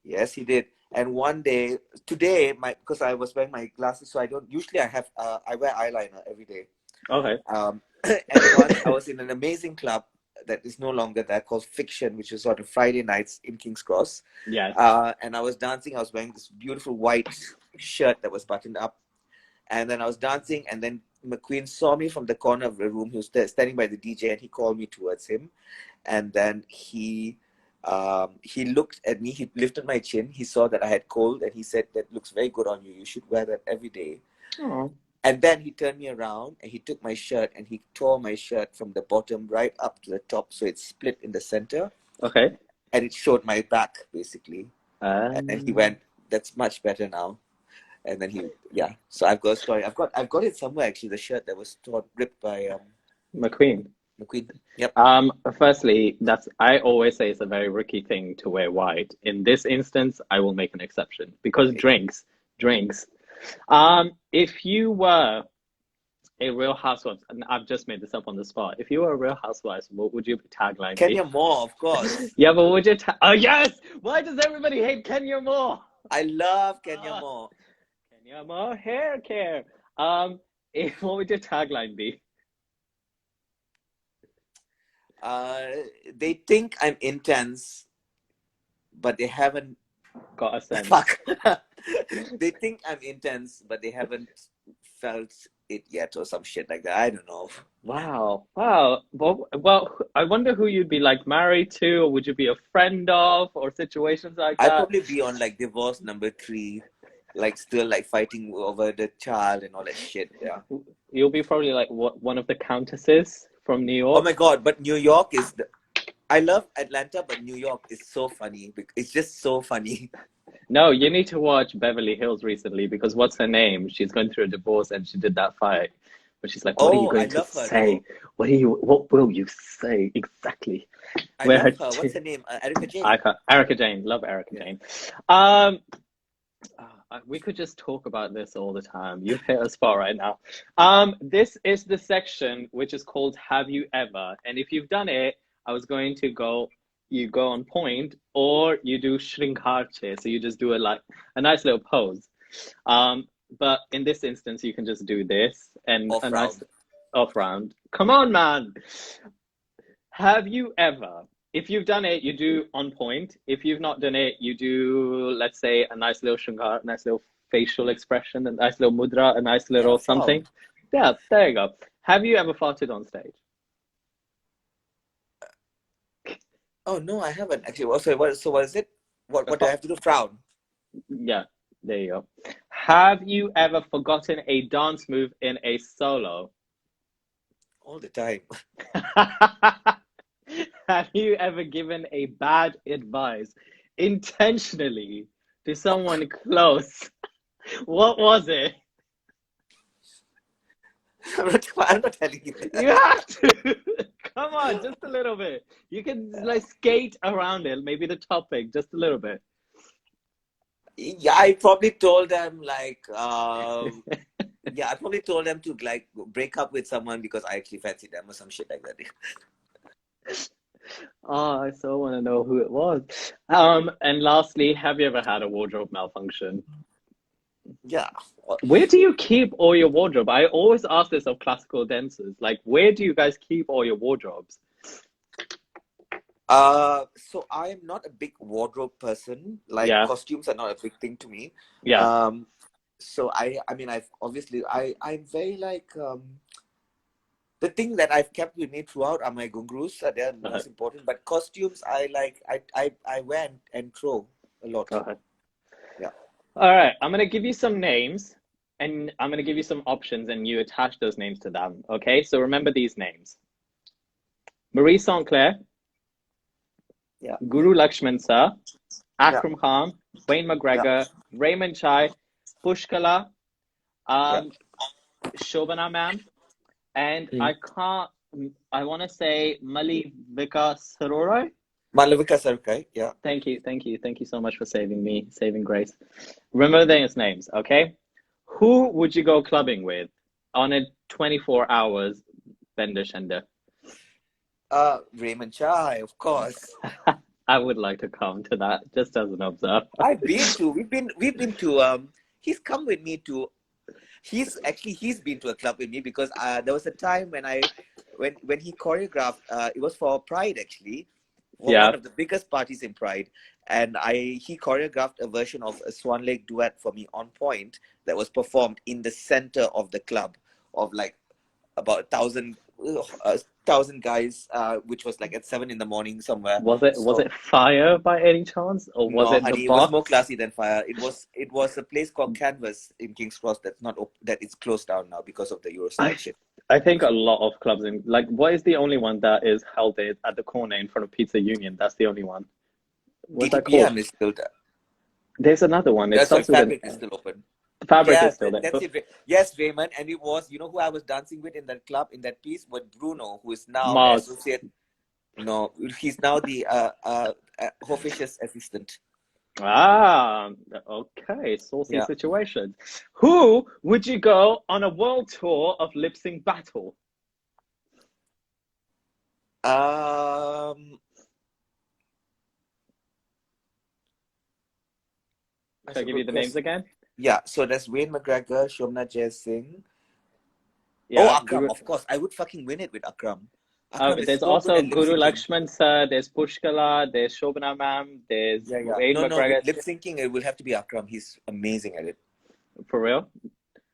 Yes, he did. And one day, today, because I was wearing my glasses, so I don't usually I wear eyeliner every day. Okay. And once I was in an amazing club that is no longer there called Fiction, which is sort of Friday nights in King's Cross. Yes. And I was dancing. I was wearing this beautiful white shirt that was buttoned up. And then I was dancing, and then McQueen saw me from the corner of the room. He was standing by the DJ, and he called me towards him. And then he looked at me. He lifted my chin. He saw that I had cold, and he said, "That looks very good on you. You should wear that every day." Oh. And then he turned me around, and he took my shirt, and he tore my shirt from the bottom right up to the top, so it split in the center. Okay. And it showed my back, basically. And then he went, "That's much better now." And then so I've got a story. I've got it somewhere, actually, the shirt that was ripped by McQueen. Yep. Firstly, I always say it's a very rookie thing to wear white. In this instance, I will make an exception because drinks. If you were a Real Housewives, and I've just made this up on the spot. If you were a Real Housewives, what would your tagline Kenya be? Moore, of course. Yeah, but would your oh yes! Why does everybody hate Kenya Moore? I love Kenya Moore. Kenya Moore hair care. What would your tagline be? They think I'm intense, but they haven't Got a sense. Fuck. They think I'm intense, but they haven't felt it yet, or some shit like that. I don't know. Wow. Well, I wonder who you'd be like married to, or would you be a friend of, or situations like that? I'd probably be on like divorce number 3, like still like fighting over the child and all that shit. Yeah. You'll be probably like one of the countesses from New York. Oh my god! But New York is I love Atlanta, but New York is so funny. It's just so funny. No, you need to watch Beverly Hills recently because what's her name? She's going through a divorce and she did that fight. But she's like, what are you going to say? What will you say exactly? I love her. What's her name? Erica Jane. Erica Jane. Love Erica Jane. We could just talk about this all the time. You've hit a spot right now. This is the section which is called Have You Ever? And if you've done it, I was going to go, you go on point, or you do shrinkharche. So you just do a nice little pose. But in this instance, you can just do this and a nice off round. Come on, man. Have you ever, if you've done it, you do on point. If you've not done it, you do, let's say, a nice little shrinkar, a nice little facial expression, a nice little mudra, a nice little something. Yeah, there you go. Have you ever farted on stage? Oh no, I haven't actually. So what is it? What do I have to do? Frown. Yeah, there you go. Have you ever forgotten a dance move in a solo? All the time. Have you ever given a bad advice intentionally to someone close? What was it? I'm not telling you that. You have to. Come on, just a little bit. You can like skate around it, maybe the topic, just a little bit. Yeah, I probably told them like, yeah, I probably told them to like break up with someone because I actually fancy them or some shit like that. Oh, I so want to know who it was. And lastly, have you ever had a wardrobe malfunction? Yeah. Where do you keep all your wardrobe? I always ask this of classical dancers. Like, where do you guys keep all your wardrobes? So I am not a big wardrobe person. Like Yeah. costumes are not a big thing to me. Yeah. So I mean, I'm very like, the thing that I've kept with me throughout are my gungurus. They're the most important. But costumes, I wear and throw a lot. Yeah. All right. I'm gonna give you some names, and I'm gonna give you some options, and you attach those names to them. Okay. So remember these names: Marie St. Clair, Yeah. Guru Lakshman Sir, Yeah. Akram Khan, Wayne McGregor, Raymond Chai, Pushkala, Shobana Ma'am, and I want to say Malavika Saroy. Malavika Sarkai, yeah. Thank you so much for saving Grace. Remember those names, okay? Who would you go clubbing with on a 24 hours bender shender? Raymond Chai, of course. I would like to come to that just as an observer. We've been to he's come with me to he's been to a club with me because there was a time when he choreographed, it was for Pride actually, for one of the biggest parties in Pride, and he choreographed a version of a Swan Lake duet for me on point that was performed in the center of the club of like about 1,000 guys, which was like at 7 in the morning somewhere. Was it fire by any chance, or was it honey, the it was box? more classy than fire. It was a place called Canvas in King's Cross that is closed down now because of the Eurostar shit. I think a lot of clubs what is the only one that is held at the corner in front of Pizza Union? That's the only one. What's that called? DTPM is still there. There's another one. It starts with Fabric is still open. The Fabric is still there. That's it. Yes, Raymond, and it was, you know who I was dancing with in that club, in that piece, was Bruno, who is now Mars. associate. No, he's now the officious assistant. Ah, okay, saucy situation. Who would you go on a world tour of lip sync battle? Should I give you the names again? Yeah, so there's Wayne McGregor, Shobna Jai Singh. Yeah, Akram, of course. I would fucking win it with Akram. There's also Guru Lakshman Sir, there's Pushkala, there's Shobana Ma'am, there's Wayne McGregor. Lip syncing, it will have to be Akram. He's amazing at it. For real?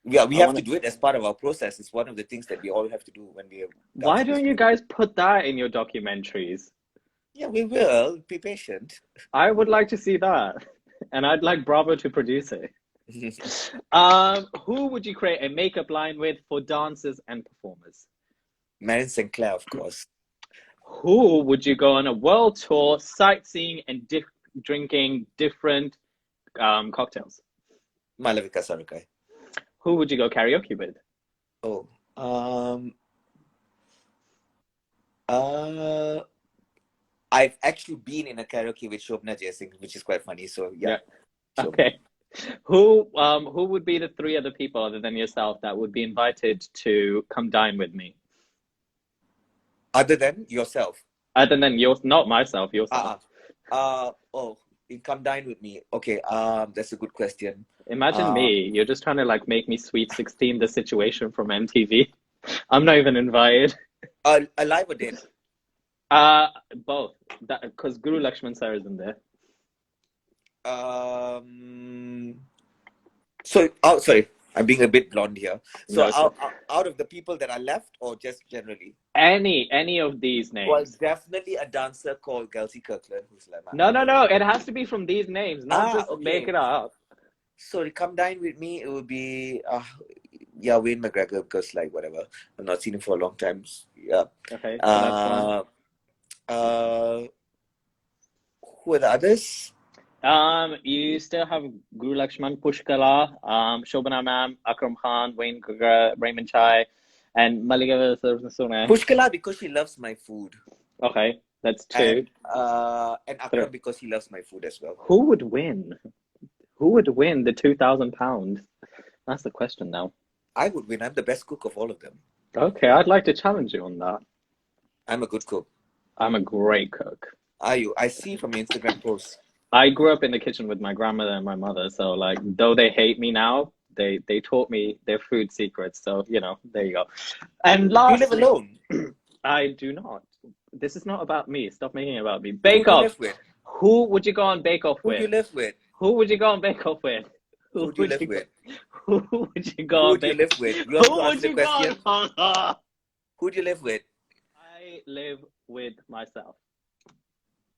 Yeah, we have to do it as part of our process. It's one of the things that we all have to do when we are. Why don't you guys put that in your documentaries? Yeah, we will. Be patient. I would like to see that. And I'd like Bravo to produce it. Who would you create a makeup line with for dancers and performers? Mavin Khoo, of course. Who would you go on a world tour, sightseeing and drinking different cocktails? Malavika Sarkai. Who would you go karaoke with? I've actually been in a karaoke with Shobna Jai Singh, which is quite funny. So yeah. Okay. Who would be the 3 other people other than yourself that would be invited to come dine with me? Other than yourself? Other than not myself, yourself. Come dine with me. Okay, that's a good question. Imagine me. You're just trying to like make me Sweet 16 the situation from MTV. I'm not even invited. Alive or dead? Both. Because Guru Lakshman Sir isn't there. Sorry, I'm being a bit blonde here. So out of the people that are left, or just generally? Any of these names. Well, definitely a dancer called Kelsey Kirkland, who's like No. It has to be from these names, not just make it up. So to come dine with me, it would be Wayne McGregor, because like whatever, I've not seen him for a long time. Yeah. Okay. So that's one. Who are the others? You still have Guru Lakshman, Pushkala, Shobana Ma'am, Akram Khan, Wayne McGregor, Raymond Chai, And Malika Suna. Pushkala because she loves my food. Okay, that's 2. And Akram because he loves my food as well. Who would win? Who would win the £2,000? That's the question now. I would win. I'm the best cook of all of them. Okay, I'd like to challenge you on that. I'm a good cook. I'm a great cook. Are you? I see from your Instagram posts. I grew up in the kitchen with my grandmother and my mother, so like, though they hate me now, they taught me their food secrets. So, you know, there you go. And lastly, you live alone? I do not. This is not about me. Stop making it about me. Bake Off. Who would you go on Bake Off with? Who do you live with? Who would you go on Bake Off with? Who do you live with? Who would you go on Bake Off with? You have to answer the question. Who do you live with? I live with myself.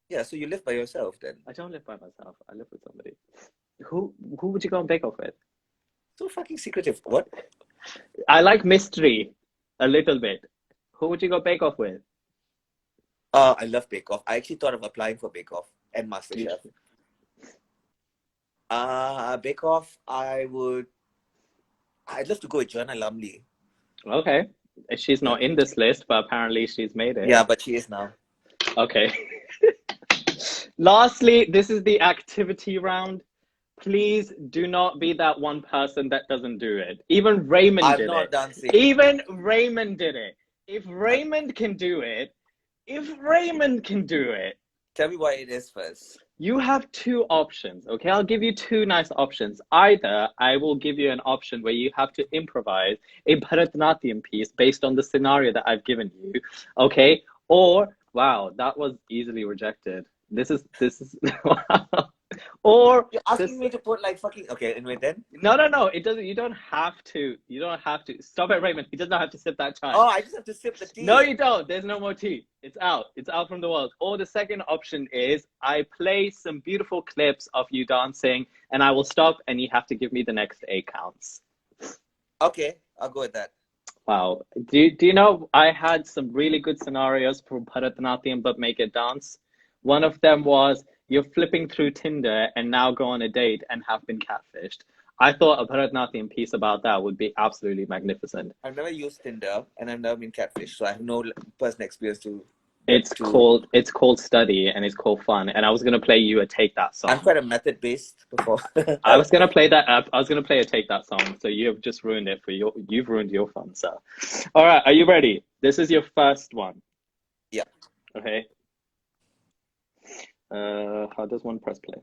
Yeah, so you live by yourself then? I don't live by myself. I live with somebody. Who would you go on Bake Off with? So fucking secretive. What? I like mystery a little bit. Who would you go Bake Off with? I love Bake Off. I actually thought of applying for Bake Off and MasterChef. Bake Off, I'd love to go with Joanna Lumley. Okay. She's not in this list, but apparently she's made it. Yeah, but she is now. Okay. Lastly, this is the activity round. Please do not be that one person that doesn't do it. Even Raymond did it. I'm not dancing. Even Raymond did it. If Raymond can do it, tell me why it is first. You have 2 options, okay? I'll give you 2 nice options. Either I will give you an option where you have to improvise a Bharatanatyam piece based on the scenario that I've given you, okay? Or, wow, that was easily rejected. This is wow. Or you're asking me to put like fucking anyway then. No, it doesn't. You don't have to. Stop it, Raymond. He does not have to sip that chai. Oh, I just have to sip the tea. No, you don't. There's no more tea. It's out from the world. Or the second option is I play some beautiful clips of you dancing and I will stop and you have to give me the next 8 counts. Okay, I'll go with that. Wow. Do you know I had some really good scenarios for Bharatanatyam but make it dance? One of them was you're flipping through Tinder and now go on a date and have been catfished. I thought a Bharatanatyam piece about that would be absolutely magnificent. I've never used Tinder and I've never been catfished, so I have no personal experience to... It's called Study and it's called Fun. And I was going to play you a Take That song. I'm quite a method-based before. I was going to play a Take That song, so you've just ruined it you've ruined your fun, sir. All right, are you ready? This is your first one. Yeah. Okay. How does one press play?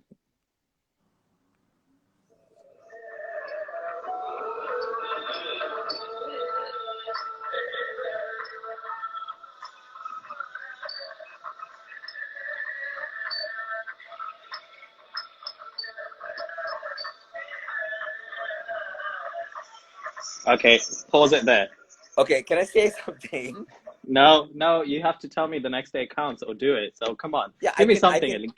Okay, pause it there. Okay, can I say something? No, you have to tell me the next 8 counts or do it. So come on, give me something.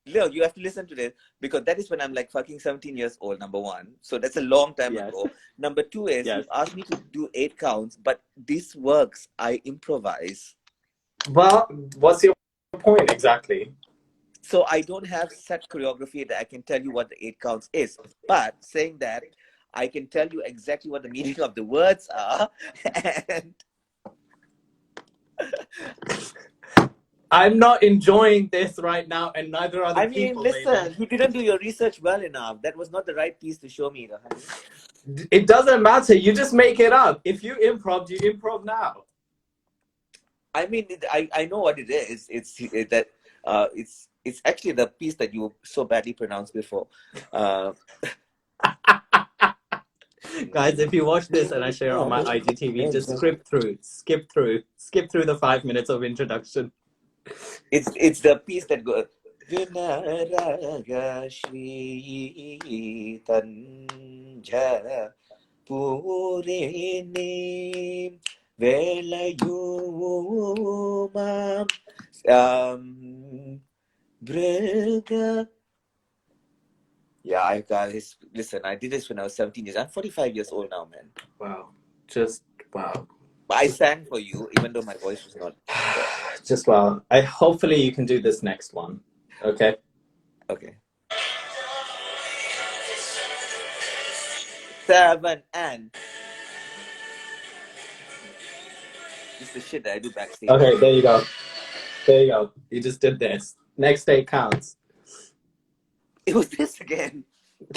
Leo, you have to listen to this because that is when I'm like fucking 17 years old, number one. So that's a long time ago. Number 2 is you've asked me to do 8 counts, but this works. I improvise. Well, what's your point exactly? So I don't have set choreography that I can tell you what the 8 counts is. But saying that, I can tell you exactly what the meaning of the words are. And I'm not enjoying this right now, and neither are the people. Listen, you didn't do your research well enough. That was not the right piece to show me. It doesn't matter. You just make it up. If you improv now. I mean, I know what it is. It's actually the piece that you so badly pronounced before. Guys, if you watch this and I share it on my IGTV, just skip through the 5 minutes of introduction. It's the piece that goes. Yeah, guys, listen, I did this when I was 17 years. I'm 45 years old now, man. Wow. Just wow. But I sang for you, even though my voice was not. Just wow. Hopefully you can do this next one. Okay? Okay. 7 and This is the shit that I do backstage. Okay, there you go. There you go. You just did this. Next day counts. It was this again.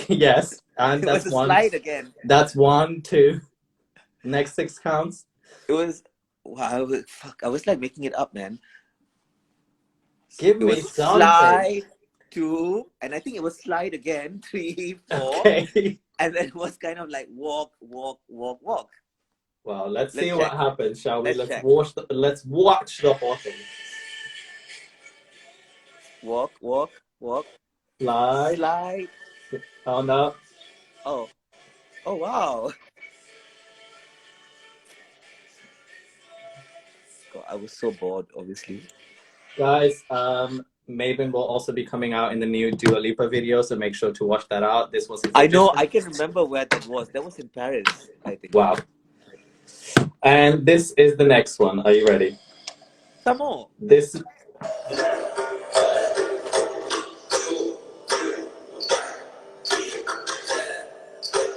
Yes, and It that's was a one. slide again. That's 1, 2. Next 6 counts. It was wow. Fuck. I was like making it up, man. Give It me was something. slide 2, and I think it was slide again 3, 4, Okay. and then it was kind of like walk, walk, walk, walk. Well, let's see check. what happens, shall we? Let's check. Let's watch the whole thing. Walk, walk, walk. Slide. Slide. Oh no. Oh. Oh wow. God, I was so bored, obviously. Guys, Mavin will also be coming out in the new Dua Lipa video, so make sure to watch that out. This was his I know, audition. I can remember where that was. That was in Paris, I think. Wow. And this is the next one. Are you ready? Some more. This.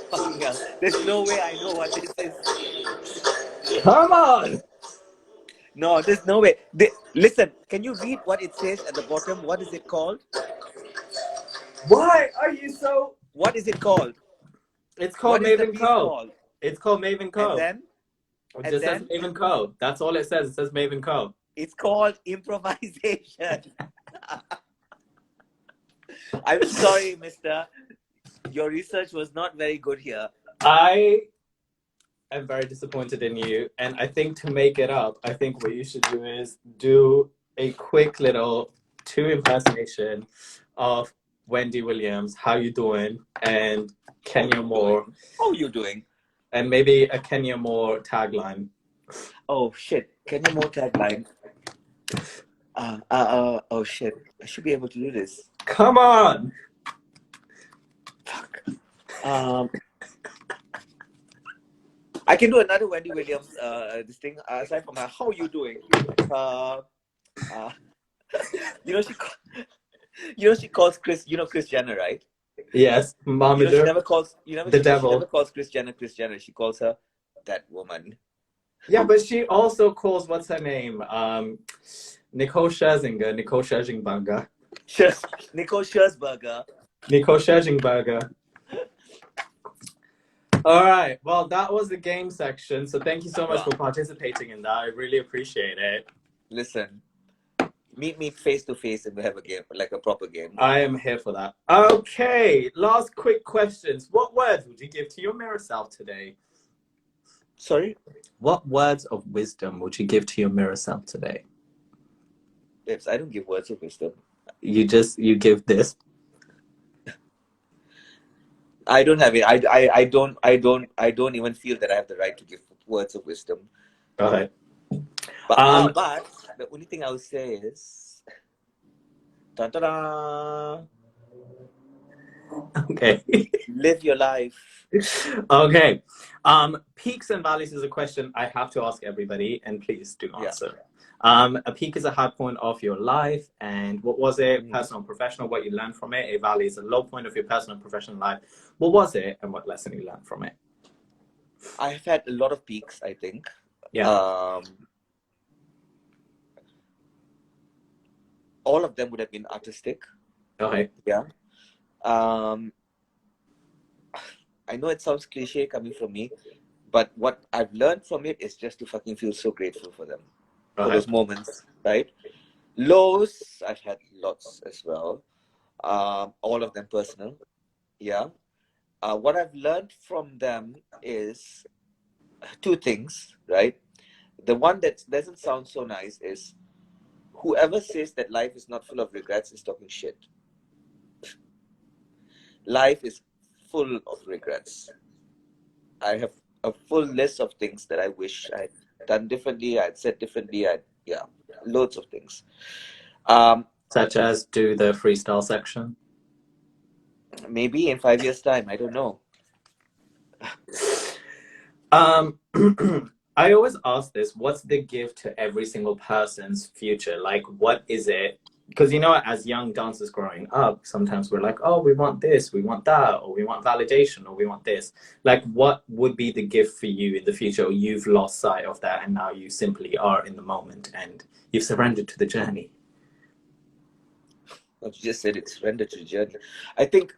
Fucking hell. There's no way I know what this is. Come on! No, there's no way. Listen, can you read what it says at the bottom? What is it called? Why are you so... What is it called? It's called Mavin Khoo. It's called Mavin Khoo. And then? It just says Mavin Khoo. That's all it says. It says Mavin Khoo. It's called improvisation. I'm sorry, mister. Your research was not very good here. I am very disappointed in you. And I think to make it up, I think what you should do is do a quick little 2 impersonation of Wendy Williams, How You Doing, and Kenya Moore. How you doing? And maybe a Kenya Moore tagline. Oh shit, Kenya Moore tagline. Oh shit, I should be able to do this. Come on! Fuck. I can do another Wendy Williams this thing aside from how you doing. She calls Chris. You know Chris Jenner, right? Yes, Mom. She never calls. The devil. She never calls Chris Jenner. She calls her that woman. Yeah, but she also calls what's her name? Nicole Scherzinger. Nicole Scherzingberger. Nicole Scherzberger. Nicole Scherzingberger. All right. Well, that was the game section. So thank you so much for participating in that. I really appreciate it. Listen, meet me face to face and we have a game, like a proper game. I am here for that. Okay. Last quick questions. What words would you give to your mirror self today? Sorry? What words of wisdom would you give to your mirror self today? Babes, I don't give words of wisdom. You give this. I don't have it. I don't even feel that I have the right to give words of wisdom. Okay. But the only thing I would say is, ta-da! Okay. Live your life. Okay. Peaks and valleys is a question I have to ask everybody, and please do answer. Yeah. A peak is a high point of your life, and what was it? Personal and professional, what you learned from it. A valley is a low point of your personal and professional life. What was it, and what lesson you learned from it? I've had a lot of peaks, I think. Yeah. All of them would have been artistic. Okay. Yeah. I know it sounds cliche coming from me, but what I've learned from it is just to fucking feel so grateful for them. For those moments, right? Lows, I've had lots as well. All of them personal. Yeah. What I've learned from them is 2 things, right? The one that doesn't sound so nice is whoever says that life is not full of regrets is talking shit. Life is full of regrets. I have a full list of things that I wish I'd done differently, I'd said differently, loads of things. Such as do the freestyle section? Maybe in 5 years' time, I don't know. I always ask this, what's the gift to every single person's future? Like, what is it because, you know, as young dancers growing up, sometimes we're like, oh, we want this, we want that, or we want validation, or we want this. Like, what would be the gift for you in the future? Or you've lost sight of that, and now you simply are in the moment, and you've surrendered to the journey. Well, you just said it's surrender to the journey. I think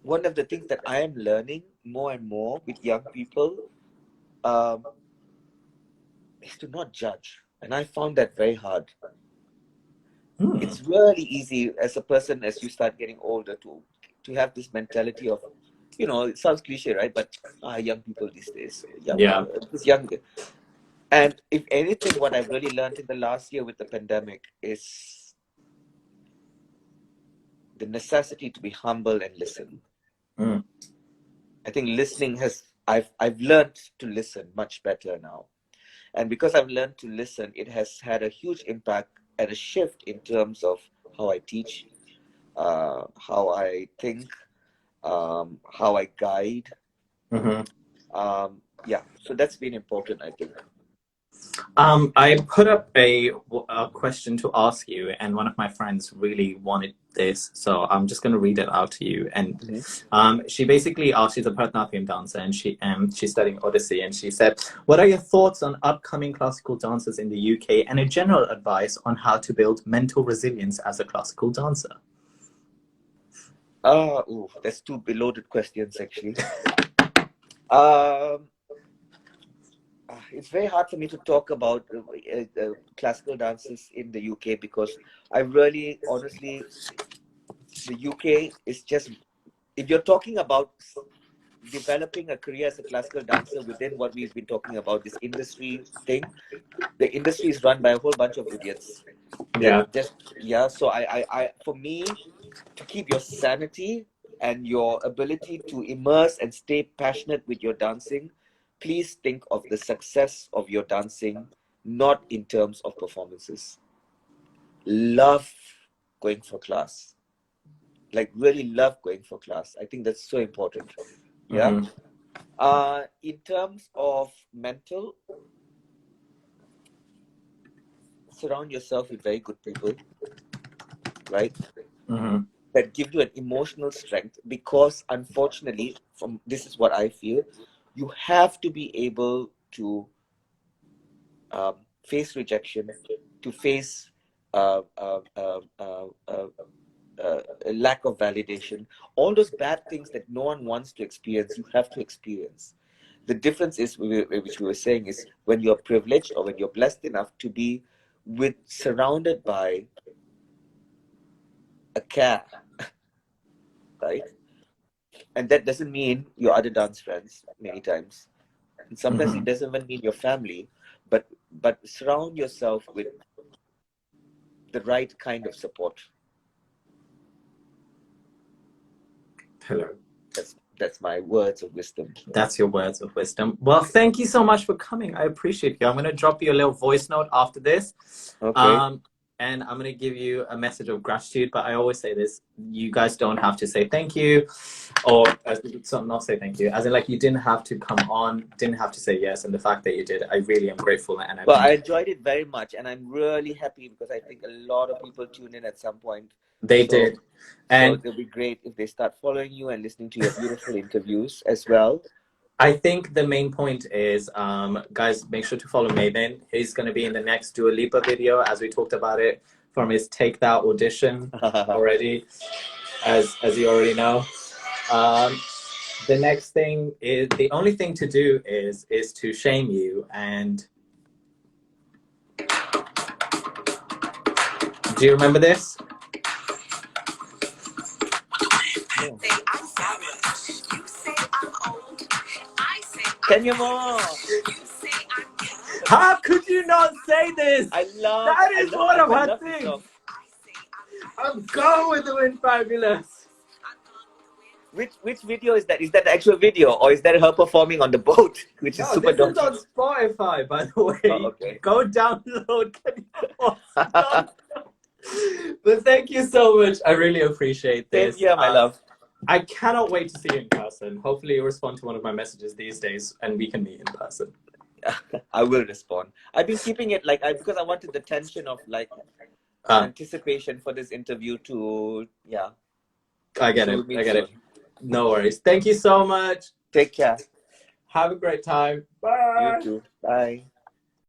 one of the things that I am learning more and more with young people is to not judge. And I found that very hard. It's really easy as a person, as you start getting older, to have this mentality of, you know, it sounds cliche, right? But young people these days, young. And if anything, what I've really learned in the last year with the pandemic is the necessity to be humble and listen. I think listening I've learned to listen much better now. And because I've learned to listen, it has had a huge impact and a shift in terms of how I teach, how I think, how I guide. So that's been important, I think. I put up a question to ask you, and one of my friends really wanted this, so I'm just going to read it out to you. And she basically asked, she's a Bharatanatyam dancer, and she's studying Odyssey, and she said, what are your thoughts on upcoming classical dancers in the UK, and a general advice on how to build mental resilience as a classical dancer? That's two loaded questions, actually. It's very hard for me to talk about classical dancers in the UK, because I really, honestly, the UK is just, if you're talking about developing a career as a classical dancer within what we've been talking about, this industry thing, the industry is run by a whole bunch of idiots. So I for me, to keep your sanity and your ability to immerse and stay passionate with your dancing, please think of the success of your dancing, not in terms of performances. Love going for class. Like, really love going for class. I think that's so important. In terms of mental, surround yourself with very good people, right? That give you an emotional strength, because unfortunately, this is what I feel, you have to be able to face rejection, to face a lack of validation, all those bad things that no one wants to experience, you have to experience. The difference is, which we were saying, is when you're privileged or when you're blessed enough to be surrounded by a care, right? And that doesn't mean your other dance friends many times. And sometimes it doesn't even mean your family, but surround yourself with the right kind of support. Hello. That's my words of wisdom. That's your words of wisdom. Well, thank you so much for coming. I appreciate you. I'm going to drop you a little voice note after this. Okay. And I'm going to give you a message of gratitude. But I always say this, you guys don't have to say thank you, or not say thank you. As in, like, you didn't have to come on, didn't have to say yes. And the fact that you did, I really am grateful. And I enjoyed it very much. And I'm really happy, because I think a lot of people tune in at some point. They did. And so it'll be great if they start following you and listening to your beautiful interviews as well. I think the main point is, guys, make sure to follow Mavin. He's going to be in the next Dua Lipa video, as we talked about it, from his Take That audition already, as you already know. The next thing is, the only thing to do is to shame you. And do you remember this? No. Can you more? How could you not say this? That is one of her things. I'm going with the Wind Fabulous. Which video is that? Is that the actual video, or is that her performing on the boat, which is super dope? This is on Spotify, by the way. Okay. Go download. But thank you so much. I really appreciate this. Yeah, my love. I cannot wait to see you in person. Hopefully you respond to one of my messages these days and we can meet in person. I will respond. I've been keeping it like because I wanted the tension of like anticipation for this interview to I get it. I get it. No worries. Thank you so much. Take care. Have a great time. Bye. You too. Bye.